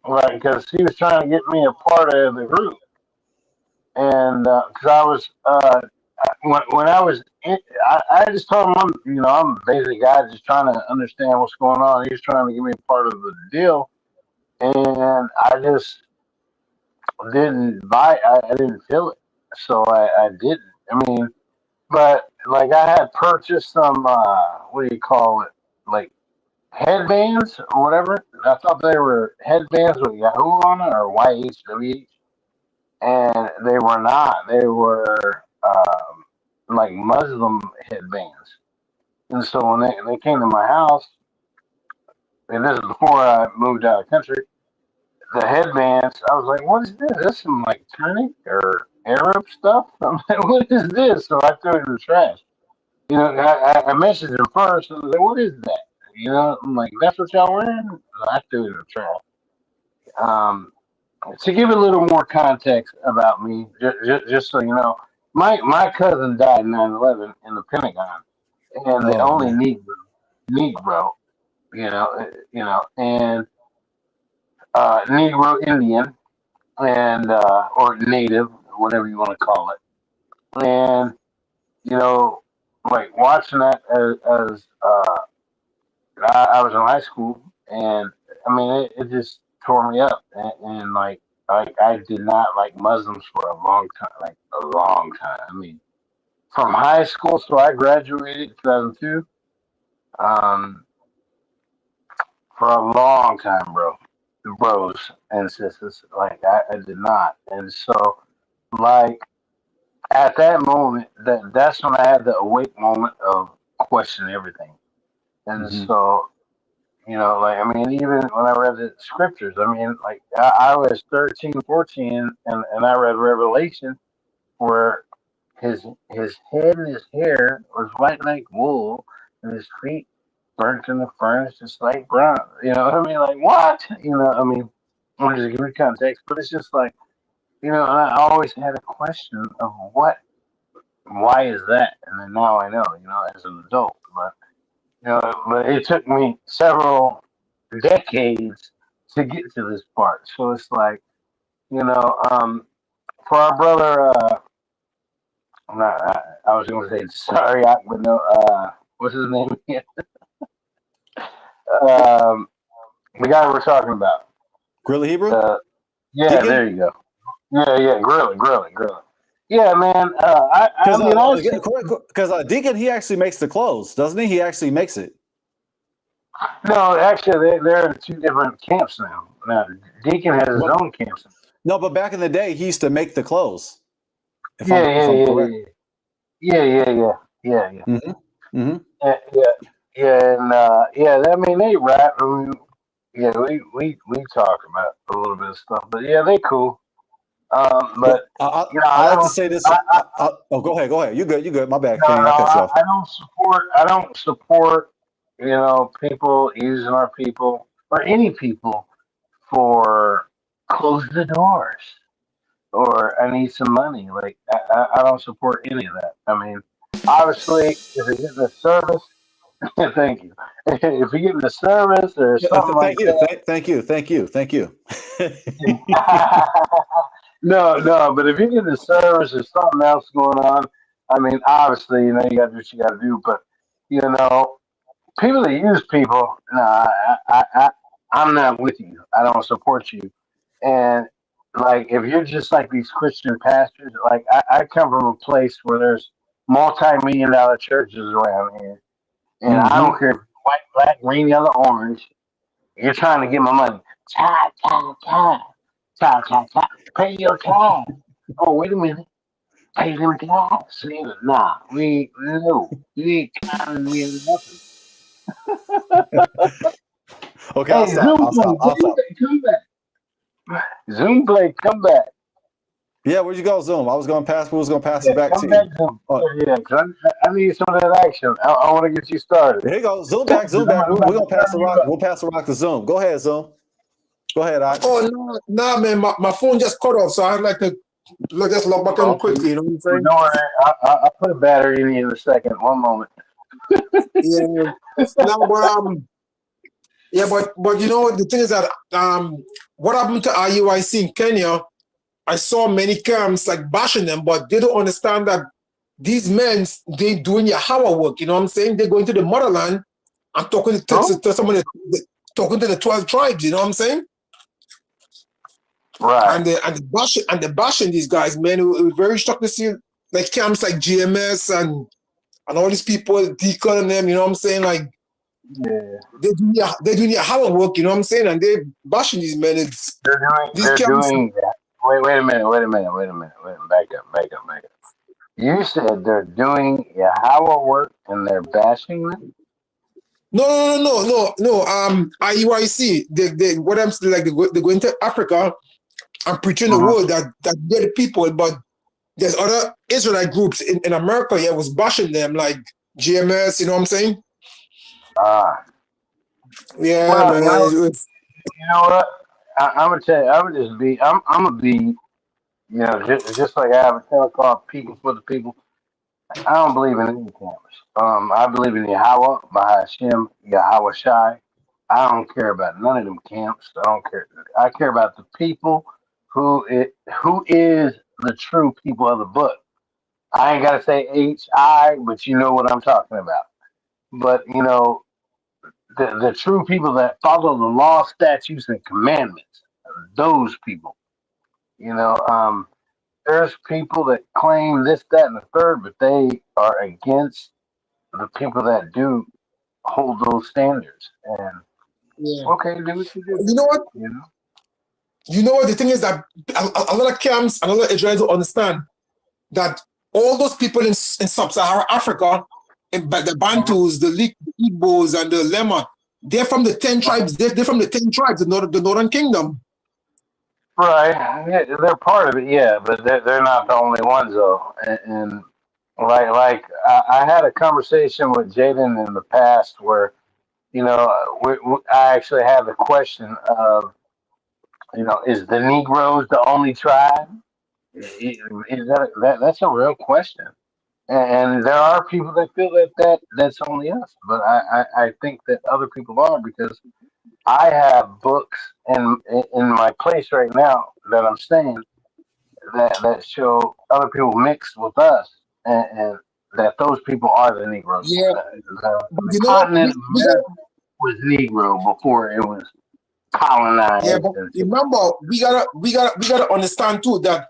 Like because he was trying to get me a part of the group, and because I was when I was in, I just told him I'm a basic guy just trying to understand what's going on. He was trying to give me a part of the deal, and I just didn't buy. I didn't feel it, so I didn't. I mean, but like I had purchased some what do you call it, like headbands or whatever. I thought they were headbands with Yahoo on it or YHWH, and they were not. They were like Muslim headbands. And so when they came to my house, and this is before I moved out of the country, the headbands, I was like, what is this? This some like Turkic or Arab stuff? I'm like, what is this? So I threw it in the trash. You know, I messaged him first, and I was like, what is that? You know, I'm like, that's what y'all wearing? So I threw it in the trash. Um, to give a little more context about me, just so you know, my cousin died in 9/11 in the Pentagon, and the Oh only man. Negro, and Negro Indian, and or Native, whatever you want to call it, and you know, like watching that as I was in high school, and I mean, it just tore me up, and like I did not like Muslims for a long time, like a long time. I mean, from high school, so I graduated in 2002. Um, for a long time, bros and sisters, like I did not, and so like at that moment, that's when I had the awake moment of questioning everything, and Hmm. so you know, like, I mean, even when I read the scriptures, I mean, like, I was 13, 14, and I read Revelation where his head and his hair was white like wool, and his feet burnt in the furnace just like bronze. You know what I mean? Like, what? You know, I mean, I'm just giving context, but it's just like, you know, I always had a question of why is that? And then now I know, as an adult. But it took me several decades to get to this part. So it's like, for our brother, I was going to say sorry, but no, what's his name again? The guy we're talking about. GRLA Hebrew? Yeah, Deacon? there you go. Yeah, grill it. Yeah, man. I mean, I see. Because Deacon, he actually makes the clothes, doesn't he? He actually makes it. No, actually, they're in two different camps now. Now, Deacon has his own camps. No, but back in the day, he used to make the clothes. If Yeah, I'm correct. yeah. Mm-hmm. Mm-hmm. And I mean, they rap. I mean, yeah, we talk about a little bit of stuff, but yeah, they cool. But I I like to don't. say this. Oh, go ahead. You good. My bad, No, King. I cut you off. I don't support. I don't support. People using our people or any people for close the doors or I need some money. Like I don't support any of that. I mean, obviously, if you're getting the service, thank you. If you're getting the service or something like Thank you. that. Thank you. No, but if you're getting the service or something else going on, I mean, obviously, you got to do what you got to do. But people that use people, no, I'm not with you. I don't support you. And like, if you're just like these Christian pastors, like I come from a place where there's multi-million dollar churches around here, and I Mm-hmm. don't care if you're white, black, green, yellow, orange. You're trying to get my money. Ta. Pay your tithe. Oh, wait a minute. Pay them tithes. Nah, no. You ain't counting me in nothing. Okay, Hey, Zoom play, I'll stop. come back. Zoom play, come back. Yeah, where'd you go, Zoom? We was gonna pass Yeah, it back come to back, you. Zoom. Oh, Yeah, 'cause I need some of that action. I want to get you started. here you go. Zoom back. 'Cause I'm We're about to gonna pass the turn you rock. up. We'll pass the rock to Zoom. Go ahead, Zoom. Go ahead, I. Oh no, nah, man, my phone just cut off, so I'd like to just log back in Okay. quickly. You know what I'm Well, saying? don't worry. I'll put a battery in you in a second. One moment. Yeah. Now, but the thing is that what happened to IUIC in Kenya? I saw many camps like bashing them, but they don't understand that these men, they doing Yahweh work. You know what I'm saying? They're going to the motherland and talking to someone, talking to the 12 tribes. You know what I'm saying? Right. And the bashing these guys, man. It was very shocked to see like camps like GMS and all these people, Deacon and them. You know what I'm saying? Like Yeah. they're doing Yahweh work. You know what I'm saying? And they bashing these men. It's these They're camps. doing that. Wait a minute. Back up. You said they're doing Yahweh work and they're bashing them? No. IUIC. They what I'm saying, like they go into Africa and preaching the word that they're the people, but there's other Israelite groups in America. Yeah, was bashing them like GMS. You know what I'm saying? Ah. Yeah, Well, man. you know what? I'm gonna tell you. I'm gonna be. Just like I have a channel called People for the People. I don't believe in any camps. I believe in Yahweh, Bahashem, Yahweh Shai. I don't care about none of them camps. I don't care. I care about the people who is the true people of the book. I ain't gotta say HI, but you know what I'm talking about. But the true people that follow the law, statutes, and commandments. Those people. You know, there's people that claim this, that, and the third, but they are against the people that do hold those standards. And Yeah. okay, do what you do. You know what? You know. You know what? The thing is that a lot of camps and a lot of Israelites don't understand that all those people in sub-Saharan Africa, the Bantus, the Igbos, and the Lema, they're from the 10 tribes. They're from the 10 tribes, the Northern Kingdom. Right, yeah, they're part of it, yeah, but they're not the only ones though. And like I had a conversation with Jaden in the past where I actually had the question of is the Negroes the only tribe? Is that's a real question. And there are people that feel that's only us, but I think that other people are, because I have books in my place right now that I'm staying that show other people mixed with us, and that those people are the Negroes. Yeah, but The you know, continent of we got America was Negro before it was yeah, colonized but and shit. remember, we gotta understand too that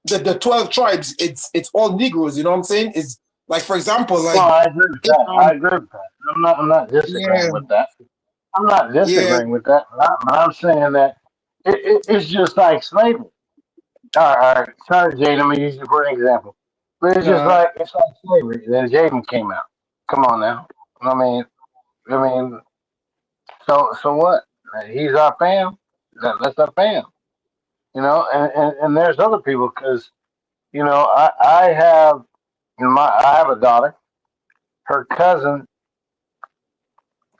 the 12 tribes, it's all Negroes. You know what I'm saying? It's like, for example, No, like I agree with if, that. I agree with that. I'm not yeah, disagreeing with that. I'm not yeah, disagreeing with that. I'm saying that it's just like slavery. All right. Sorry, Jaden. I'm gonna use you for an example. But uh, it's like slavery. Then Jaden came out. Come on now. I mean, I mean. So what? He's our fam. That's our fam. And there's other people, because I have I have a daughter. Her cousin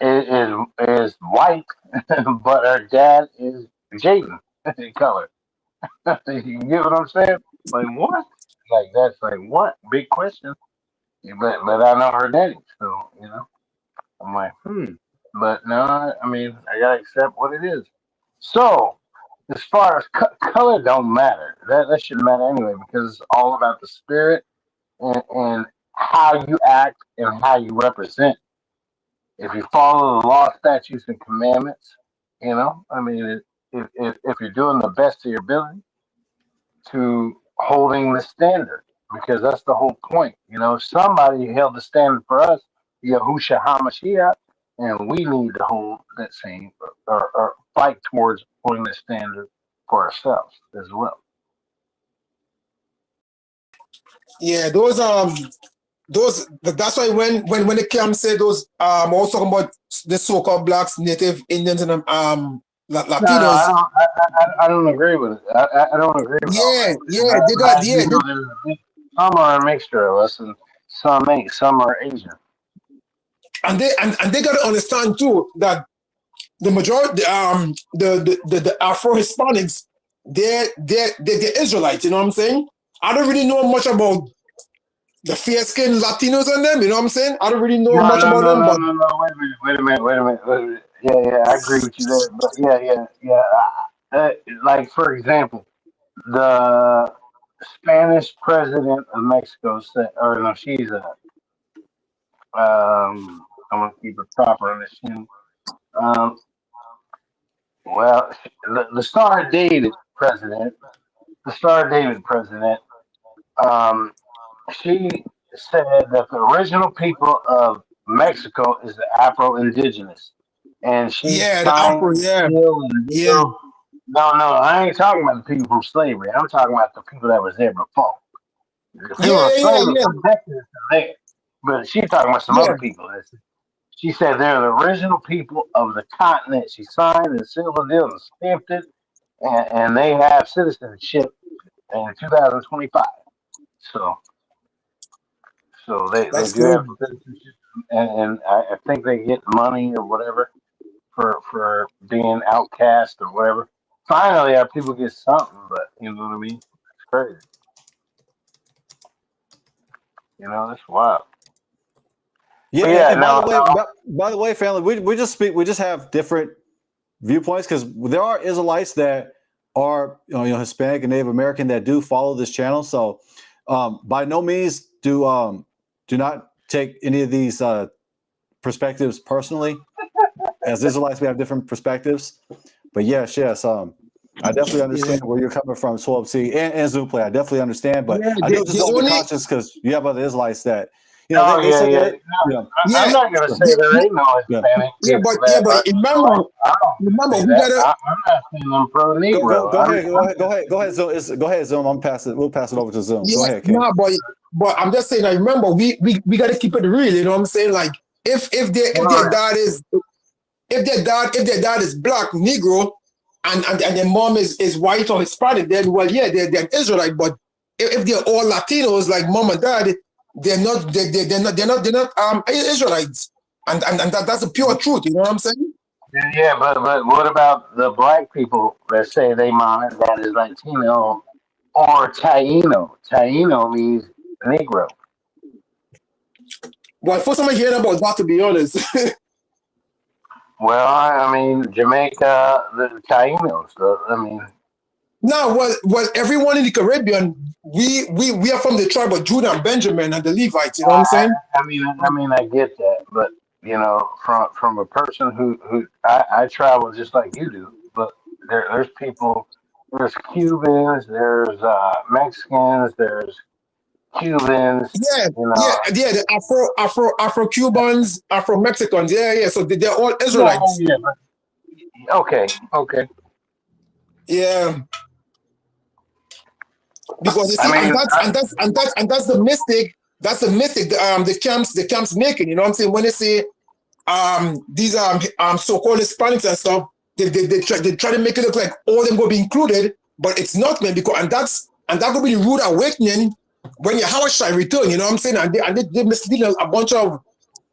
is white, but her dad is Jaden in color. You get what I'm saying? Like what? Like that's like what? Big question. But I know her daddy, so I'm like But no, I mean I gotta accept what it is. So as far as color, don't matter. That shouldn't matter anyway, because it's all about the spirit and how you act and how you represent. If you follow the law, statutes, and commandments, I mean, if you're doing the best of your ability to holding the standard, because that's the whole point. Somebody held the standard for us, Yahusha HaMashiach, and we need to hold that same, or fight towards holding the standard for ourselves as well. yeah. That's why when the camp say those, I was talking about the so-called blacks, native Indians, and No, I Latinos. don't. I don't agree with it. I don't agree with all Yeah, that. yeah, But they got, I do yeah, know some are a mixture of us, and some ain't. Some are Asian. and they gotta understand too that the majority, the Afro Hispanics, they're Israelites. You know what I'm saying? I don't really know much about the fair skinned Latinos and them. You know what I'm saying? I don't really know No, much no, about no, them, no, but no, no. Wait a minute. Yeah, I agree with you there. But yeah. Like for example, the Spanish president of Mexico said, or no, she's a. I'm gonna keep it proper on this. Um, well, the Star David president, the Star David president, um, she said that the original people of Mexico is the Afro Indigenous, and she yeah, the signed Afro, the yeah, seal and yeah, deal. No, I ain't talking about the people from slavery. I'm talking about the people that was there before. The people yeah, from yeah, slavery yeah, protected us from there, but she's talking about some yeah. other people. She said they're the original people of the continent. She signed and sealed the deal and stamped it, and they have citizenship in 2025. So, they That's do have crazy. citizenship, and I think they get money or whatever for being outcast or whatever. Finally, our people get something, but you know what I mean? It's crazy. That's wild. Yeah, But and, yeah, and no, no. by the way, family, we just have different viewpoints because there are Israelites that are Hispanic and Native American that do follow this channel. So by no means do not take any of these perspectives personally. As Israelites, we have different perspectives. But yes, I definitely Yeah, understand where you're coming from, 12C and Zoom Play. I definitely understand, but yeah. I do just The want to be only, cautious because you have other Israelites that Oh they yeah, say yeah. that No, I'm yeah, not gonna say the, there ain't no yeah. Hispanic people yeah, that but are Israelites. I don't remember, say we that. gotta. I'm not saying I'm pro Negro. Go ahead, Zoom. Go ahead, Zoom. We'll pass it over to Zoom. Go Yeah, ahead, King. no, but I'm just saying. I remember we gotta keep it real. You know what I'm saying? Like if their Well, dad is if their dad is black Negro, and their mom is white or Hispanic, then well, yeah, they're an Israelite. But if they're all Latinos, like mom and dad, they're not Israelites. And that's the pure truth. You know what I'm saying? yeah, but what about the black people that say they mom and dad is Latino or Taino? Taino means Negro. Well, first time I hearing about that, to be honest. Well, I mean, Jamaica, the Tainos. I mean, Now, well, everyone in the Caribbean, we are from the tribe of Judah and Benjamin and the Levites. You know what I'm saying? I get that, but you know, from a person who I travel just like you do, but there's people, there's Cubans, there's Mexicans, there's Cubans, Yeah, you know. The Afro Cubans, Afro Mexicans. Yeah. So they're all Yeah, Israelites. yeah. Okay. Yeah, because you I see, and mean, that's the mistake. That's the mistake. The camps making. You know what I'm saying? When they say these so-called Hispanics and stuff, they try to make it look like all of them will be included, but it's not, man. Because and that will be the rude awakening when Yahusha return. You know what I'm saying? And they mislead a bunch of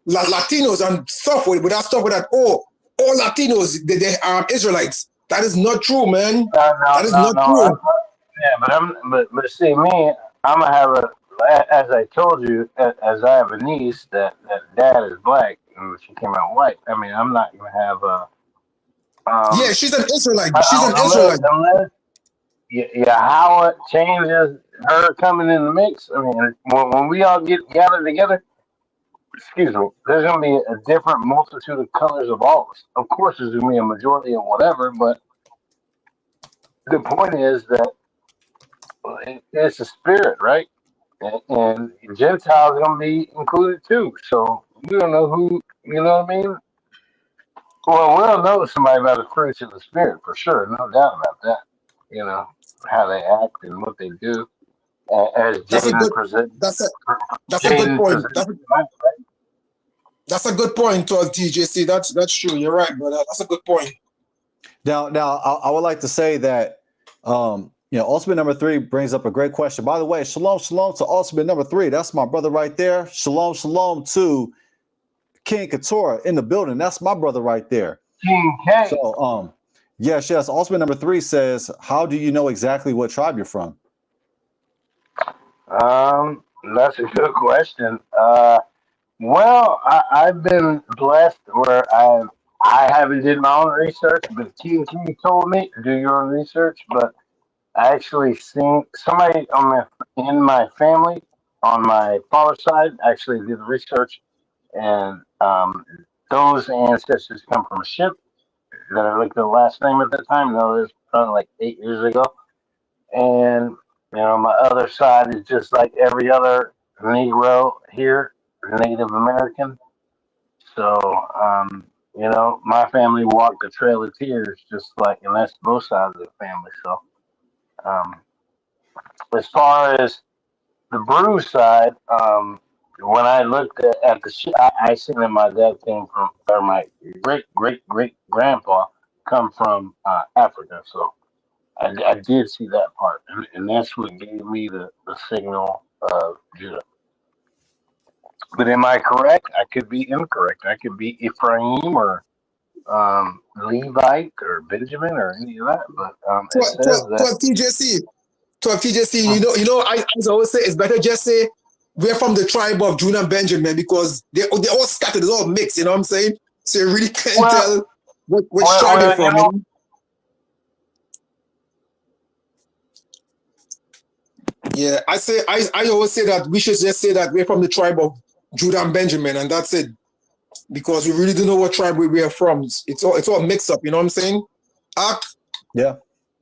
Latinos and stuff with that stuff with that. Oh, all Latinos they Israelites. That is not true, man. That is not true. But see me, I'm gonna have as I told you, as I have a niece that dad is black and she came out white. I mean, I'm not gonna have a Yeah, she's an Israelite. She's an unless Israelite. how it changes her coming in the mix. I mean, when we all get gathered together, excuse me, there's gonna be a different multitude of colors of all of us. Of course, there's gonna be a majority of whatever, but the point is that it's a spirit, right? And Gentiles are going to be included too. So we don't know who, you know what I mean? Well, we'll know somebody about the fruits of the spirit for sure, no doubt about that. You know how they act and what they do, as That's a Jaden good. present. That's a good Jaden point. presents. That's a good point, to TJC. That's true. You're right, brother. That's a good point. Now, I would like to say that, ultimate number 3 brings up a great question. By the way, shalom to ultimate number 3. That's my brother right there. Shalom to King Keturah in the building. That's my brother right there. King K. So, yes. Ultimate number 3 says, how do you know exactly what tribe you're from? That's a good question. Well, I've been blessed where I haven't did my own research, but King told me to do your own research. But I actually seen somebody in my family on my father's side actually did the research, and those ancestors come from a ship that I looked at the last name at the time. No, it was probably like 8 years ago, and my other side is just like every other Negro here, Native American. So, my family walked the Trail of Tears, just like, and that's both sides of the family. So, as far as the brew side, when I looked at the shit, I seen that my dad came from, or my great grandpa come from Africa. So I did see that part, and that's what gave me the signal of Judah. But am I correct? I could be incorrect. I could be Ephraim or Levite or Benjamin or any of that. But it says that. TJC, I always say it's better just say we're from the tribe of Judah and Benjamin because they all scattered, it's all mixed, you know what I'm saying? So you really can't tell which tribe they're from. Yeah, I always say that we should just say that we're from the tribe of Judah and Benjamin, and that's it. Because we really don't know what tribe we are from. It's all mixed up, you know what I'm saying? Yeah.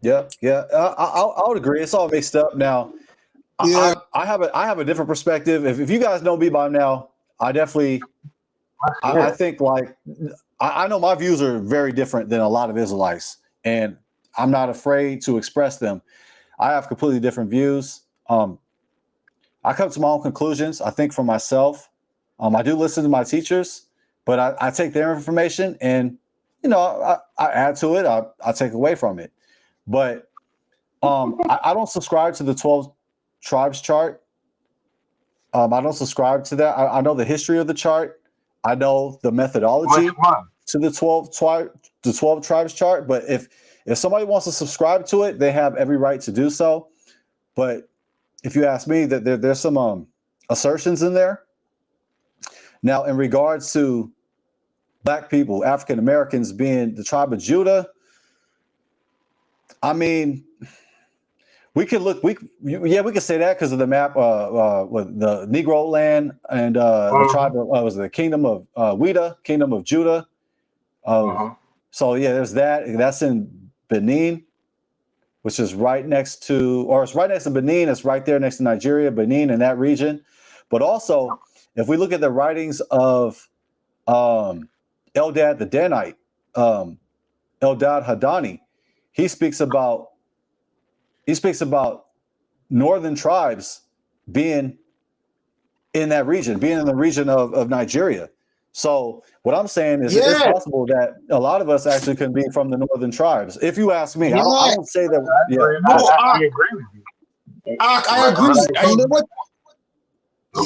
I would agree. It's all mixed up now. Yeah. I have a different perspective. If you guys know me by now, I definitely I think like I know my views are very different than a lot of Israelites, and I'm not afraid to express them. I have completely different views. I come to my own conclusions. I think for myself. I do listen to my teachers, but I take their information and I add to it. I take away from it. But I don't subscribe to the 12 tribes chart. I don't subscribe to that. I know the history of the chart. I know the methodology to the 12 tribes chart. But if somebody wants to subscribe to it, they have every right to do so. But if you ask me, that there's some assertions in there Now, in regards to black people, African Americans being the tribe of Judah, I mean, we could look. We could say that because of the map with the Negro land and the tribe of was the kingdom of kingdom of Judah. So yeah, there's that. That's in Benin, which is right next to, or it's right next to Benin. It's right there next to Nigeria, Benin, in that region. But also, if we look at the writings of Eldad the Danite, Eldad Hadani, he speaks about northern tribes being in that region, being in the region of Nigeria. So what I'm saying is it's possible that a lot of us actually can be from the northern tribes. If you ask me, I don't say that. I agree with you. I agree. And you know what?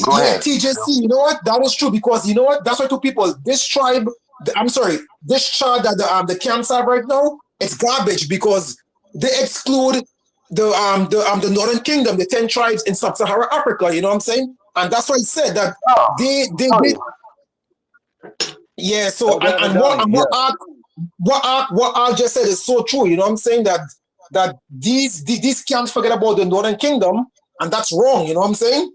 Go ahead. TJC, you know what? That is true, because you know what? That's why two people. This tribe, this tribe that the camps have right now, it's garbage, because they exclude the Northern Kingdom, the 10 tribes in Sub-Saharan Africa. You know what I'm saying? And that's why I said that they yeah. So what Al just said is so true. You know what I'm saying? That these camps forget about the Northern Kingdom, and that's wrong. You know what I'm saying?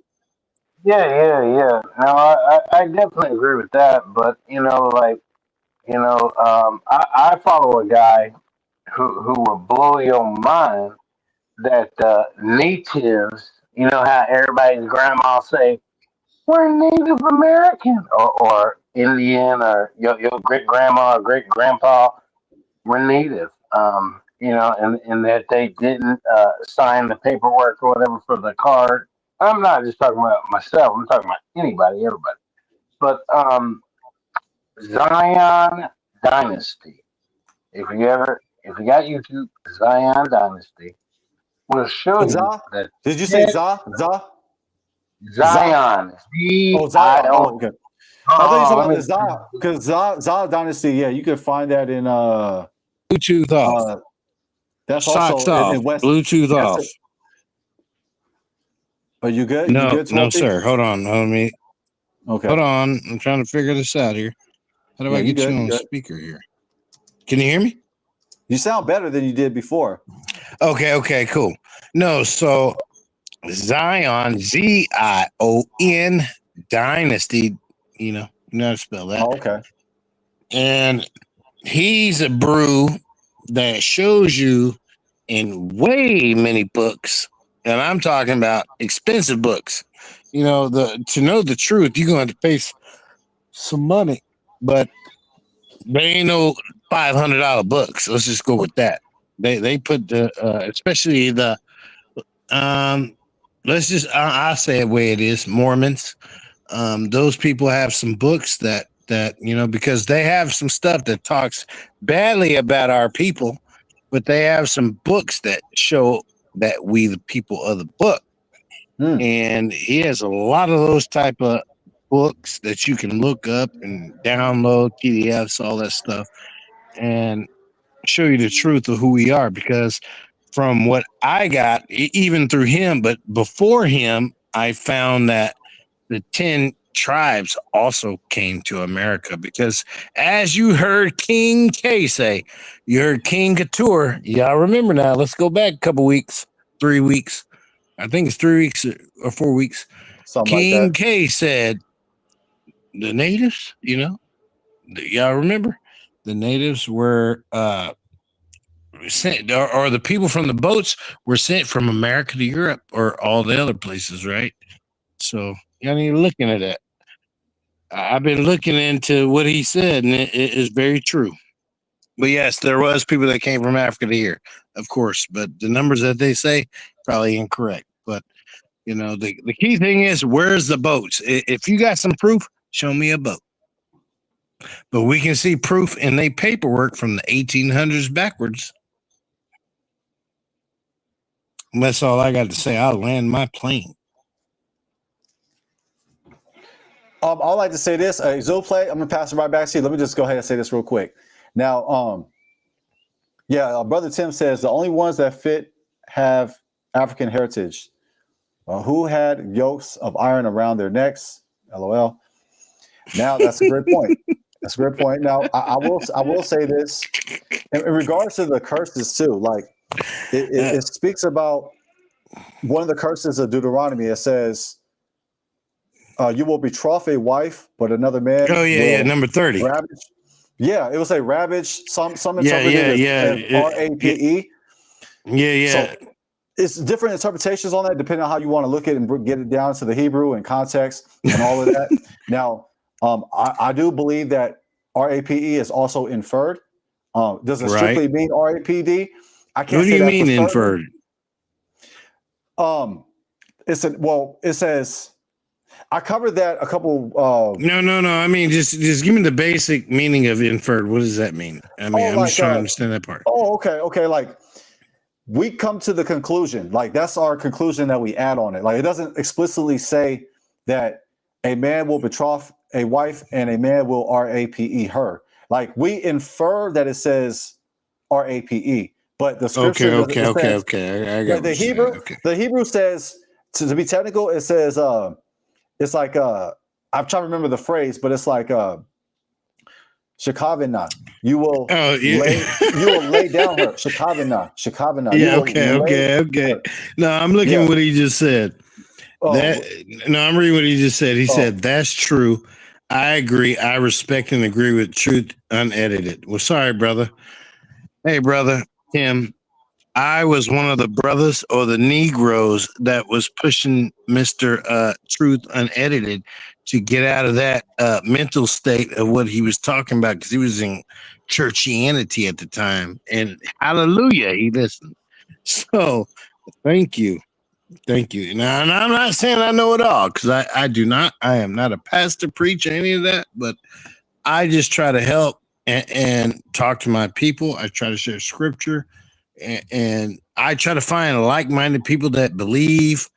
Yeah. No, I definitely agree with that. But I follow a guy who will blow your mind, that natives, you know how everybody's grandma say, we're Native American, or Indian, or your great grandma or great grandpa, we're Native. And that they didn't sign the paperwork or whatever for the card. I'm not just talking about myself. I'm talking about anybody, everybody. But Zion Dynasty. If you got YouTube, Zion Dynasty will show you that. Did you say Za? Zion. Oh, Zion. Z-I-O. Oh, okay. I thought you were talking about the Za, because Za Dynasty. Yeah, you can find that in Bluetooth off. That's Socks also off. in West. Bluetooth off. Are you good? No, you good, no, sir. Hold on. Okay. Hold on. I'm trying to figure this out here. How do I get you on speaker here? Can you hear me? You sound better than you did before. Okay, cool. No, so Zion, Z-I-O-N, Dynasty, you know how to spell that. Oh, okay. And he's a brew that shows you in way many books, and I'm talking about expensive books. To know the truth, you're going to have to pay some money, but there ain't no $500 books. Let's just go with that. They put the especially the let's just I'll say it the way it is. Mormons, those people have some books that because they have some stuff that talks badly about our people, but they have some books that show that we the people of the book. And he has a lot of those type of books that you can look up and download, PDFs, all that stuff, and show you the truth of who we are. Because from what I got, even through him, but before him, I found that the 10 tribes also came to America, because as you heard King K say, you heard King Couture. Y'all remember now. Let's go back a couple weeks, 3 weeks. I think it's 3 weeks or 4 weeks. Something King like that. K said, the natives, y'all remember? The natives were sent, or the people from the boats were sent from America to Europe or all the other places, right? So y'all need to look into that. I've been looking into what he said, and it is very true. But yes, there was people that came from Africa to here, of course, but the numbers that they say probably incorrect. But the key thing is, where's the boats? If you got some proof, show me a boat. But we can see proof in their paperwork from the 1800s backwards. And that's all I got to say. I'll land my plane. I'd like to say this. Zooplay, I'm gonna pass it right back to you. Let me just go ahead and say this real quick. Now, Brother Tim says the only ones that fit have African heritage. Who had yokes of iron around their necks? LOL. Now that's a great point. That's a great point. Now I will say this in regards to the curses too. Like it speaks about one of the curses of Deuteronomy. It says, "You will betroth a wife, but another man Oh yeah, will number 30. ravage." Yeah, it will say ravage. Some Yeah, interpreted yeah, as RAPE. yeah. So it's different interpretations on that depending on how you want to look at it and get it down to the Hebrew and context and all of that. Now, I do believe that RAPE is also inferred. Does it strictly mean RAPD? I can't What do say you that mean for certain. inferred? It says I covered that a couple. No. I mean, just give me the basic meaning of inferred. What does that mean? I mean, I'm just trying to understand that part. Oh, okay. Like we come to the conclusion, like that's our conclusion that we add on it. Like it doesn't explicitly say that a man will betroth a wife and a man will RAPE her. Like we infer that it says RAPE, but the scripture Okay. I got the Hebrew. Okay. The Hebrew says to be technical. It says it's like I'm trying to remember the phrase, but it's like Shekavina. You will lay down her. Shekavina. Yeah, okay. No, I'm looking at what he just said. I'm reading what he just said. He said, "That's true. I agree. I respect and agree with truth unedited." Well, sorry, brother. Hey, brother Tim. I was one of the brothers or the Negroes that was pushing Mr. Truth Unedited to get out of that mental state of what he was talking about, because he was in churchianity at the time. And hallelujah, he listened. So thank you. Now, and I'm not saying I know it all, because I do not. I am not a pastor, preacher, any of that, but I just try to help and talk to my people. I try to share scripture. And I try to find like-minded people that believe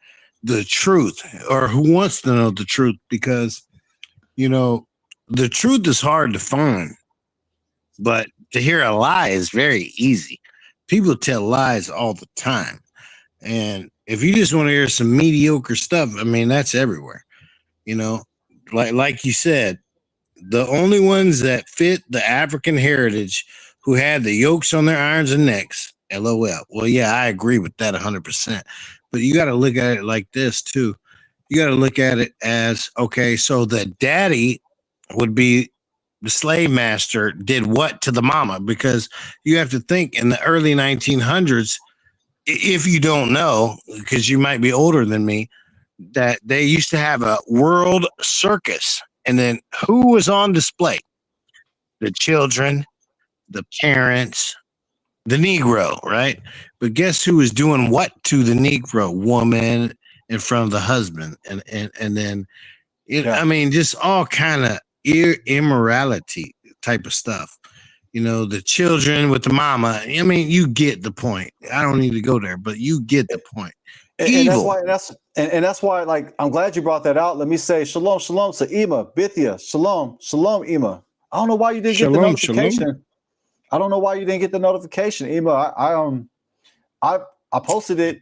the truth or who wants to know the truth, because, the truth is hard to find, but to hear a lie is very easy. People tell lies all the time. And if you just want to hear some mediocre stuff, I mean, that's everywhere, like you said, the only ones that fit the African heritage who had the yokes on their irons and necks. LOL. Well, yeah, I agree with that 100%. But you got to look at it like this too. You got to look at it as, okay, so the daddy would be the slave master did what to the mama? Because you have to think in the early 1900s, if you don't know, because you might be older than me, that they used to have a world circus. And then who was on display? The children, the parents, the Negro, right? But guess who was doing what to the Negro? Woman in front of the husband. And then, I mean, just all kind of immorality type of stuff. The children with the mama. I mean, you get the point. I don't need to go there, but you get the point. And that's why, like, I'm glad you brought that out. Let me say shalom to Ima, Bithia, shalom, Ima. I don't know why you didn't get the notification. Shalom. I don't know why you didn't get the notification, Ima. I posted it,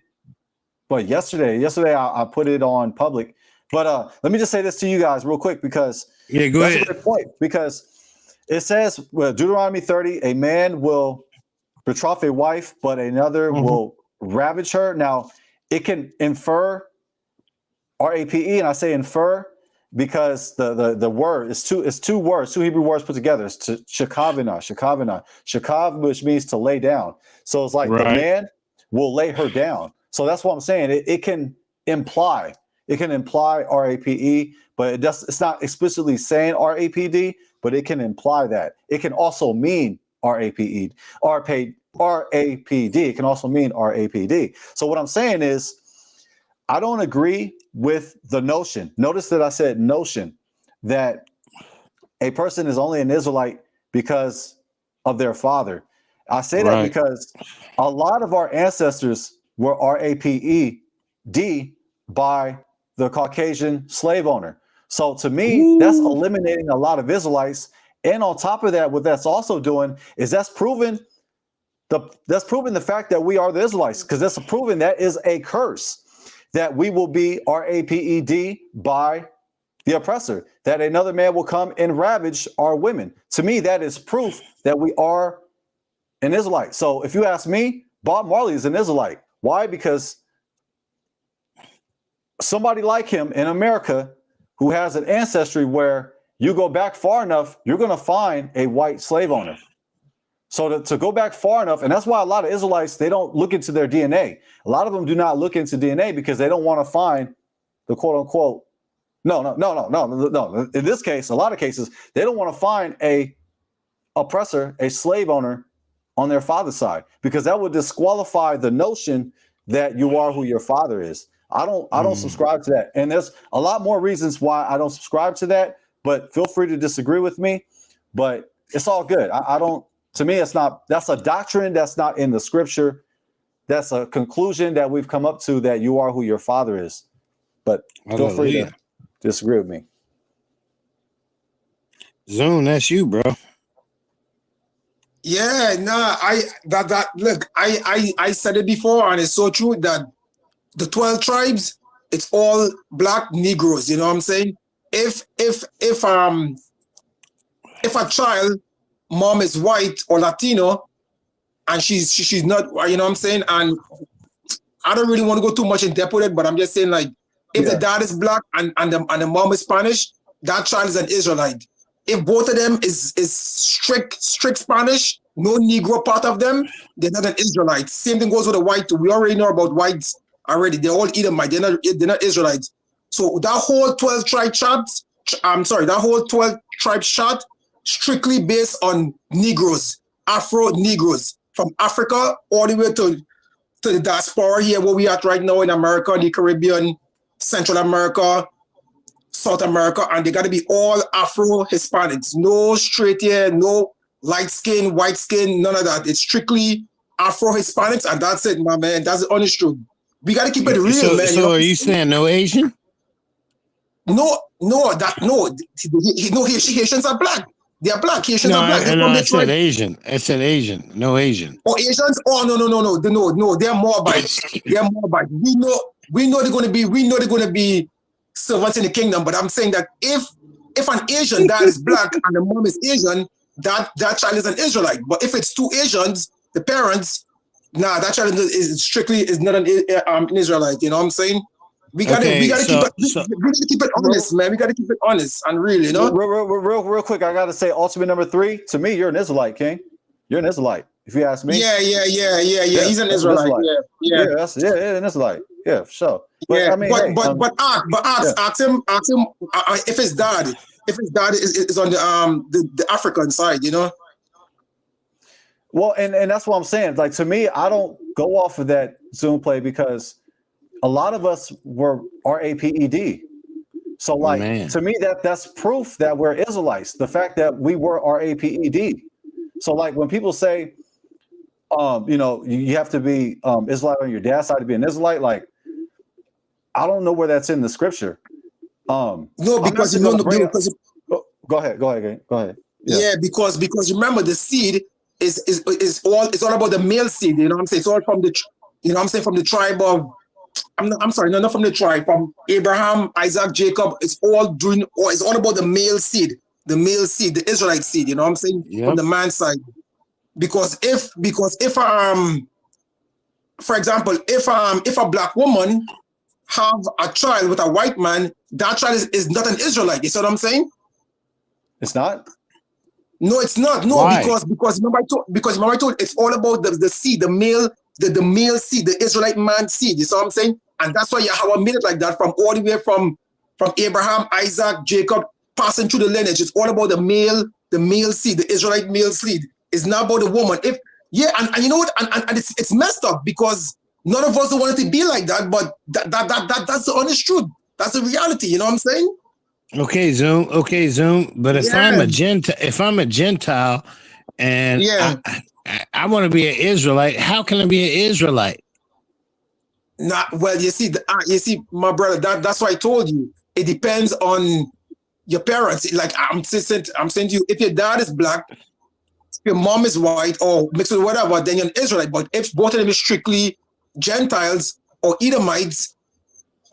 but yesterday I put it on public. But let me just say this to you guys real quick, because go that's ahead. a good point. Because it says, Deuteronomy 30, a man will betroth a wife, but another will ravage her. Now, it can infer RAPE, and I say infer because the word is two words, two Hebrew words put together. It's shekavina, shekav, which means to lay down. So it's like the man will lay her down. So that's what I'm saying. It can imply RAPE, but it's not explicitly saying RAPD, but it can imply that. It can also mean RAPD. It can also mean RAPD. So what I'm saying is, I don't agree with the notion. Notice that I said notion, that a person is only an Israelite because of their father. I say that because a lot of our ancestors were RAPED by the Caucasian slave owner. So to me, that's eliminating a lot of Israelites. And on top of that, what that's also doing is that's proving the fact that we are the Israelites, because that's proving that is a curse, that we will be RAPED by the oppressor, that another man will come and ravage our women. To me, that is proof that we are an Israelite. So if you ask me, Bob Marley is an Israelite. Why? Because somebody like him in America who has an ancestry where you go back far enough, you're going to find a white slave owner. So to go back far enough, and that's why a lot of Israelites, they don't look into their DNA. A lot of them do not look into DNA because they don't want to find the quote unquote, no. In this case, a lot of cases, they don't want to find a oppressor, a slave owner on their father's side, because that would disqualify the notion that you are who your father is. I don't subscribe to that. And there's a lot more reasons why I don't subscribe to that, but feel free to disagree with me, but it's all good. I don't, to me, it's not, that's a doctrine that's not in the scripture. That's a conclusion that we've come up to, that you are who your father is. But feel free to disagree with me. Zoom, that's you, bro. Yeah, no, look, I said it before, and it's so true that the 12 tribes, it's all black Negroes. You know what I'm saying? If a child mom is white or Latino, and she's not, you know what I'm saying? And I don't really want to go too much in depth with it, but I'm just saying, like, if the dad is black and the mom is Spanish, that child is an Israelite. If both of them is strict Spanish, no Negro part of them, they're not an Israelite. Same thing goes with the white. We already know about whites already. They're all Edomite. They're not Israelites. So that whole 12 tribe chart, that whole 12 tribe chart, strictly based on Negroes, Afro Negroes from Africa all the way to the diaspora here, where we at right now in America, the Caribbean, Central America, South America, and they got to be all Afro Hispanics. No straight hair, no light skin, white skin, none of that. It's strictly Afro Hispanics, and that's it, my man. That's the honest truth. We got to keep it real, man. So are you saying no Asian? No, Haitians are black. They are black. Haitians are black. I said Asian. I said Asian. No Asian. Oh, Asians? Oh, no. They're Moabites. They're Moabites. We know they're going to be servants in the kingdom. But I'm saying that if an Asian dad is black and the mom is Asian, that child is an Israelite. But if it's two Asians, the parents, that child is not an Israelite. You know what I'm saying? We gotta keep it honest, man. We gotta keep it honest and real, you know. Real quick, I gotta say, ultimate number 3. To me, you're an Israelite, King. You're an Israelite. If you ask me. Yeah. He's an Israelite. Yeah, an Israelite. Yeah, for sure. But yeah, I mean, ask him if his dad is on the African side, you know. Well, and that's what I'm saying. Like, to me, I don't go off of that Zoom play because a lot of us were RAPED. So, like, to me, that's proof that we're Israelites. The fact that we were RAPED. So, like, when people say, you have to be Israelite on your dad's side to be an Israelite, like, I don't know where that's in the scripture. No, because go ahead. Yeah, because remember, the seed is all about the male seed. You know what I'm saying? It's all from from the tribe of. I'm sorry, not from the tribe, from Abraham, Isaac, Jacob. It's all about the male seed, the Israelite seed. You know what I'm saying? Yep. From the man's side. Because if for example, if a black woman have a child with a white man, that child is not an Israelite. You see what I'm saying? It's not? No, it's not. No, why? because remember I told it's all about the seed, the male seed, the Israelite man seed. You see what I'm saying? And that's why Yahweh made it like that, from all the way from Abraham, Isaac, Jacob, passing through the lineage. It's all about the male seed, the Israelite male seed. It's not about the woman. And you know what? And it's messed up because none of us don't want it to be like that, but that's the honest truth. That's the reality. You know what I'm saying? Okay, Zoom. But if I'm a Gentile, and I want to be an Israelite, how can I be an Israelite? Well, you see, my brother. That's why I told you. It depends on your parents. Like I'm saying to you, if your dad is black, if your mom is white or mixed with whatever, then you're an Israelite. But if both of them is strictly Gentiles or Edomites,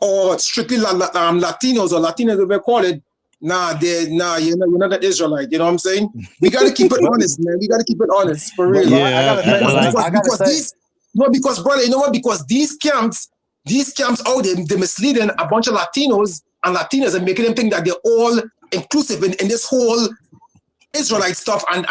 or strictly Latinos or Latinas, as we call it, you're not an Israelite. You know what I'm saying? We got to keep it honest, man. We got to keep it honest for real. But I gotta say, Because brother, you know what? Because these camps out there, they're misleading a bunch of Latinos and Latinas and making them think that they're all inclusive in this whole Israelite stuff, and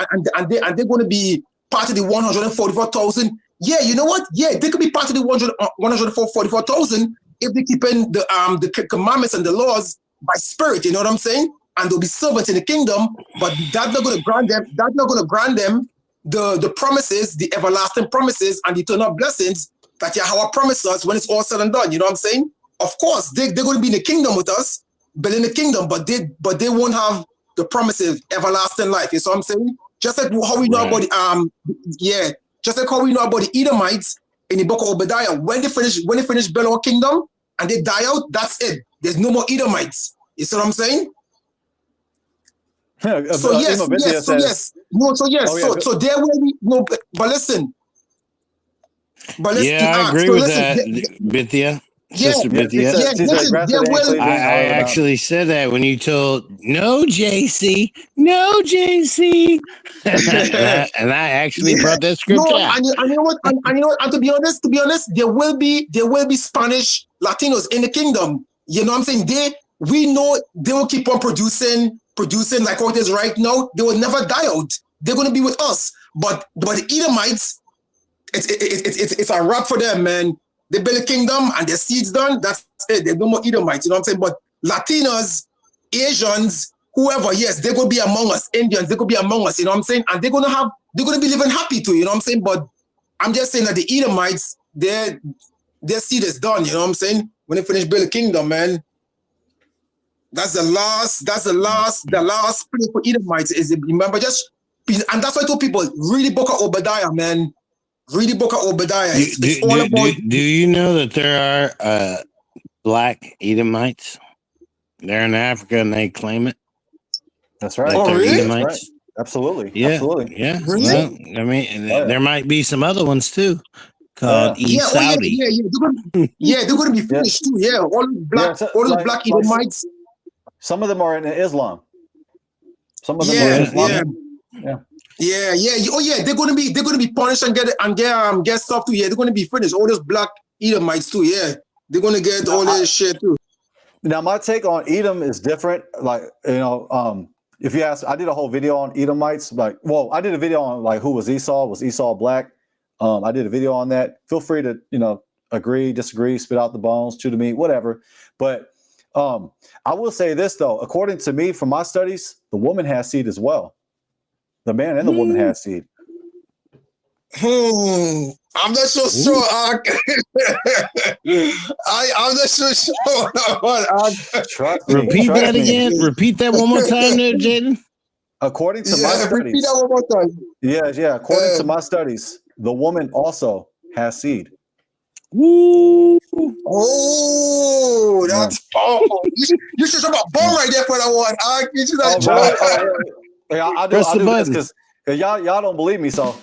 they're going to be part of the 144,000. Yeah, you know what? Yeah, they could be part of the 144,000 if they keep in the commandments and the laws by spirit. You know what I'm saying? And they'll be servants in the kingdom. But that's not going to grant them. That's not going to grant them the promises, the everlasting promises, and the eternal blessings that Yahweh promised us when it's all said and done. You know what I'm saying? Of course, they're going to be in the kingdom with us, building the kingdom, but they won't have the promises, everlasting life. You know what I'm saying? Just like how we know about just like how we know about the Edomites in the book of Obadiah. When they finish building our kingdom and they die out, that's it. There's no more Edomites. You see what I'm saying? So there will be no. But listen. I agree with that, Bithia. Sister Bithia. I actually said that when you told no JC, and I actually brought that scripture out. And you know what? And to be honest, there will be Spanish Latinos in the kingdom. You know what I'm saying? We know they will keep on producing like how it is right now. They will never die out. They're going to be with us. But the Edomites, it's a wrap for them, man. They build a kingdom and their seed's done. That's it. There's no more Edomites. You know what I'm saying? But Latinos, Asians, whoever, yes, they're going to be among us. Indians, they're going to be among us. You know what I'm saying? And they're going to be living happy too. You know what I'm saying? But I'm just saying that the Edomites, their seed is done. You know what I'm saying? When they finish building a kingdom, man. That's the last place for Edomites is, remember, and that's why I told people, really book of Obadiah, man. Read the book of Obadiah. It's all about. Do you know that there are black Edomites? They're in Africa and they claim it. That's right. Really? That's right. Absolutely. Yeah. Absolutely. Yeah. Really? Well, I mean, there might be some other ones too called East Saudi. They're going to be finished too. Yeah, all those black Edomites. Some of them are in Islam. Some of them are in Islam. Oh yeah, they're gonna be punished and get stuff too. Yeah, they're gonna be finished. All those black Edomites too. Yeah, they're gonna get all this shit too. Now my take on Edom is different. Like if you ask, I did a whole video on Edomites. I did a video on like who was Esau? Was Esau black? I did a video on that. Feel free to agree, disagree, spit out the bones, chew the meat, whatever. But I will say this though, according to me, from my studies, the woman has seed as well. The man and the woman has seed. I'm not so sure. I'm not so sure. Repeat that again. Repeat that one more time there, Jaden. According to my studies. Repeat that one more time. Yeah. According to my studies, the woman also has seed. Woo! Oh, that's powerful. You should have a ball right there for that one. I do this because y'all don't believe me, so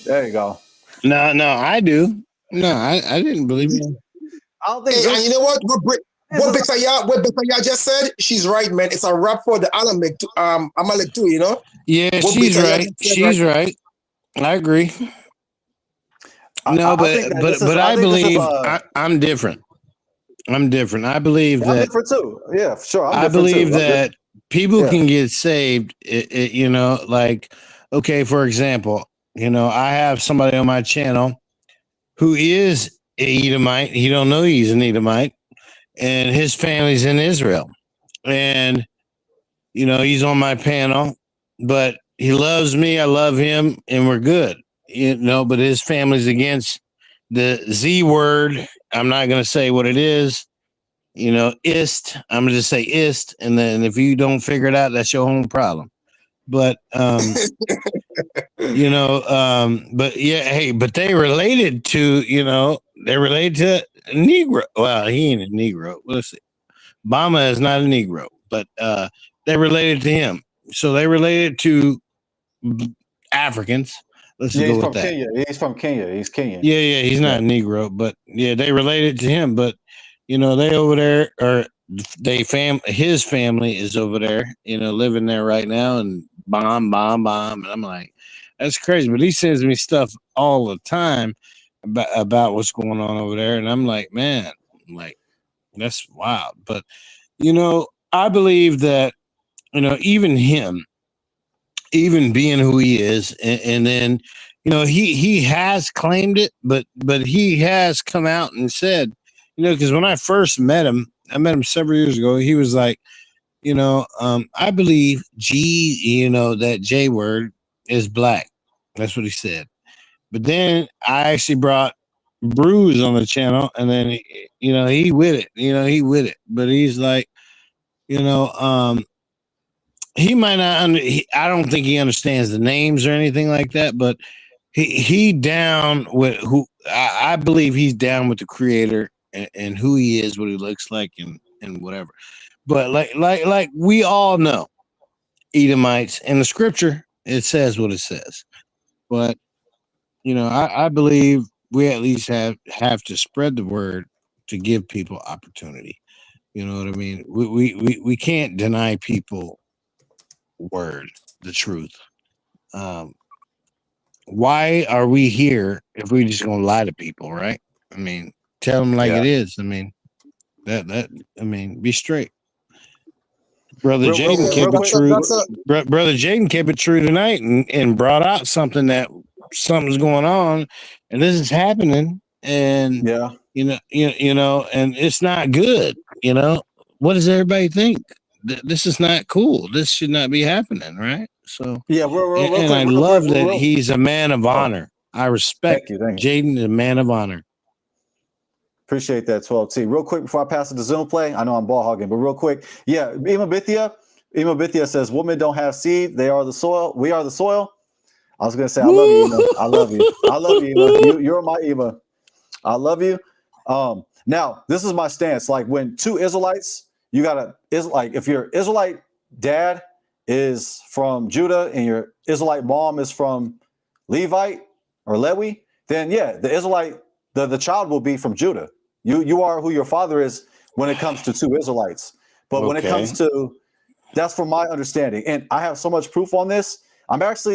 there you go. No, I do. No, I didn't believe you. I don't think. And you know what? What Betaya just said, she's right, man. It's a wrap for the Amalek too. You know? Yeah, she's right. She's right. I agree. No, but I believe I'm different. I'm different. I believe that. I'm different too. Yeah, for sure. I believe that people can get saved. Okay, for example, I have somebody on my channel who is an Edomite. He don't know he's an Edomite, and his family's in Israel, and he's on my panel, but he loves me. I love him, and we're good. But his family's against the Z word. I'm not going to say what it is. Ist. I'm going to just say ist. And then if you don't figure it out, that's your own problem. But, but yeah, hey, but they related to, they're related to a Negro. Well, he ain't a Negro. Let's see. Obama is not a Negro, but they related to him. So they related to Africans. Let's go with that. Kenya. He's from Kenya. He's Kenyan. Yeah. He's not a Negro, but yeah, they related to him. But they over there, or his family is over there, living there right now, and bomb, and I'm like, that's crazy. But he sends me stuff all the time about what's going on over there, and I'm like, man, like, that's wild. But I believe that even him, even being who he is, and then he has claimed it, but he has come out and said, because when I first met him, I met him several years ago. He was like, I believe that J word is black. That's what he said. But then I actually brought Bruise on the channel, and then he with it. He with it. But he's like, he might not. I don't think he understands the names or anything like that. But he down with who I believe he's down with the creator and who he is, what he looks like, and whatever. But like we all know, Edomites in the scripture, it says what it says. But I believe we at least have to spread the word to give people opportunity. You know what I mean? We can't deny people word, the truth. Why are we here if we just gonna lie to people, right? I mean, tell them like it is. I mean, be straight. Brother Jaden kept it true. Brother Jaden kept it true tonight and brought out something that something's going on, and this is happening, and and it's not good. What does everybody think? This is not cool. This should not be happening, right? So I love that he's a man of honor. I respect Jaden, a man of honor. Appreciate that, 12T. Real quick before I pass it to Zoom play, I know I'm ball hogging, but real quick, Imabithia says, women don't have seed, they are the soil. We are the soil. I was gonna say, I love you, Ima. I love you. I love you, Ima. You're my Ima. I love you. Now, this is my stance. Like when two Israelites, if your Israelite dad is from Judah and your Israelite mom is from Levite or Lewi, then the Israelite, the child will be from Judah. You are who your father is when it comes to two Israelites. But when it comes to, that's from my understanding. And I have so much proof on this. I'm gonna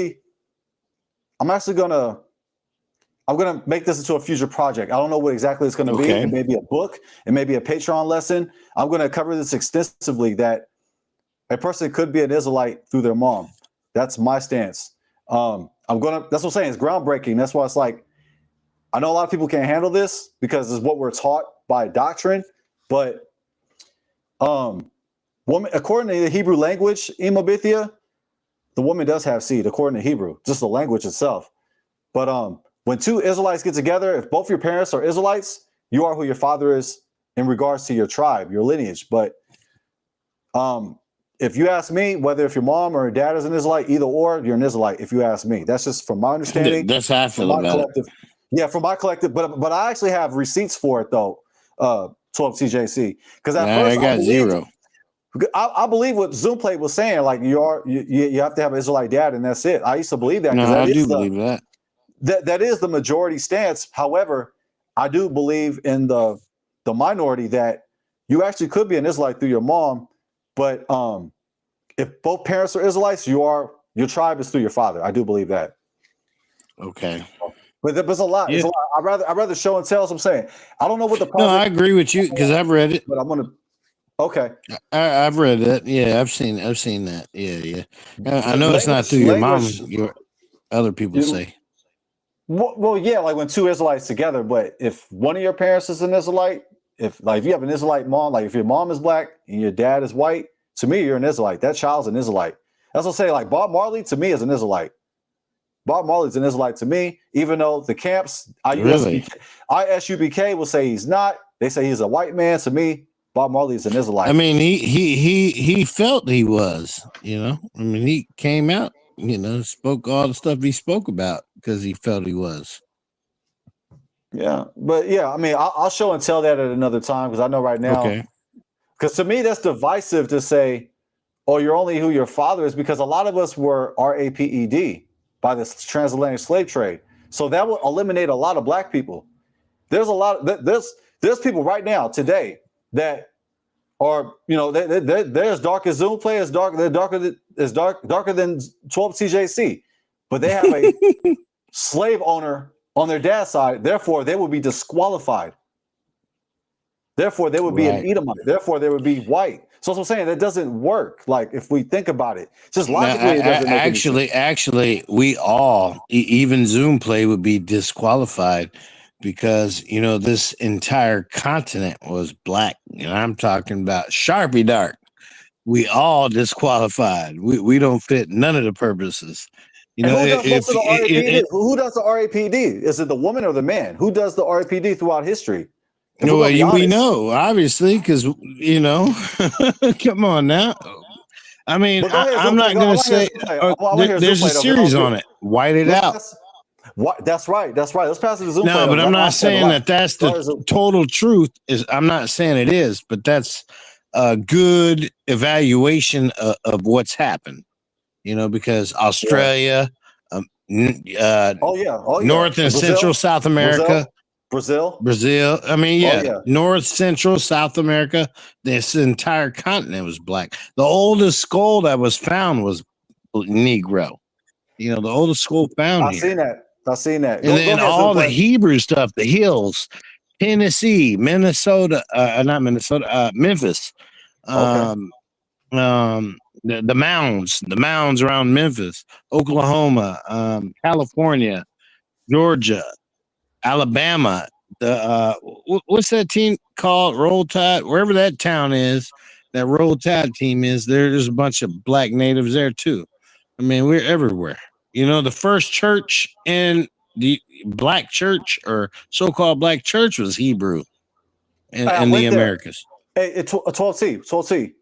make this into a future project. I don't know what exactly it's gonna be. It may be a book, it may be a Patreon lesson. I'm gonna cover this extensively, that a person could be an Israelite through their mom. That's my stance. That's what I'm saying, it's groundbreaking. That's why it's like, I know a lot of people can't handle this because it's what we're taught by doctrine, but woman, according to the Hebrew language, Imabithia, the woman does have seed according to Hebrew, just the language itself. But when two Israelites get together, if both your parents are Israelites, you are who your father is in regards to your tribe, your lineage. But if you ask me, whether if your mom or your dad is an Israelite, either or, you're an Israelite. If you ask me, that's just from my understanding. That's how I feel about it. Yeah, from my collective, but I actually have receipts for it though. 12CJC, because at first I got zero. I believe what Zoom Play was saying, like you have to have an Israelite dad and that's it. I used to believe that. No, I do believe that. That is the majority stance. However, I do believe in the minority that you actually could be an Israelite through your mom, but if both parents are Israelites, your tribe is through your father. I do believe that. Okay. But there's a lot. It's a lot. I'd rather show and tell. So I'm saying I don't know what the problem. No, I agree with you because I've read it. But I'm gonna. Okay. I've read that. Yeah, I've seen that. Yeah. I know it's not through your mom. Your other people say. Well, yeah, like when two Israelites together. But if one of your parents is an Israelite, if you have an Israelite mom, like if your mom is black and your dad is white, to me you're an Israelite. That child's an Israelite. That's what I say. Like Bob Marley to me is an Israelite. Bob Marley's an Israelite to me, even though the camps, ISUBK will say he's not. They say he's a white man. To me, Bob Marley's an Israelite. I mean, he felt he was, I mean, he came out, spoke all the stuff he spoke about because he felt he was. Yeah, but I mean, I'll show and tell that at another time because I know right now. Because to me, that's divisive to say, "Oh, you're only who your father is," because a lot of us were RAPED by this transatlantic slave trade. So that will eliminate a lot of black people. There's a lot. There's people right now today that are, you know, they're as dark as Zoom play, they're darker than 12 TJC, but they have a slave owner on their dad's side. Therefore, they would be disqualified. Therefore, they would be an Edomite. Therefore, they would be white. So that's what I'm saying. That doesn't work. Like, if we think about it, just logically, it doesn't make any sense. Actually, we all, even Zoom play, would be disqualified because, you know, this entire continent was black. And I'm talking about Sharpie dark. We all disqualified. We don't fit none of the purposes. You know, who does the RAPD? Is it the woman or the man? Who does the RAPD throughout history? No, we know, obviously, because, you know, come on now. I mean, I'm not going to say there's a series on it. White it out. That's right. Let's pass it to Zoom. No, but I'm not saying that's the total truth. I'm not saying it is, but that's a good evaluation of what's happened. You know, because Australia, North and Central South America. Brazil. I mean, North, Central, South America. This entire continent was black. The oldest skull that was found was Negro. You know, the oldest skull found. I've seen that. And then all the Hebrew stuff, the hills, Tennessee, Minnesota, not Minnesota, Memphis. The mounds around Memphis, Oklahoma, California, Georgia, Alabama, what's that team called? Roll Tide, wherever that town is, that Roll Tide team is, there's a bunch of black natives there too. I mean, we're everywhere. You know, the first church in the black church or so-called black church was Hebrew in the Americas. Hey, 12C.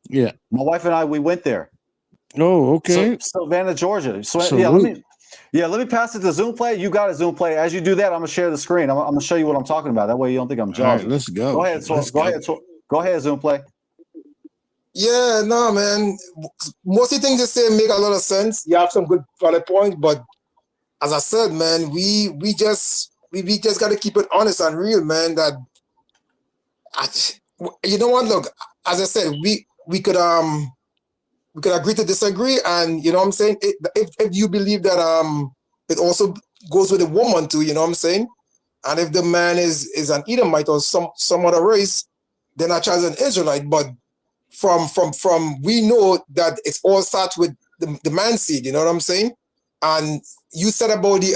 Yeah. My wife and I, we went there. Oh, okay. Savannah, Georgia. Let me pass it to Zoom play. You got it, Zoom play. As you do that, I'm gonna share the screen. I'm gonna show you what I'm talking about. That way you don't think I'm joking. All right, let's go. Go ahead, Zoom play. Yeah, no, man. Most of the things you say make a lot of sense. You have some good valid points, but as I said, man, we just gotta keep it honest and real, man. You know what? Look, as I said, we could agree to disagree, and you know what I'm saying. If you believe that it also goes with the woman too, you know what I'm saying. And if the man is an Edomite or some other race, then I chose an Israelite. But from we know that it's all starts with the man seed, you know what I'm saying. And you said about the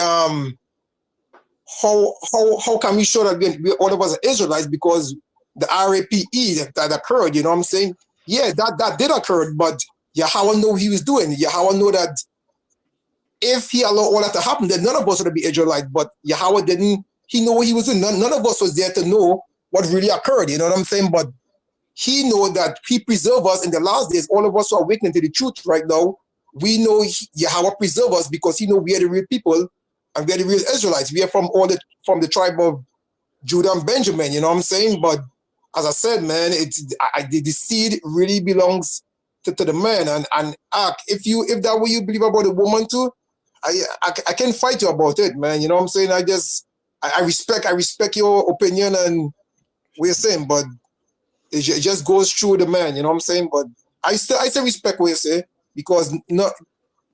how can we show that we all of us are Israelites because the RAPE that occurred, you know what I'm saying. Yeah, that did occur, but Yahweh knew what he was doing. Yahweh knew that if he allowed all that to happen, then none of us would be Israelite. But Yahweh didn't. He knew what he was doing. None of us was there to know what really occurred. You know what I'm saying? But he know that he preserve us in the last days. All of us who are awakening to the truth right now. We know Yahweh preserve us because he know we are the real people and we are the real Israelites. We are from the tribe of Judah and Benjamin. You know what I'm saying? But as I said, man, the seed really belongs to the man. And if that way you believe about the woman too, I can fight you about it, man. You know what I'm saying? I respect your opinion and what you're saying, but it just goes through the man. You know what I'm saying? But I still respect what you say because maybe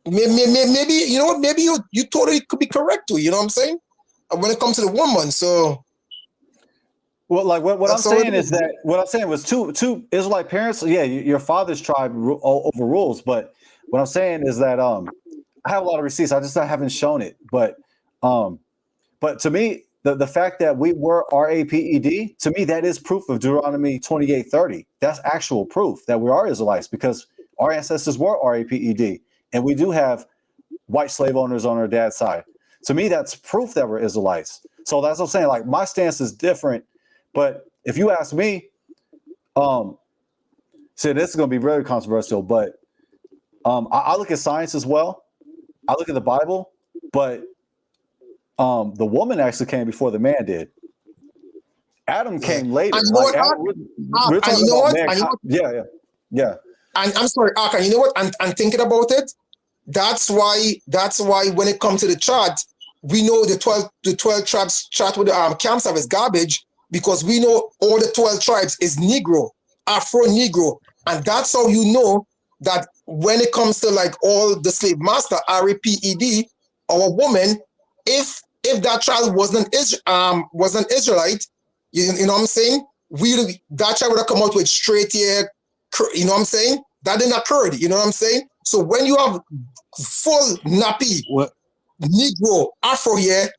you know what? Maybe you totally could be correct too. You know what I'm saying? And when it comes to the woman, so. Well, like what I'm saying is that what I'm saying was two Israelite parents. Yeah, your father's tribe overrules. But what I'm saying is that I have a lot of receipts. I haven't shown it. But to me, the fact that we were RAPED, to me, that is proof of Deuteronomy 28:30. That's actual proof that we are Israelites because our ancestors were RAPED, and we do have white slave owners on our dad's side. To me, that's proof that we're Israelites. So that's what I'm saying. Like my stance is different. But if you ask me, see, this is going to be very controversial, but I look at science as well. I look at the Bible, but the woman actually came before the man did. Adam came later. We're talking about man. Yeah. And I'm sorry, Ark, you know what? I'm thinking about it. That's why when it comes to the chart, we know the 12 tribes chart with the camps of is garbage. because we know all the 12 tribes is Negro, Afro-Negro. And that's how you know that when it comes to like all the slave master, RAPED, our woman, if that child wasn't Israelite, you know what I'm saying? That child would have come out with straight hair, you know what I'm saying? That didn't occur, you know what I'm saying? So when you have full nappy, Negro, Afro hair,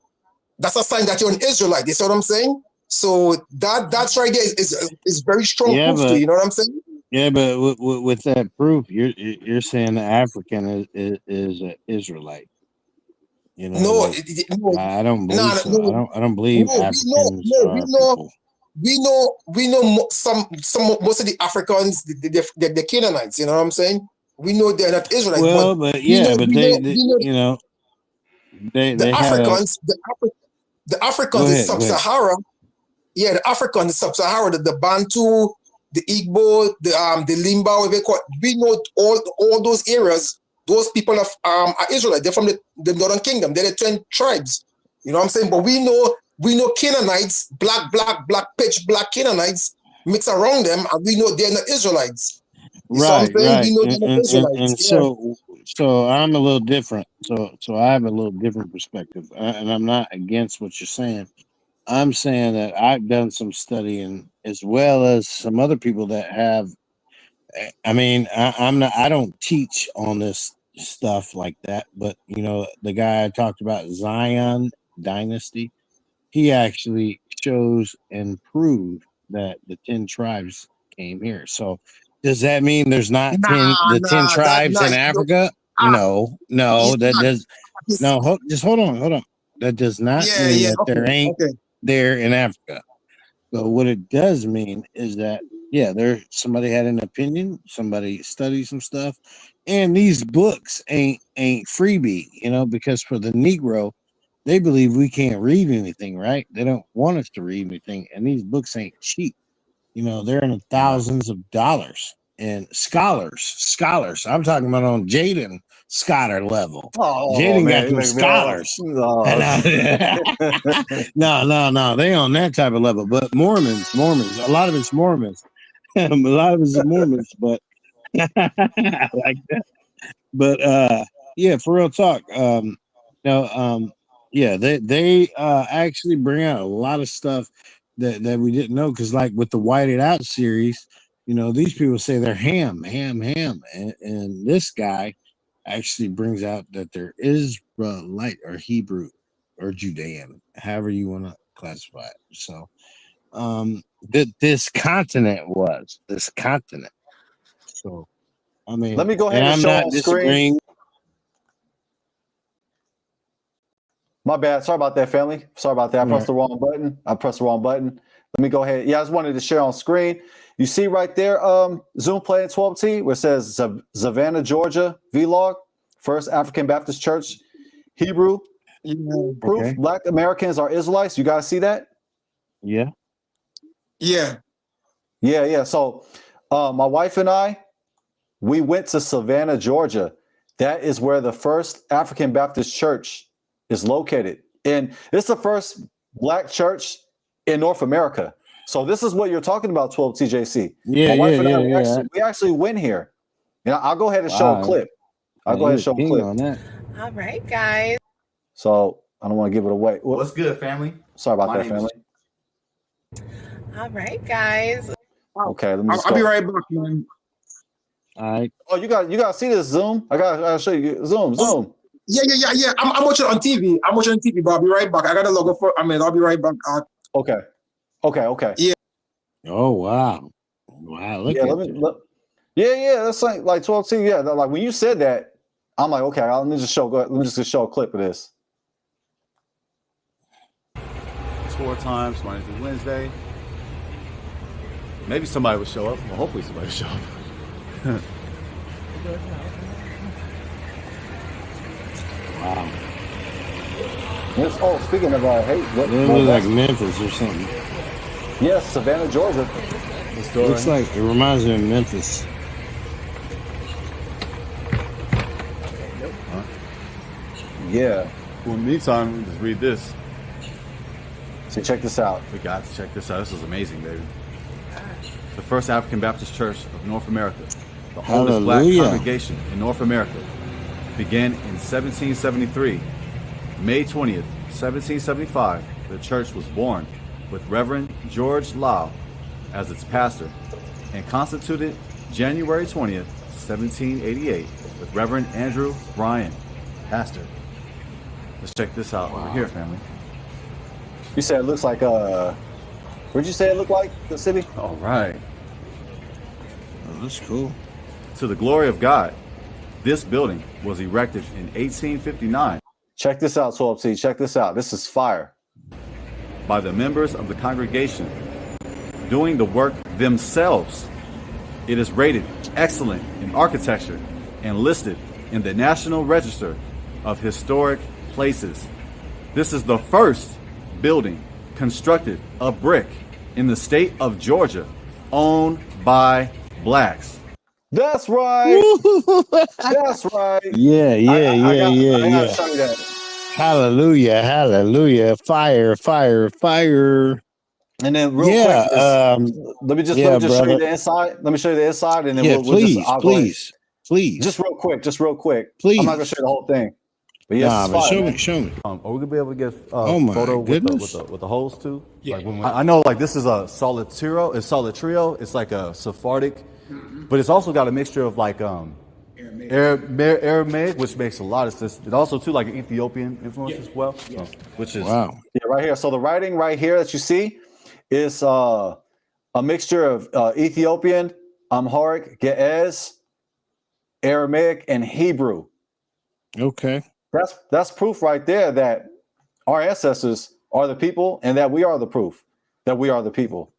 that's a sign that you're an Israelite. You see what I'm saying? So that's right there is very strong proof to you know what I'm saying? Yeah, but with that proof, you're saying the African is an Israelite. You know, No, like, I don't believe so. no, I don't believe Africans are people. We know some most of the Africans, the Canaanites. You know what I'm saying? We know they're not Israelites. Well, but yeah, but they you know, the they Africans, the Africans is sub-Sahara. Yeah, the Africans is sub-Sahara, the Bantu, the Igbo, the Limba, we know all those areas. Those people are Israelites. They're from the Northern Kingdom. They're the 10 tribes. You know what I'm saying? But we know Canaanites, black, pitch black Canaanites mix around them, and we know they're not Israelites. Right. We know they're not Israelites. So I'm a little different. So I have a little different perspective, and I'm not against what you're saying. I'm saying that I've done some studying as well as some other people that have. I mean, I don't teach on this stuff like that, but you know, the guy I talked about, Zion Dynasty, he actually shows and proved that the 10 tribes came here. So does that mean there's not 10 tribes in Africa? No, that does just hold on. That does not mean that there ain't there in Africa. But what it does mean is that somebody had an opinion, somebody studied some stuff, and these books ain't freebie, you know, because for the Negro, they believe we can't read anything, right? They don't want us to read anything, and these books ain't cheap. You know, they're in the thousands of dollars. And scholars. I'm talking about on Jaden scholar level. Jaden got them scholars. No, they on that type of level. But Mormons, a lot of it's Mormons. A lot of it's Mormons, but I like that. But yeah, for real talk. They actually bring out a lot of stuff that we didn't know, because like with the Whited Out series, you know, these people say they're ham, and this guy actually brings out that there is Israelite or Hebrew or Judean, however you want to classify it. So this continent. So I mean, let me go ahead and I'm show not on disagreeing. screen. My bad. Sorry about that, family. Sorry about that. I pressed the wrong button. Let me go ahead. Yeah, I just wanted to share on screen. You see right there, Zoom Play in 12T, where it says Savannah, Georgia vlog, First African Baptist Church, Hebrew proof. Okay. Black Americans are Israelites. You guys see that? Yeah. So my wife and I, we went to Savannah, Georgia. That is where the First African Baptist Church is located. And it's the first black church in North America. So this is what you're talking about, 12TJC. My wife and I, we actually went here. And I'll go ahead and show a clip. All right, guys. So I don't want to give it away. What's good, family? Sorry about that, family. All right, guys. Okay, let me I'll be right back, man. All right. Oh, you got see this Zoom? I gotta show you Zoom. Yeah. I'm watching on TV. But I'll be right back. I gotta log off. I'll be right back. Okay. Yeah. Oh wow. Look at that. Yeah. That's like 12T. Yeah, like when you said that, I'm like, okay, let me just show a clip of this. Tour times, Monday through Wednesday. Maybe somebody will show up. Well, hopefully somebody will show up. Wow. Speaking of it looks like Memphis or something. Yes, Savannah, Georgia. Looks like it reminds me of Memphis. Yeah. Well, in the meantime, just read this. So check this out. We got to check this out. This is amazing, baby. The first African Baptist Church of North America, the oldest black Hallelujah. congregation in North America, began in 1773. May 20th, 1775, the church was born with Reverend George Lau as its pastor, and constituted January 20th, 1788, with Reverend Andrew Bryan, pastor. Let's check this out over here, family. You said it looks like where'd you say it looked like, the city? All right. Oh, that's cool. To the glory of God, this building was erected in 1859 Check this out, 12C. Check this out. This is fire. by the members of the congregation doing the work themselves. It is rated excellent in architecture and listed in the National Register of Historic Places. This is the first building constructed of brick in the state of Georgia, owned by blacks. That's right. That's right. Yeah, I gotta show you that. Hallelujah, hallelujah. Fire, fire, fire. And then real Yeah, quick, let me just yeah, show you brother. the inside. Let me show you the inside, and then Yeah, we'll just please, I'll go ahead. please. Just real quick. Please. I'm not gonna show you the whole thing. But yes, Nah, it's but fire, show man. me, show me. Are we gonna be able to get Oh my photo goodness. with the holes too? Yeah. Like I know, like this is a solid trio. It's solid trio. It's like a Sephardic, but it's also got a mixture of like Aramaic, which makes a lot of sense. It also too like an Ethiopian influence as well, so, which is Wow. Yeah, right here. So the writing right here that you see is a mixture of Ethiopian, Amharic, Ge'ez, Aramaic, and Hebrew. Okay. That's proof right there that our ancestors are the people, and that we are the proof that we are the people.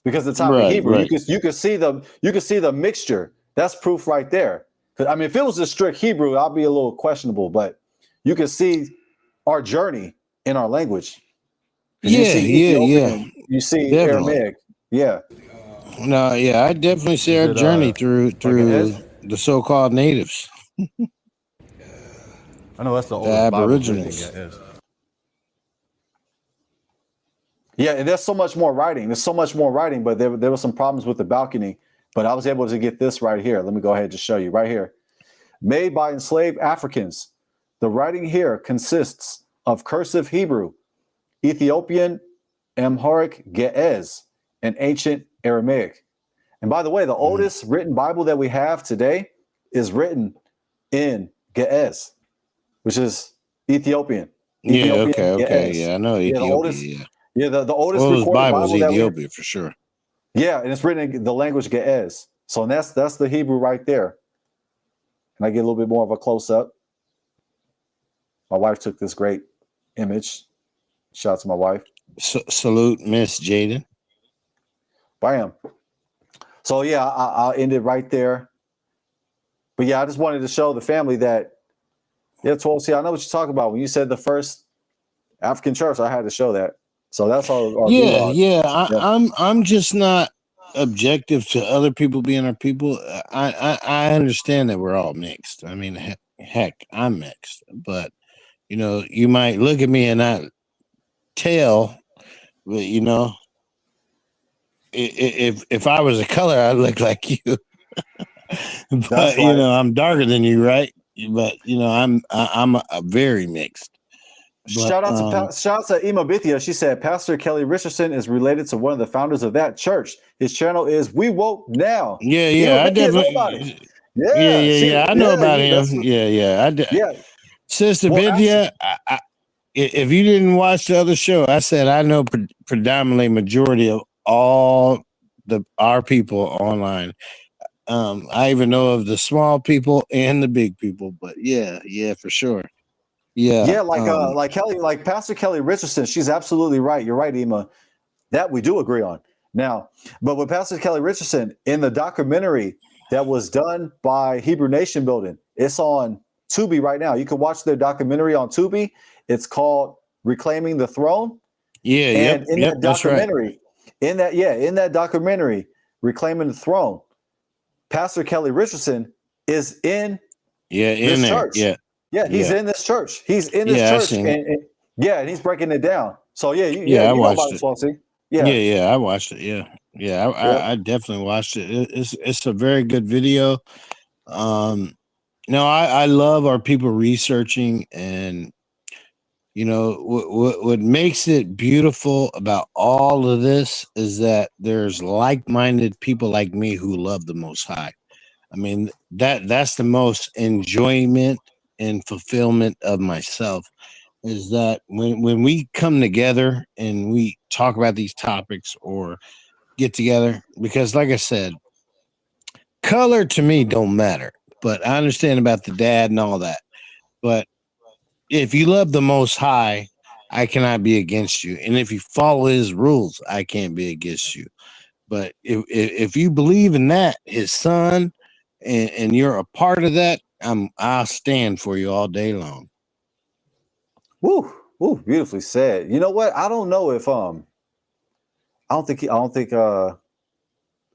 Because the time of Right, Hebrew, right. you could see the mixture. That's proof right there. 'Cause, I mean, if it was a strict Hebrew, I'd be a little questionable, but you can see our journey in our language. 'Cause you Yeah, see yeah. Ethiopian, you see Definitely. Aramaic. Yeah. No, yeah, I definitely see our it, journey like through Ez? the so-called natives. I know that's the oldest Bible written, Aboriginals. yeah, is. Yeah, and there's so much more writing. There's so much more writing, but there were some problems with the balcony. But I was able to get this right here. Let me go ahead and just show you right here. Made by enslaved Africans. The writing here consists of cursive Hebrew, Ethiopian, Amharic, Ge'ez, and ancient Aramaic. And by the way, the oldest written Bible that we have today is written in Ge'ez, which is Ethiopian. Yeah, Ethiopian okay. Ge'ez. Yeah, I know Yeah, the Ethiopia. oldest- Yeah. Yeah, the oldest Oldest recorded Bible is Bible that we Ethiopia for sure. yeah, and it's written in the language Ge'ez. So that's the Hebrew right there. Can I get a little bit more of a close up? My wife took this great image. Shout out to my wife. Salute, Miss Jaden. Bam. So yeah, I'll end it right there. But yeah, I just wanted to show the family that yeah, 12. See, I know what you're talking about. When you said the first African church, I had to show that. So that's all. Yeah. I'm just not objective to other people being our people. I understand that we're all mixed. I mean, heck, I'm mixed. But you know, you might look at me and not tell, but you know, if I was a color, I'd look like you. But That's you right. know, I'm darker than you, right? But you know, I'm a very mixed. But, Shout out to Ima Bithia. She said Pastor Kelly Richardson is related to one of the founders of that church. His channel is We Woke Now. Yeah, Ima I Bithia know definitely. about it. Yeah, I know about him. that's- Yeah. Yeah. Sister Well, Bithia, if you didn't watch the other show, I said I know predominantly majority of all our people online. I even know of the small people and the big people, but yeah, for sure. Yeah, like Kelly, like Pastor Kelly Richardson, she's absolutely right. You're right, Ima. That we do agree on. Now, but with Pastor Kelly Richardson in the documentary that was done by Hebrew Nation Building, it's on Tubi right now. You can watch their documentary on Tubi. It's called Reclaiming the Throne. Yeah, And in that documentary, in that documentary, Reclaiming the Throne, Pastor Kelly Richardson is in in this there. church. Yeah. Yeah, he's in this church. He's in this church. And he's breaking it down. So yeah, Yeah, I you know watched about it. 12C. Yeah, Yeah. yeah, I watched it. Yeah, Yep. I definitely watched it. It's a very good video. No, I love our people researching, and what makes it beautiful about all of this is that there's like-minded people like me who love the Most High. I mean, that's the most enjoyment and fulfillment of myself, is that when we come together and we talk about these topics or get together, because like I said, color to me don't matter, but I understand about the dad and all that. But if you love the Most High, I cannot be against you, and if you follow His rules, I can't be against you. But if you believe in that, His Son, and you're a part of that, I'll stand for you all day long. Woo, woo, beautifully said. You know what? I don't know if I don't think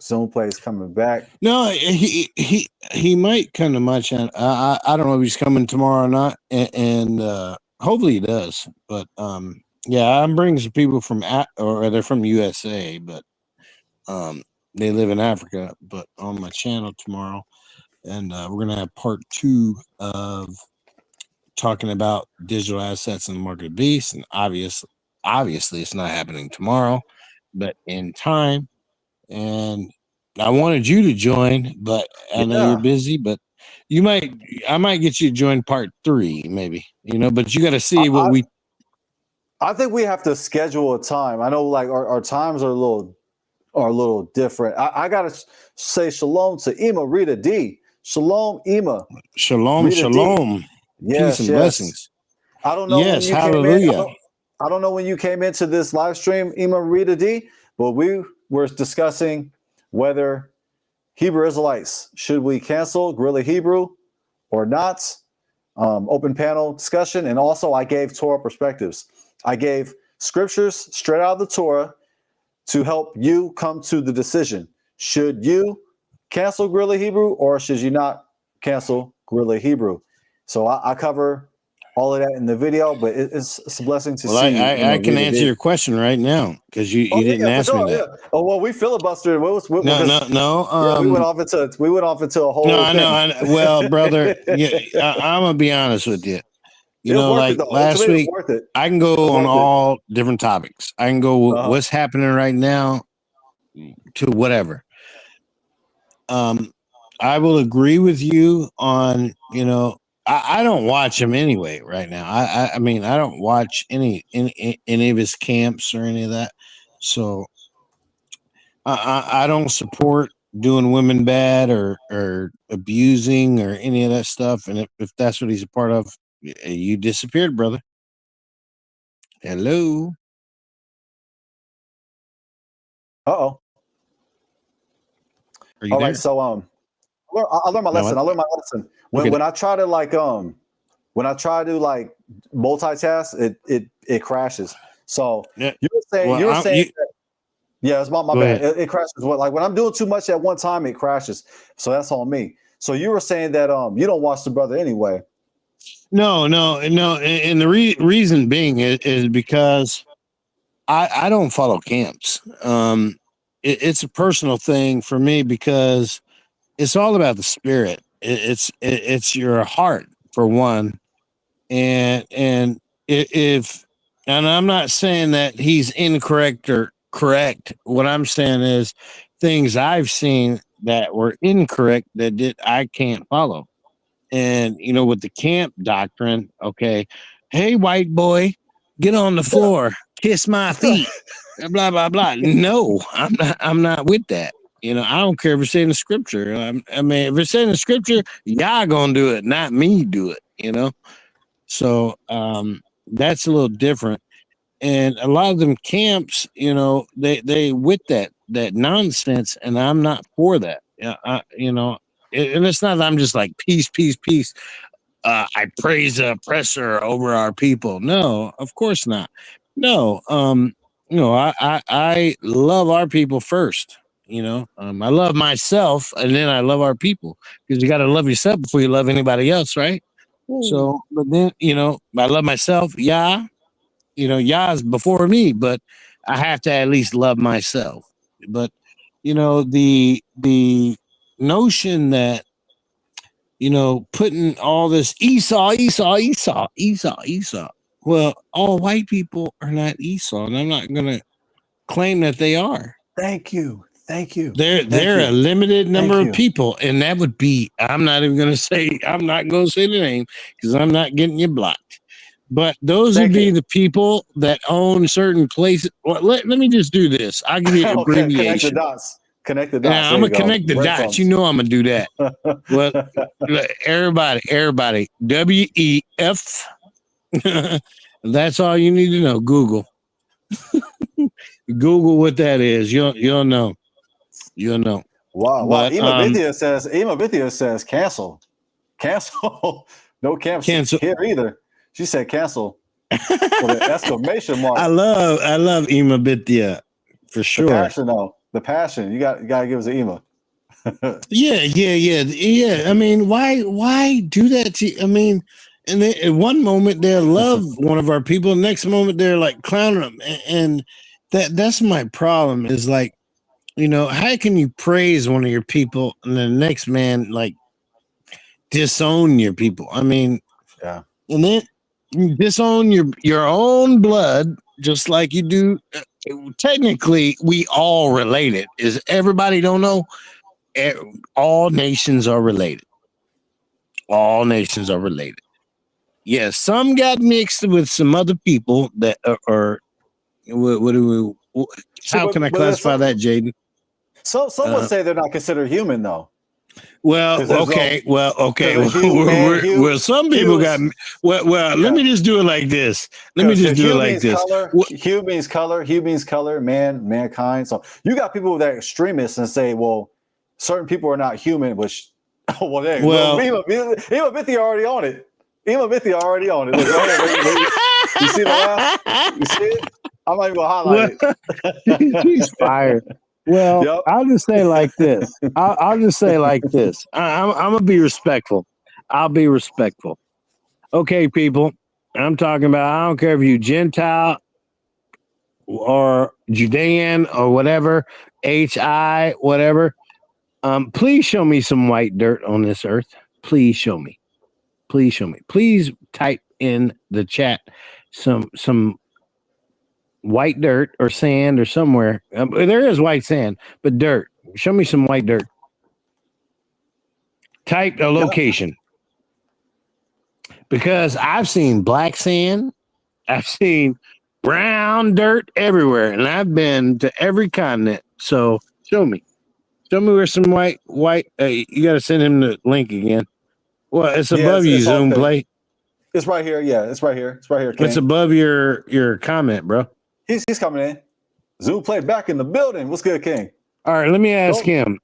Zoom Play is coming back. No, he might come to my channel. I don't know if he's coming tomorrow or not, and hopefully he does. But yeah, I'm bringing some people from or they're from USA, but they live in Africa. But on my channel tomorrow, and we're gonna have part 2 of talking about digital assets in the market of beast, and obviously it's not happening tomorrow, but in time. And I wanted you to join, but I know you're Yeah. busy, but I might get you to join part 3 maybe, but you got to see what I think we have to schedule a time. I know like our times are a little different. I gotta say shalom to Ema Rita D. Shalom, Ema. Shalom, Rita D. shalom, peace Yes, and yes. blessings. I don't know when Yes, you came in. hallelujah. I don't know when you came into this live stream, Ema Rita D, but we were discussing whether Hebrew Israelites, should we cancel GRLA Hebrew or not? Open panel discussion. And also I gave Torah perspectives. I gave scriptures straight out of the Torah to help you come to the decision. Should you cancel GRLA Hebrew or should you not cancel GRLA Hebrew? So I cover all of that in the video, but it's a blessing to Well, see. I can Rita answer D. your question right now because you Oh didn't yeah, for ask me sure. that. Yeah. Oh well, we filibustered. No, Yeah, we went off into a no, whole I know. thing. Well, brother, I'm gonna be honest with you. It was worth it Like though. To last me, it was week, worth it. I can It go was on worth it. all different topics. I can go Uh-huh. what's happening right now to whatever. I will agree with you on, I don't watch him anyway right now. I mean, I don't watch any of his camps or any of that. So I don't support doing women bad or abusing or any of that stuff. And if that's what he's a part of, you disappeared, brother. Hello. Uh-oh. Are you All there? right. So I learned my lesson. I learned my lesson. When I try to multitask, it crashes. So Yeah. you were saying that, yeah, it's my Go bad. ahead. It crashes. Like when I'm doing too much at one time, it crashes. So that's on me. So you were saying that you don't watch the brother anyway. No. And the reason being is because I don't follow camps. It's a personal thing for me because it's all about the spirit. It's your heart for one, and if and I'm not saying that he's incorrect or correct. What I'm saying is things I've seen that were incorrect that I can't follow. And with the camp doctrine, okay, hey white boy, get on the floor, kiss my feet, blah blah blah. No, I'm not with that. I don't care if it's in the scripture. I mean, if it's in the scripture, y'all gonna do it, not me do it. So that's a little different. And a lot of them camps, they with that nonsense, and I'm not for that. Yeah, and it's not that I'm just like peace, peace, peace. I praise the oppressor over our people. No, of course not. No, I love our people first. I love myself, and then I love our people because you got to love yourself before you love anybody else, right? So, but then I love myself, yeah, Yah's before me, but I have to at least love myself. But the notion that putting all this Esau. Well, all white people are not Esau, and I'm not going to claim that they are. Thank you. They're a limited number of people, and that would be. I'm not going to say the name because I'm not getting you blocked. But those would be the people that own certain places. Well, let me just do this. I'll give you an abbreviation. Connect the dots. Now, I'm gonna connect the dots. You know I'm gonna do that. Well, everybody, WEF. That's all you need to know. Google what that is. You'll know. Wow. But, Ima Bithia says cancel. No cancel here either. She said cancel with an exclamation mark. I love Ima Bithia for sure. The passion. You gotta give us an Ima. Yeah. I mean, why do that to? I mean, and then at one moment they'll love one of our people, next moment they're like clowning them, and that's my problem. Is like, how can you praise one of your people and the next man like disown your people? I mean, yeah, and then you disown your own blood just like you do. Technically, we all related. Is everybody don't know? All nations are related. All nations are related. Yes, some got mixed with some other people that are. What do we? How can I classify that, Jaden? So some would say they're not considered human, though. Well, okay. Well, some people got. Well, let me just do it like this. Hue means color, mankind. So you got people that are extremists and say, well, certain people are not human, which, Ima Bithia already on it. Look, you see the laugh? You see it? I'm not even gonna highlight it. She's fired. Well, yep. I'll just say like this. I'm gonna be respectful. I'll be respectful. Okay, people. I'm talking about. I don't care if you Gentile or Judean or whatever, HI, whatever. Please show me some white dirt on this earth. Please show me. Please type in the chat some white dirt or sand or somewhere. There is white sand, but dirt. Show me some white dirt. Type a location. Because I've seen black sand. I've seen brown dirt everywhere. And I've been to every continent. So show me. Show me where some white. You got to send him the link again. Well, it's above you, Zoom Play. It's right here. Yeah, it's right here. King. It's above your comment, bro. He's coming in. Zoom Play back in the building. What's good, King? All right, let me ask him.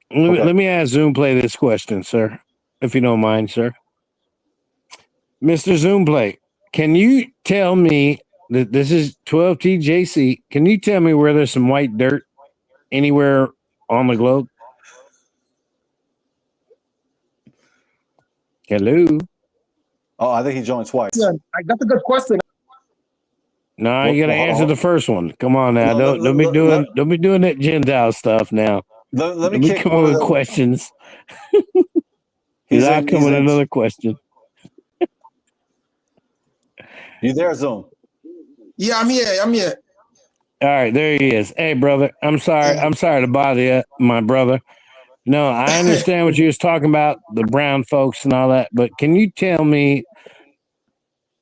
Let me ask Zoom Play this question, sir, if you don't mind, sir. Mr. Zoom Play, can you tell me that this is 12TJC? Can you tell me where there's some white dirt anywhere on the globe? Hello. Oh, I think he joined twice. Yeah, that's a good question. No, you gotta answer the first one. Come on now. Don't be doing that Gentile stuff now. Let me come up with questions. I'll come with another question. You there, Zoom? Yeah, I'm here. All right, there he is. Hey, brother. I'm sorry to bother you, my brother. No, I understand what you was talking about, the brown folks and all that, but can you tell me,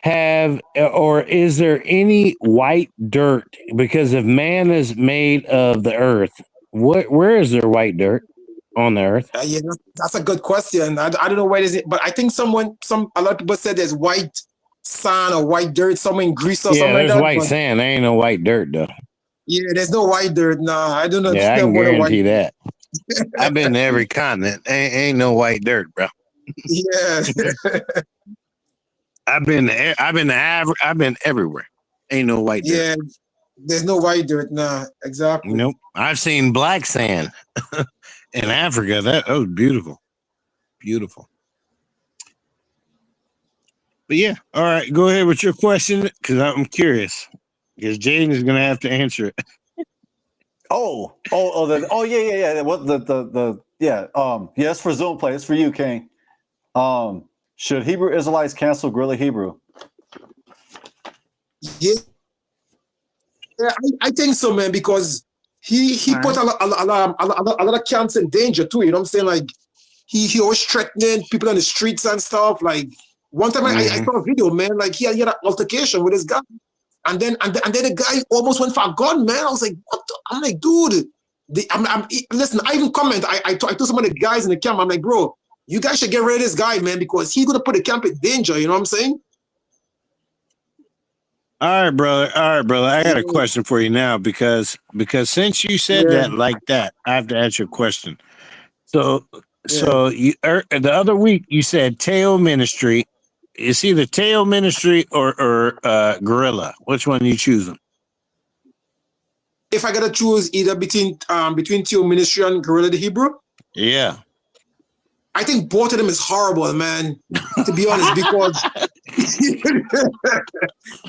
is there any white dirt? Because if man is made of the earth, where is there white dirt on the earth? Yeah, that's a good question. I don't know where it is, but I think a lot of people said there's white sand or white dirt somewhere in Greece or something like that. Yeah, there's white sand. There ain't no white dirt, though. Yeah, there's no white dirt. Nah, I don't know. Yeah, I can guarantee that. I've been to every continent. Ain't no white dirt, bro. Yeah. I've been everywhere. Ain't no white dirt. Yeah, there's no white dirt. Nah, exactly. Nope. I've seen black sand in Africa. That was beautiful. Beautiful. But yeah, all right, go ahead with your question because I'm curious. Because Jaden is gonna have to answer it. Yeah. What yeah. Yes, for Zoom play. It's for you, King. Should Hebrew Israelites cancel GRLA Hebrew? Yeah, I think so, man, because he put a lot of camps in danger too. You know what I'm saying? Like he always threatening people on the streets and stuff. Like one time I saw a video, man. Like he had an altercation with this guy, and then the guy almost went for a gun, man. I was like, what? I'm like, dude. Listen. I even comment. I told some of the guys in the camp. I'm like, bro, you guys should get rid of this guy, man, because he's gonna put the camp in danger. You know what I'm saying? All right, brother. I got a question for you now because since you said that like that, I have to ask you a question. So you the other week you said Teo Ministry. It's either Teo Ministry or GRLA. Which one are you choosing? If I gotta choose either between Teo Ministry and GRLA the Hebrew, yeah, I think both of them is horrible, man. To be honest, because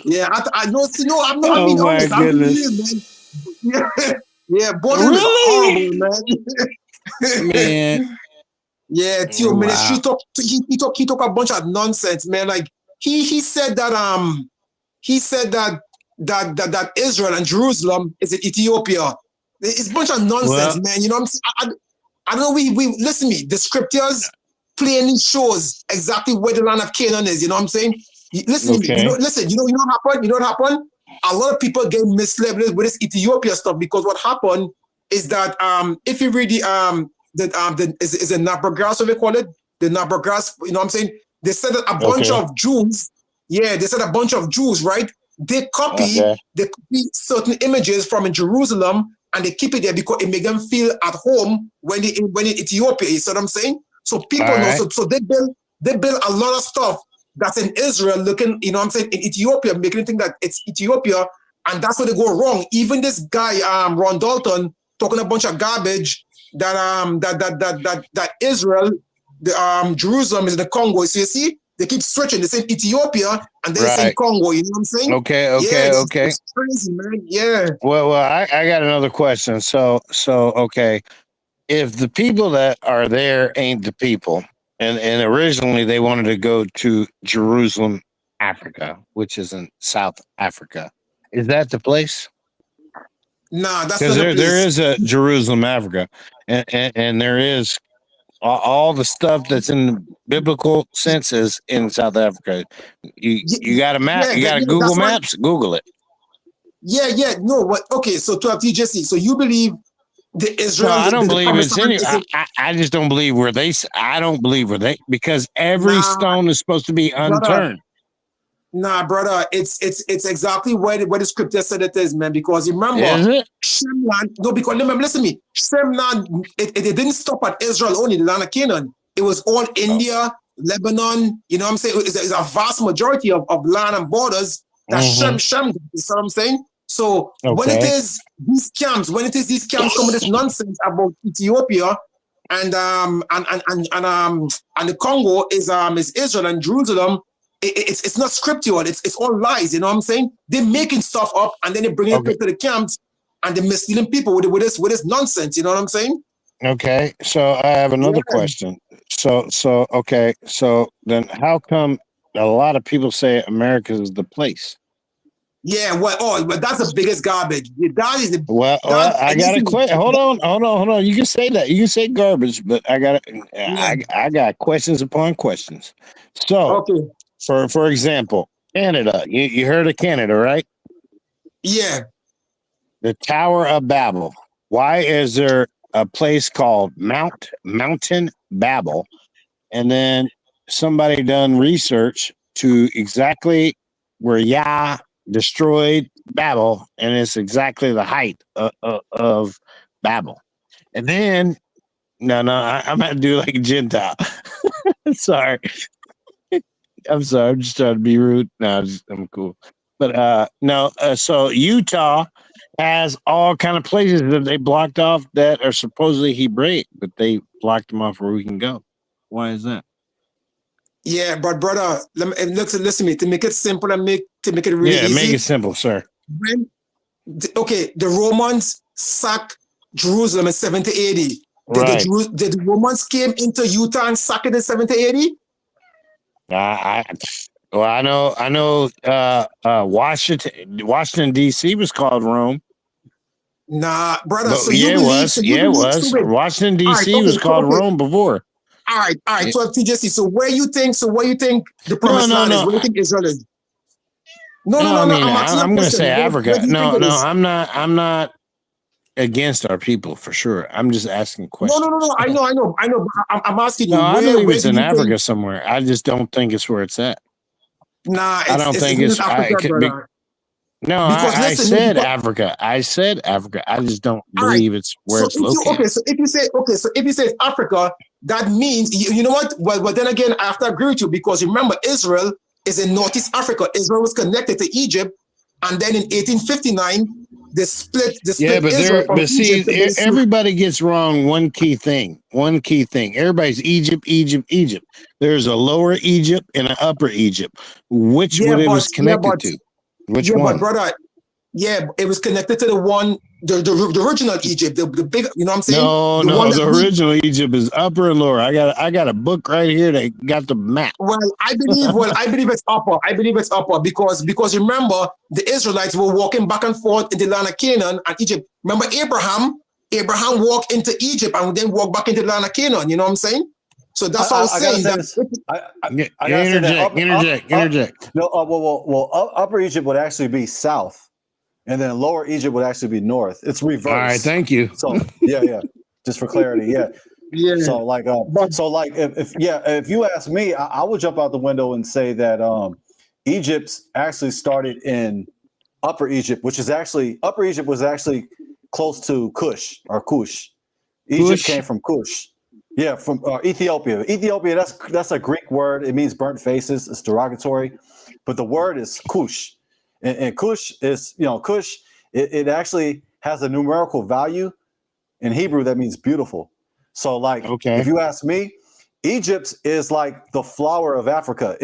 yeah, I know. I'm not being honest. I'm being real, man. Yeah, both of them is horrible, man. Man. Yeah, Teo Ministry he talk a bunch of nonsense, man. Like he said that that Israel and Jerusalem is in Ethiopia. It's a bunch of nonsense, man. You know what I'm saying? I don't know. We listen to me. The scriptures plainly shows exactly where the land of Canaan is. You know what I'm saying? Listen to me. You know what happened? You know what happened? A lot of people get misled with this Ethiopia stuff because what happened is that if you read is it Nabragrass, what they call it? The Nabragrass, you know what I'm saying? They said that a bunch of Jews, right? They copy certain images from Jerusalem and they keep it there because it makes them feel at home when in Ethiopia. You see what I'm saying? So people know. So they build a lot of stuff that's in Israel looking, you know what I'm saying, in Ethiopia, making it think that it's Ethiopia, and that's where they go wrong. Even this guy, Ron Dalton, talking a bunch of garbage that Israel, Jerusalem is the Congo. So you see, they keep switching. They say Ethiopia and then say Congo. You know what I'm saying? Okay. It's crazy, man. Yeah. Well, I got another question. So okay, if the people that are there ain't the people, and originally they wanted to go to Jerusalem, Africa, which is in South Africa, is that the place? Nah, that's not the place. There is a Jerusalem, Africa, and there is all the stuff that's in the biblical senses in South Africa. You got a map? You got a Google Maps? Google it. Yeah. No, what? Okay, so to TJC, so you believe the Israel? No, I don't believe it's any. I just don't believe where they. I don't believe where they, because every stone is supposed to be unturned. Nah, brother, it's exactly where the scripture said it is, man. Because remember, Shemland, no, because remember, listen to me, Shemland, it didn't stop at Israel only, the land of Canaan. It was all India, Lebanon. You know what I'm saying? It's a vast majority of land and borders that Shem. You know what I'm saying? So when it is these camps coming with this nonsense about Ethiopia and the Congo is Israel and Jerusalem. It's not scriptural. It's all lies. You know what I'm saying? They're making stuff up and then they bring it to the camps and they're misleading people with this nonsense. You know what I'm saying? Okay, so I have another question. So then how come a lot of people say America is the place? Yeah, but that's the biggest garbage. That is the I got a question. Hold on. You can say that. You can say garbage, but I got questions upon questions. So for example, Canada. You heard of Canada, right? Yeah. The Tower of Babel. Why is there a place called Mountain Babel? And then somebody done research to exactly where Yah destroyed Babel, and it's exactly the height of Babel. And then I'm gonna do like a Gentile. Sorry. I'm sorry. I'm just trying to be rude. No, I'm cool. But so Utah has all kind of places that they blocked off that are supposedly Hebraic, but they blocked them off where we can go. Why is that? Yeah, but brother, listen to me. To make it simple and make it really Yeah, easy. make it simple, sir. Okay, the Romans sacked Jerusalem in 70 AD. Right. Did the Romans came into Utah and sacked it in 70 AD? I know. Washington D.C. was called Rome. Nah, brother. But So yeah, you it believe? was. So you Yeah, it believe? was. So wait. Washington All right, D.C. was called Rome before. All right. Yeah. 12 TJC. So where you think? So where you think the promised land is? Where do you think Israel is? No. I mean, I'm asking I'm a going to question. say Africa. Where do you think it is? I'm not against our people for sure. I'm just asking questions. No. I know. I'm asking you. No, I Where believe it's do in you Africa think? somewhere. I just don't think it's where it's at. Nah, I don't think it's it's Africa, brother. No, Because I listen, said Africa. I said Africa. I just don't believe it's where so it's located. so if you say it's Africa, that means you know what? Well, then again, I have to agree with you because remember, Israel is in Northeast Africa. Israel was connected to Egypt, and then in 1859, they split Israel from Egypt. Everybody gets wrong one key thing. Everybody's Egypt. There's a lower Egypt and an upper Egypt. Which one it was connected to? Which one? But brother, it was connected to the one, the original Egypt, the big, you know what I'm saying? The original Egypt is upper and lower. I got a book right here that got the map. Well, I believe it's upper. I believe it's upper because remember, the Israelites were walking back and forth in the land of Canaan and Egypt. Remember Abraham walked into Egypt and then walked back into the land of Canaan. You know what I'm saying? So that's what I was saying. Interject. No, Upper Egypt would actually be south, and then Lower Egypt would actually be north. It's reversed. All right, thank you. So yeah. Just for clarity, yeah. So if you ask me, I would jump out the window and say that Egypt actually started in Upper Egypt, Upper Egypt was actually close to Kush or Kush. Egypt came from Kush. Yeah, from Ethiopia. Ethiopia, that's a Greek word. It means burnt faces. It's derogatory. But the word is Kush. And Kush is, Kush, it actually has a numerical value. In Hebrew, that means beautiful. So, if you ask me, Egypt is like the flower of Africa.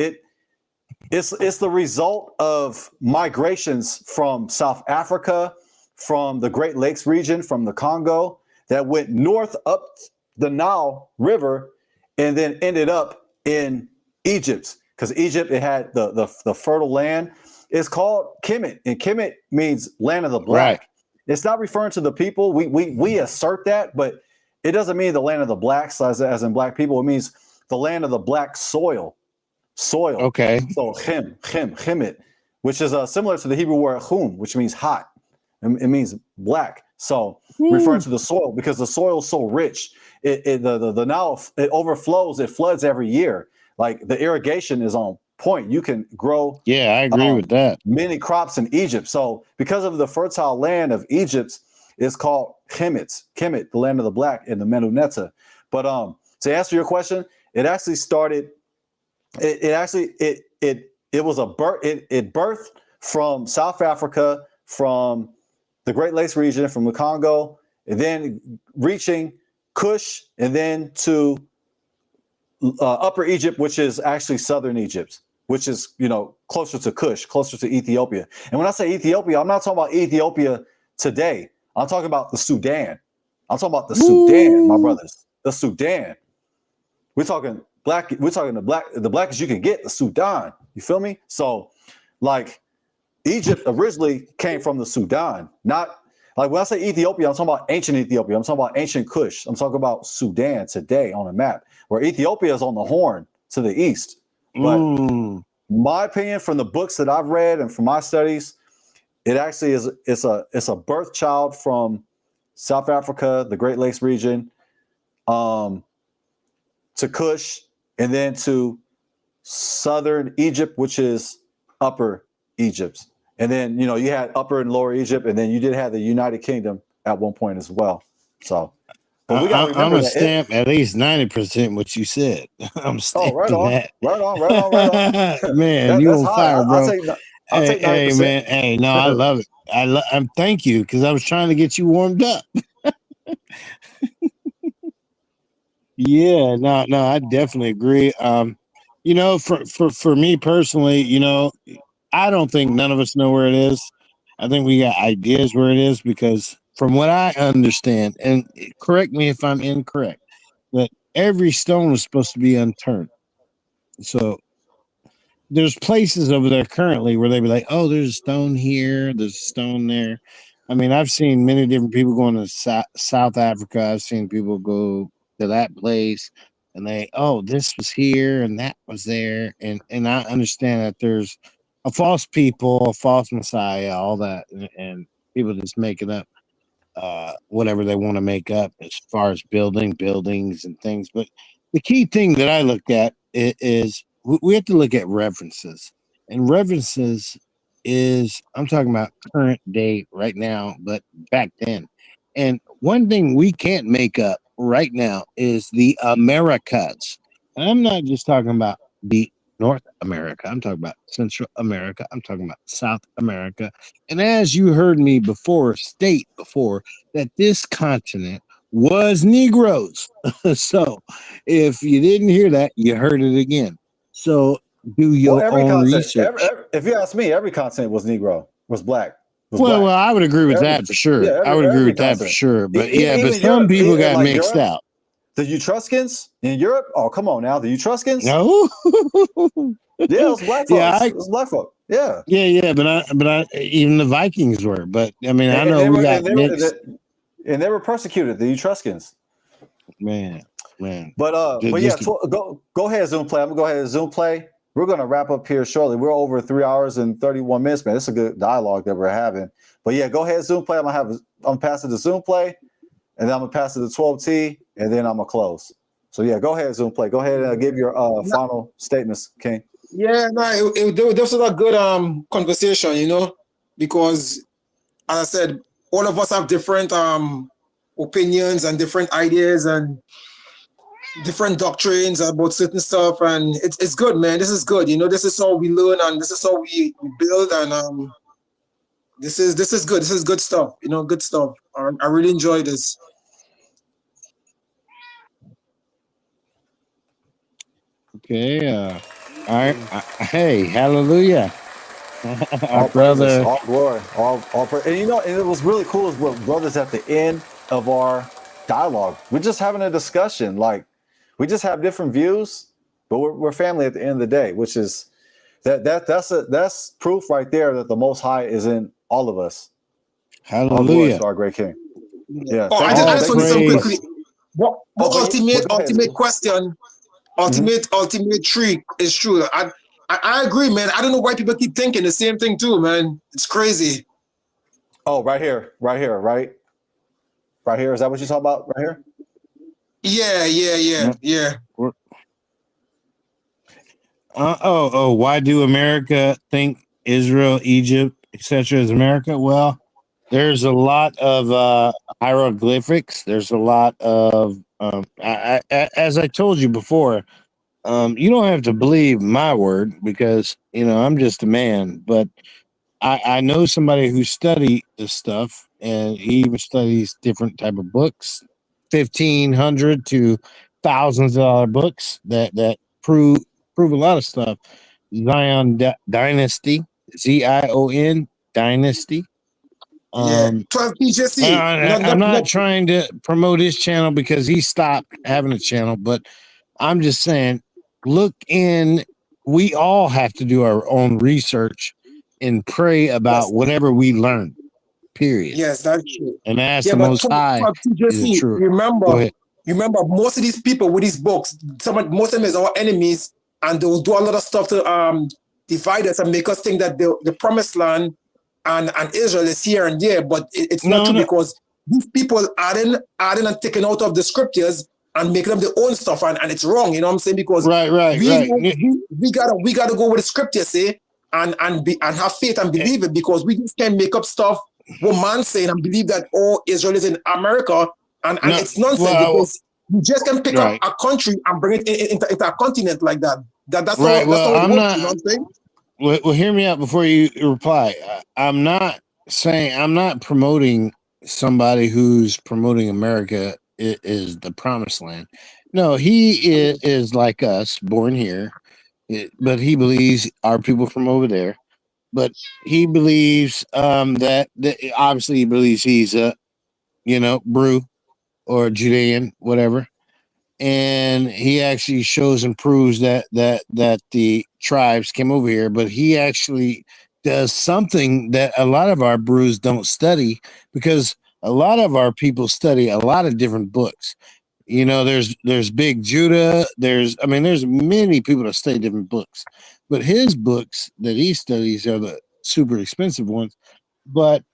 It's the result of migrations from South Africa, from the Great Lakes region, from the Congo, that went north up the Nile River and then ended up in Egypt. Because Egypt, it had the fertile land. It's called Kemet, and Kemet means land of the black. Right. It's not referring to the people. We assert that, but it doesn't mean the land of the blacks as in black people. It means the land of the black soil. Okay. So Kemet, which is similar to the Hebrew word chum, which means hot. It means black. So referring to the soil because the soil is so rich. The Nile, it overflows, it floods every year. Like the irrigation is on point. You can grow. Yeah, I agree with that. Many crops in Egypt. So because of the fertile land of Egypt, it's called Kemet, the land of the black in the Menunetta. But to answer your question, it actually started. It was a birth. It birthed from South Africa, from the Great Lakes region, from the Congo, and then reaching Kush, and then to Upper Egypt, which is actually southern Egypt, which is closer to Kush, closer to Ethiopia. And when I say Ethiopia, I'm not talking about Ethiopia today. I'm talking about the Sudan. I'm talking about the Sudan, my brothers. The Sudan. We're talking black. We're talking the blackest you can get. The Sudan. You feel me? So, Egypt originally came from the Sudan, not when I say Ethiopia, I'm talking about ancient Ethiopia. I'm talking about ancient Kush. I'm talking about Sudan today on a map, where Ethiopia is on the horn to the east. But my opinion, from the books that I've read and from my studies, it actually is. It's a birth child from South Africa, the Great Lakes region, to Kush, and then to southern Egypt, which is Upper Egypt. And then, you had Upper and Lower Egypt, and then you did have the United Kingdom at one point as well. So, but we got to remember I'm going to stamp at least 90% what you said. I'm stamping that. Right on. Man, you on fire, bro. I'll take 90%. Hey, man. Hey, no, I love it. I'm thank you, because I was trying to get you warmed up. Yeah, no, I definitely agree. You know, for me personally, you know, I don't think none of us know where it is. I think we got ideas where it is because from what I understand, and correct me if I'm incorrect, that every stone was supposed to be unturned. So there's places over there currently where they be like, oh, there's a stone here, there's a stone there. I mean, I've seen many different people going to South Africa. I've seen people go to that place and they, oh, this was here and that was there. And I understand that there's a false people, a false Messiah, all that, and people just make it up whatever they want to make up as far as buildings and things. But the key thing that I looked at is we have to look at references, and references is I'm talking about current day right now, but back then. And one thing we can't make up right now is the Americas. And I'm not just talking about the North America. I'm talking about Central America. I'm talking about South America. And as you heard me before state before, that this continent was Negroes. So if you didn't hear that, you heard it again. So do your Well, every own continent, research. if you ask me, every continent was Negro, was black, was Well, black. I would agree with Every, that for sure. yeah, I would agree every with that for continent. sure. But yeah, but Even some Europe, people got like mixed Europe, out. the Etruscans in Europe. Oh, come on now, the Etruscans. No. Yeah, it was black Yeah, folks. It was black folk. Yeah. yeah, but I even the Vikings were. But I mean, I And know they we were, got mixed. and they were persecuted, the Etruscans. Man. But yeah, Just go ahead, Zoom play. I'm gonna go ahead and Zoom play. We're gonna wrap up here shortly. We're over 3 hours and 31 minutes, man. It's a good dialogue that we're having. But yeah, go ahead, Zoom play. I'm passing the Zoom play, and then I'm gonna pass it to 12T, and then I'm gonna close. So yeah, go ahead, Zoom play. Go ahead and give your final statements, King. Yeah, no, this was a good conversation, you know, because as I said, all of us have different opinions and different ideas and different doctrines about certain stuff, and it's good, man. This is good, you know. This is how we learn, and this is how we build, and this is good. This is good stuff, you know. Good stuff. I really enjoy this. okay. All right. Hey, hallelujah. Our All praises, brother. all glory, all praise. And you know, and it was really cool is what brothers at the end of our dialogue. We're just having a discussion. Like we just have different views, but we're family at the end of the day, which is that's proof right there that the Most High is in all of us. All glory Hallelujah. to our great King. Yeah, Oh, thank I you. just All want to Thank say you. something praise. quickly. What But ultimate go ahead. question? Mhm. Ultimate trick is true. I agree, man. I don't know why people keep thinking the same thing too, man. It's crazy. Oh, right here, right here, right here. Is that what you're talking about? Right here. Yeah. Why do America think Israel, Egypt, etc. is America? Well, there's a lot of hieroglyphics. There's a lot of as I told you before, you don't have to believe my word because you know I'm just a man, but I know somebody who studied this stuff and he even studies different type of books, 1,500 to thousands of dollar books that prove a lot of stuff. Zion Dynasty, Zion Dynasty. Yeah. 12 PJC. I'm not trying to promote his channel because he stopped having a channel, but I'm just saying, look in. We all have to do our own research and pray about Yes. whatever we learn. Period. Yes, that's true. And ask Yeah, the but Most High, 12 is it PJC, true? Go ahead. remember most of these people with these books, most of them is our enemies, and they'll do a lot of stuff to divide us and make us think that the promised land and Israel is here and there, but it's not true because these people adding and taking out of the scriptures and making them their own stuff, and it's wrong, you know what I'm saying? Because we gotta go with the scriptures say and have faith and believe it, because we just can't make up stuff what man's saying and believe that Israel is in America, and it's nonsense because you just can pick up a country and bring it into a continent like that. That's how it works, you know what I'm saying? Well, hear me out before you reply. I'm not promoting somebody who's promoting America is the promised land. No, he is like us, born here, but he believes our people from over there. But he believes that obviously he believes he's a Brew or Judean, whatever. And he actually shows and proves that the tribes came over here, but he actually does something that a lot of our brews don't study, because a lot of our people study a lot of different books. There's Big Judah, there's many people that study different books, but his books that he studies are the super expensive ones. But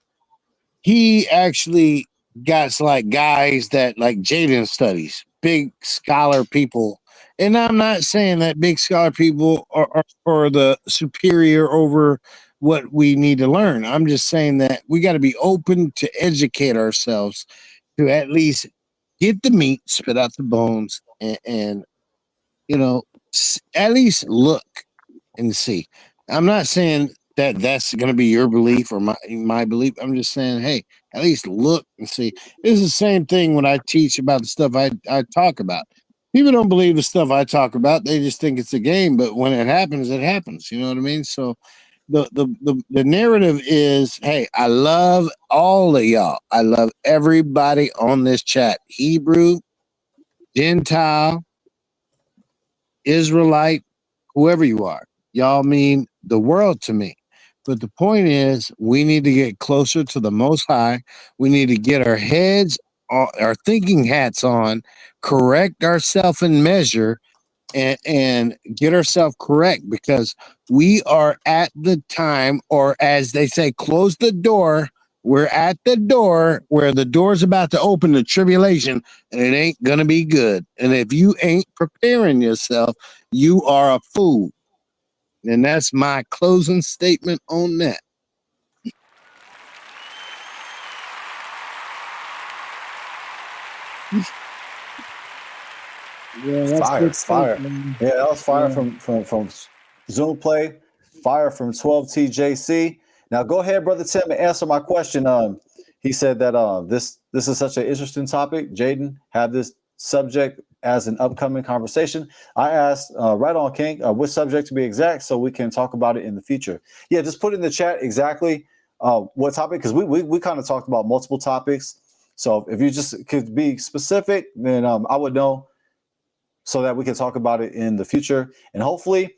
he actually got like guys that like Jaden studies, big scholar people. And I'm not saying that big scholar people are the superior over what we need to learn. I'm just saying that we got to be open to educate ourselves, to at least get the meat, spit out the bones, and at least look and see. I'm not saying that that's going to be your belief or my belief. I'm just saying, hey, at least look and see. It's the same thing when I teach about the stuff I talk about. People don't believe the stuff I talk about. They just think it's a game. But when it happens, it happens. You know what I mean? So the narrative is, hey, I love all of y'all. I love everybody on this chat. Hebrew, Gentile, Israelite, whoever you are. Y'all mean the world to me. But the point is, we need to get closer to the Most High. We need to get our heads, our thinking hats on, correct ourselves in measure, and get ourselves correct, because we are at the time, or as they say, close the door. We're at the door where the door's about to open to tribulation, and it ain't going to be good. And if you ain't preparing yourself, you are a fool. And that's my closing statement on that. Yeah, that's Fire, good stuff, fire. man. Yeah, that was fire Yeah. from Zoom Play. Fire from 12TJC. Now go ahead, brother Tim, and answer my question. He said that this is such an interesting topic. Jaden had this subject as an upcoming conversation. I asked right on King, which subject to be exact, so we can talk about it in the future. Yeah, just put in the chat exactly what topic, because we kind of talked about multiple topics. So if you just could be specific, then I would know, so that we can talk about it in the future. And hopefully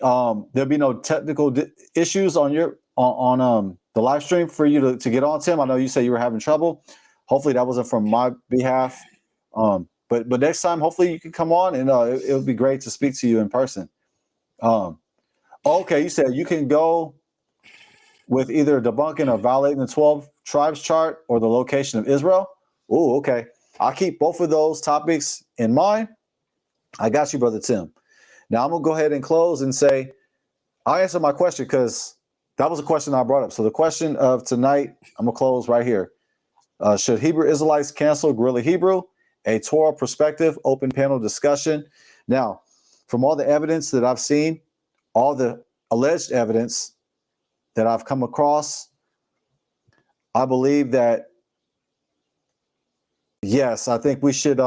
there'll be no technical issues on your on the live stream for you to get on, Tim. I know you said you were having trouble. Hopefully that wasn't from my behalf. But next time, hopefully you can come on, and it would be great to speak to you in person. Okay, you said you can go with either debunking or validating the 12 tribes chart or the location of Israel. Oh, okay. I'll keep both of those topics in mind. I got you, brother Tim. Now I'm gonna go ahead and close and say I'll answer my question, because that was a question I brought up. So the question of tonight, I'm gonna close right here. Should Hebrew Israelites cancel GRLA Hebrew? A Torah perspective, open panel discussion. Now, from all the evidence that I've seen, all the alleged evidence that I've come across, I believe that, yes, I think we should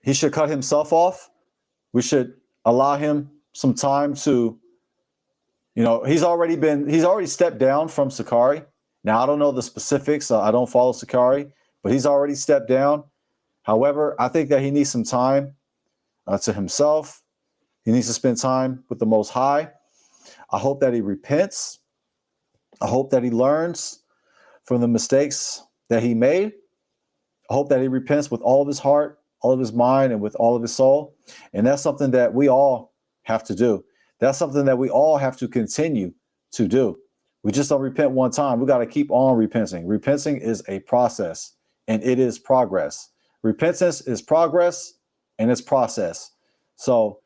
he should cut himself off. We should allow him some time to, he's already stepped down from Sakari. Now, I don't know the specifics. I don't follow Sakari, but he's already stepped down. However, I think that he needs some time to himself. He needs to spend time with the Most High. I hope that he repents. I hope that he learns from the mistakes that he made. I hope that he repents with all of his heart, all of his mind, and with all of his soul. And that's something that we all have to do. That's something that we all have to continue to do. We just don't repent one time. We got to keep on repenting. Repenting is a process, and it is progress. Repentance is progress, and it's process. So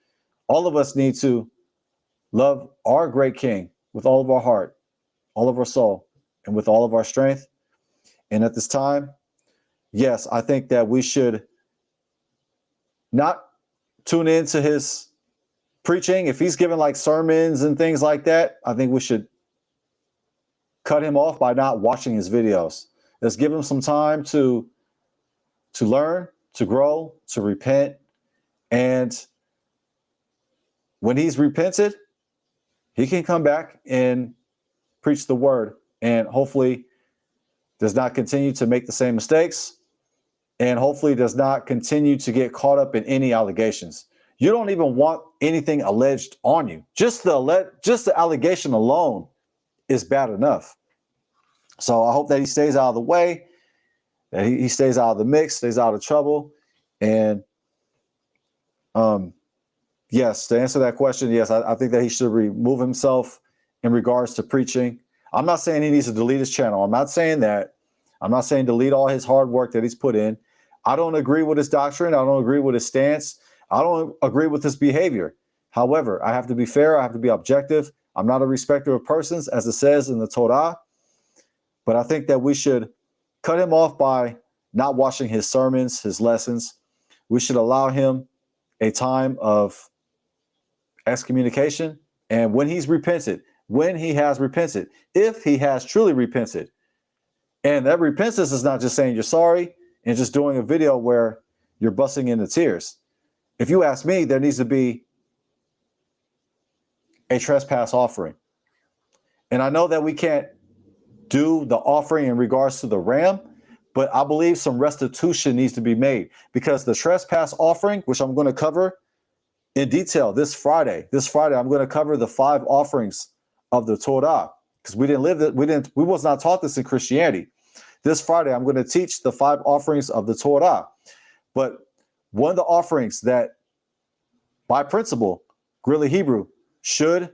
all of us need to love our great King with all of our heart, all of our soul, and with all of our strength. And at this time, yes, I think that we should not tune into his preaching. If he's giving like sermons and things like that, I think we should cut him off by not watching his videos. Let's give him some time to learn, to grow, to repent, and when he's repented, he can come back and preach the word, and hopefully does not continue to make the same mistakes, and hopefully does not continue to get caught up in any allegations. You don't even want anything alleged on you. Just the allegation alone is bad enough. So I hope that he stays out of the way, that he stays out of the mix, stays out of trouble. And yes, to answer that question, yes, I think that he should remove himself in regards to preaching. I'm not saying he needs to delete his channel. I'm not saying that. I'm not saying delete all his hard work that he's put in. I don't agree with his doctrine. I don't agree with his stance. I don't agree with his behavior. However, I have to be fair. I have to be objective. I'm not a respecter of persons, as it says in the Torah. But I think that we should cut him off by not watching his sermons, his lessons. We should allow him a time of excommunication. And when he's repented, when he has repented, if he has truly repented, and that repentance is not just saying you're sorry and just doing a video where you're busting into tears. If you ask me, there needs to be a trespass offering. And I know that we can't do the offering in regards to the ram, but I believe some restitution needs to be made, because the trespass offering, which I'm going to cover in detail this Friday, I'm going to cover the 5 offerings of the Torah, because we was not taught this in Christianity. This Friday, I'm going to teach the 5 offerings of the Torah. But one of the offerings that, by principle, GRLA Hebrew should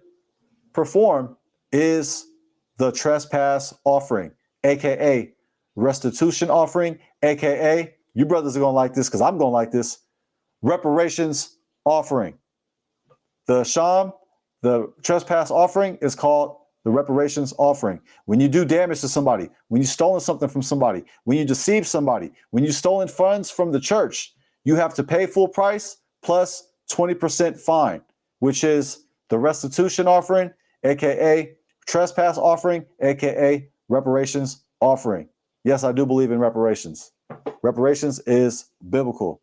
perform is the trespass offering, aka restitution offering, aka, you brothers are going to like this because I'm going to like this, reparations offering. The Sham, the trespass offering, is called the reparations offering. When you do damage to somebody, when you've stolen something from somebody, when you deceive somebody, when you've stolen funds from the church, you have to pay full price plus 20% fine, which is the restitution offering, aka trespass offering, aka reparations offering. Yes, I do believe in reparations. Reparations is biblical.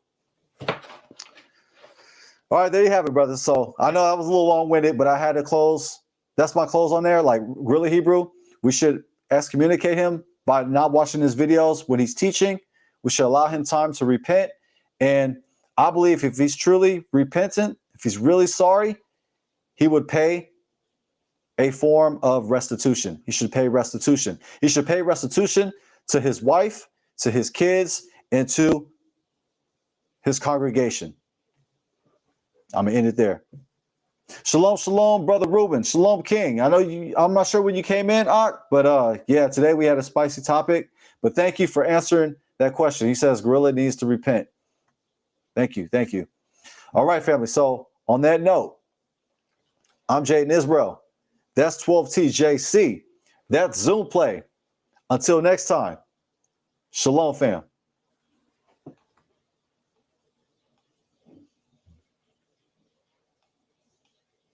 All right, there you have it, brothers. So I know I was a little long-winded, but I had to close. That's my close on there. Like GRLA Hebrew, we should excommunicate him by not watching his videos when he's teaching. We should allow him time to repent. And I believe if he's truly repentant, if he's really sorry, he would pay a form of restitution. He should pay restitution. He should pay restitution to his wife, to his kids, and to his congregation. I'm going to end it there. Shalom, shalom, Brother Reuben. Shalom, King. I know I'm not sure when you came in, Ak, but yeah, today we had a spicy topic. But thank you for answering that question. He says GRLA needs to repent. Thank you. Thank you. All right, family. So on that note, I'm Jaden Israel. That's 12TJC. That's Zoom Play. Until next time, shalom, fam.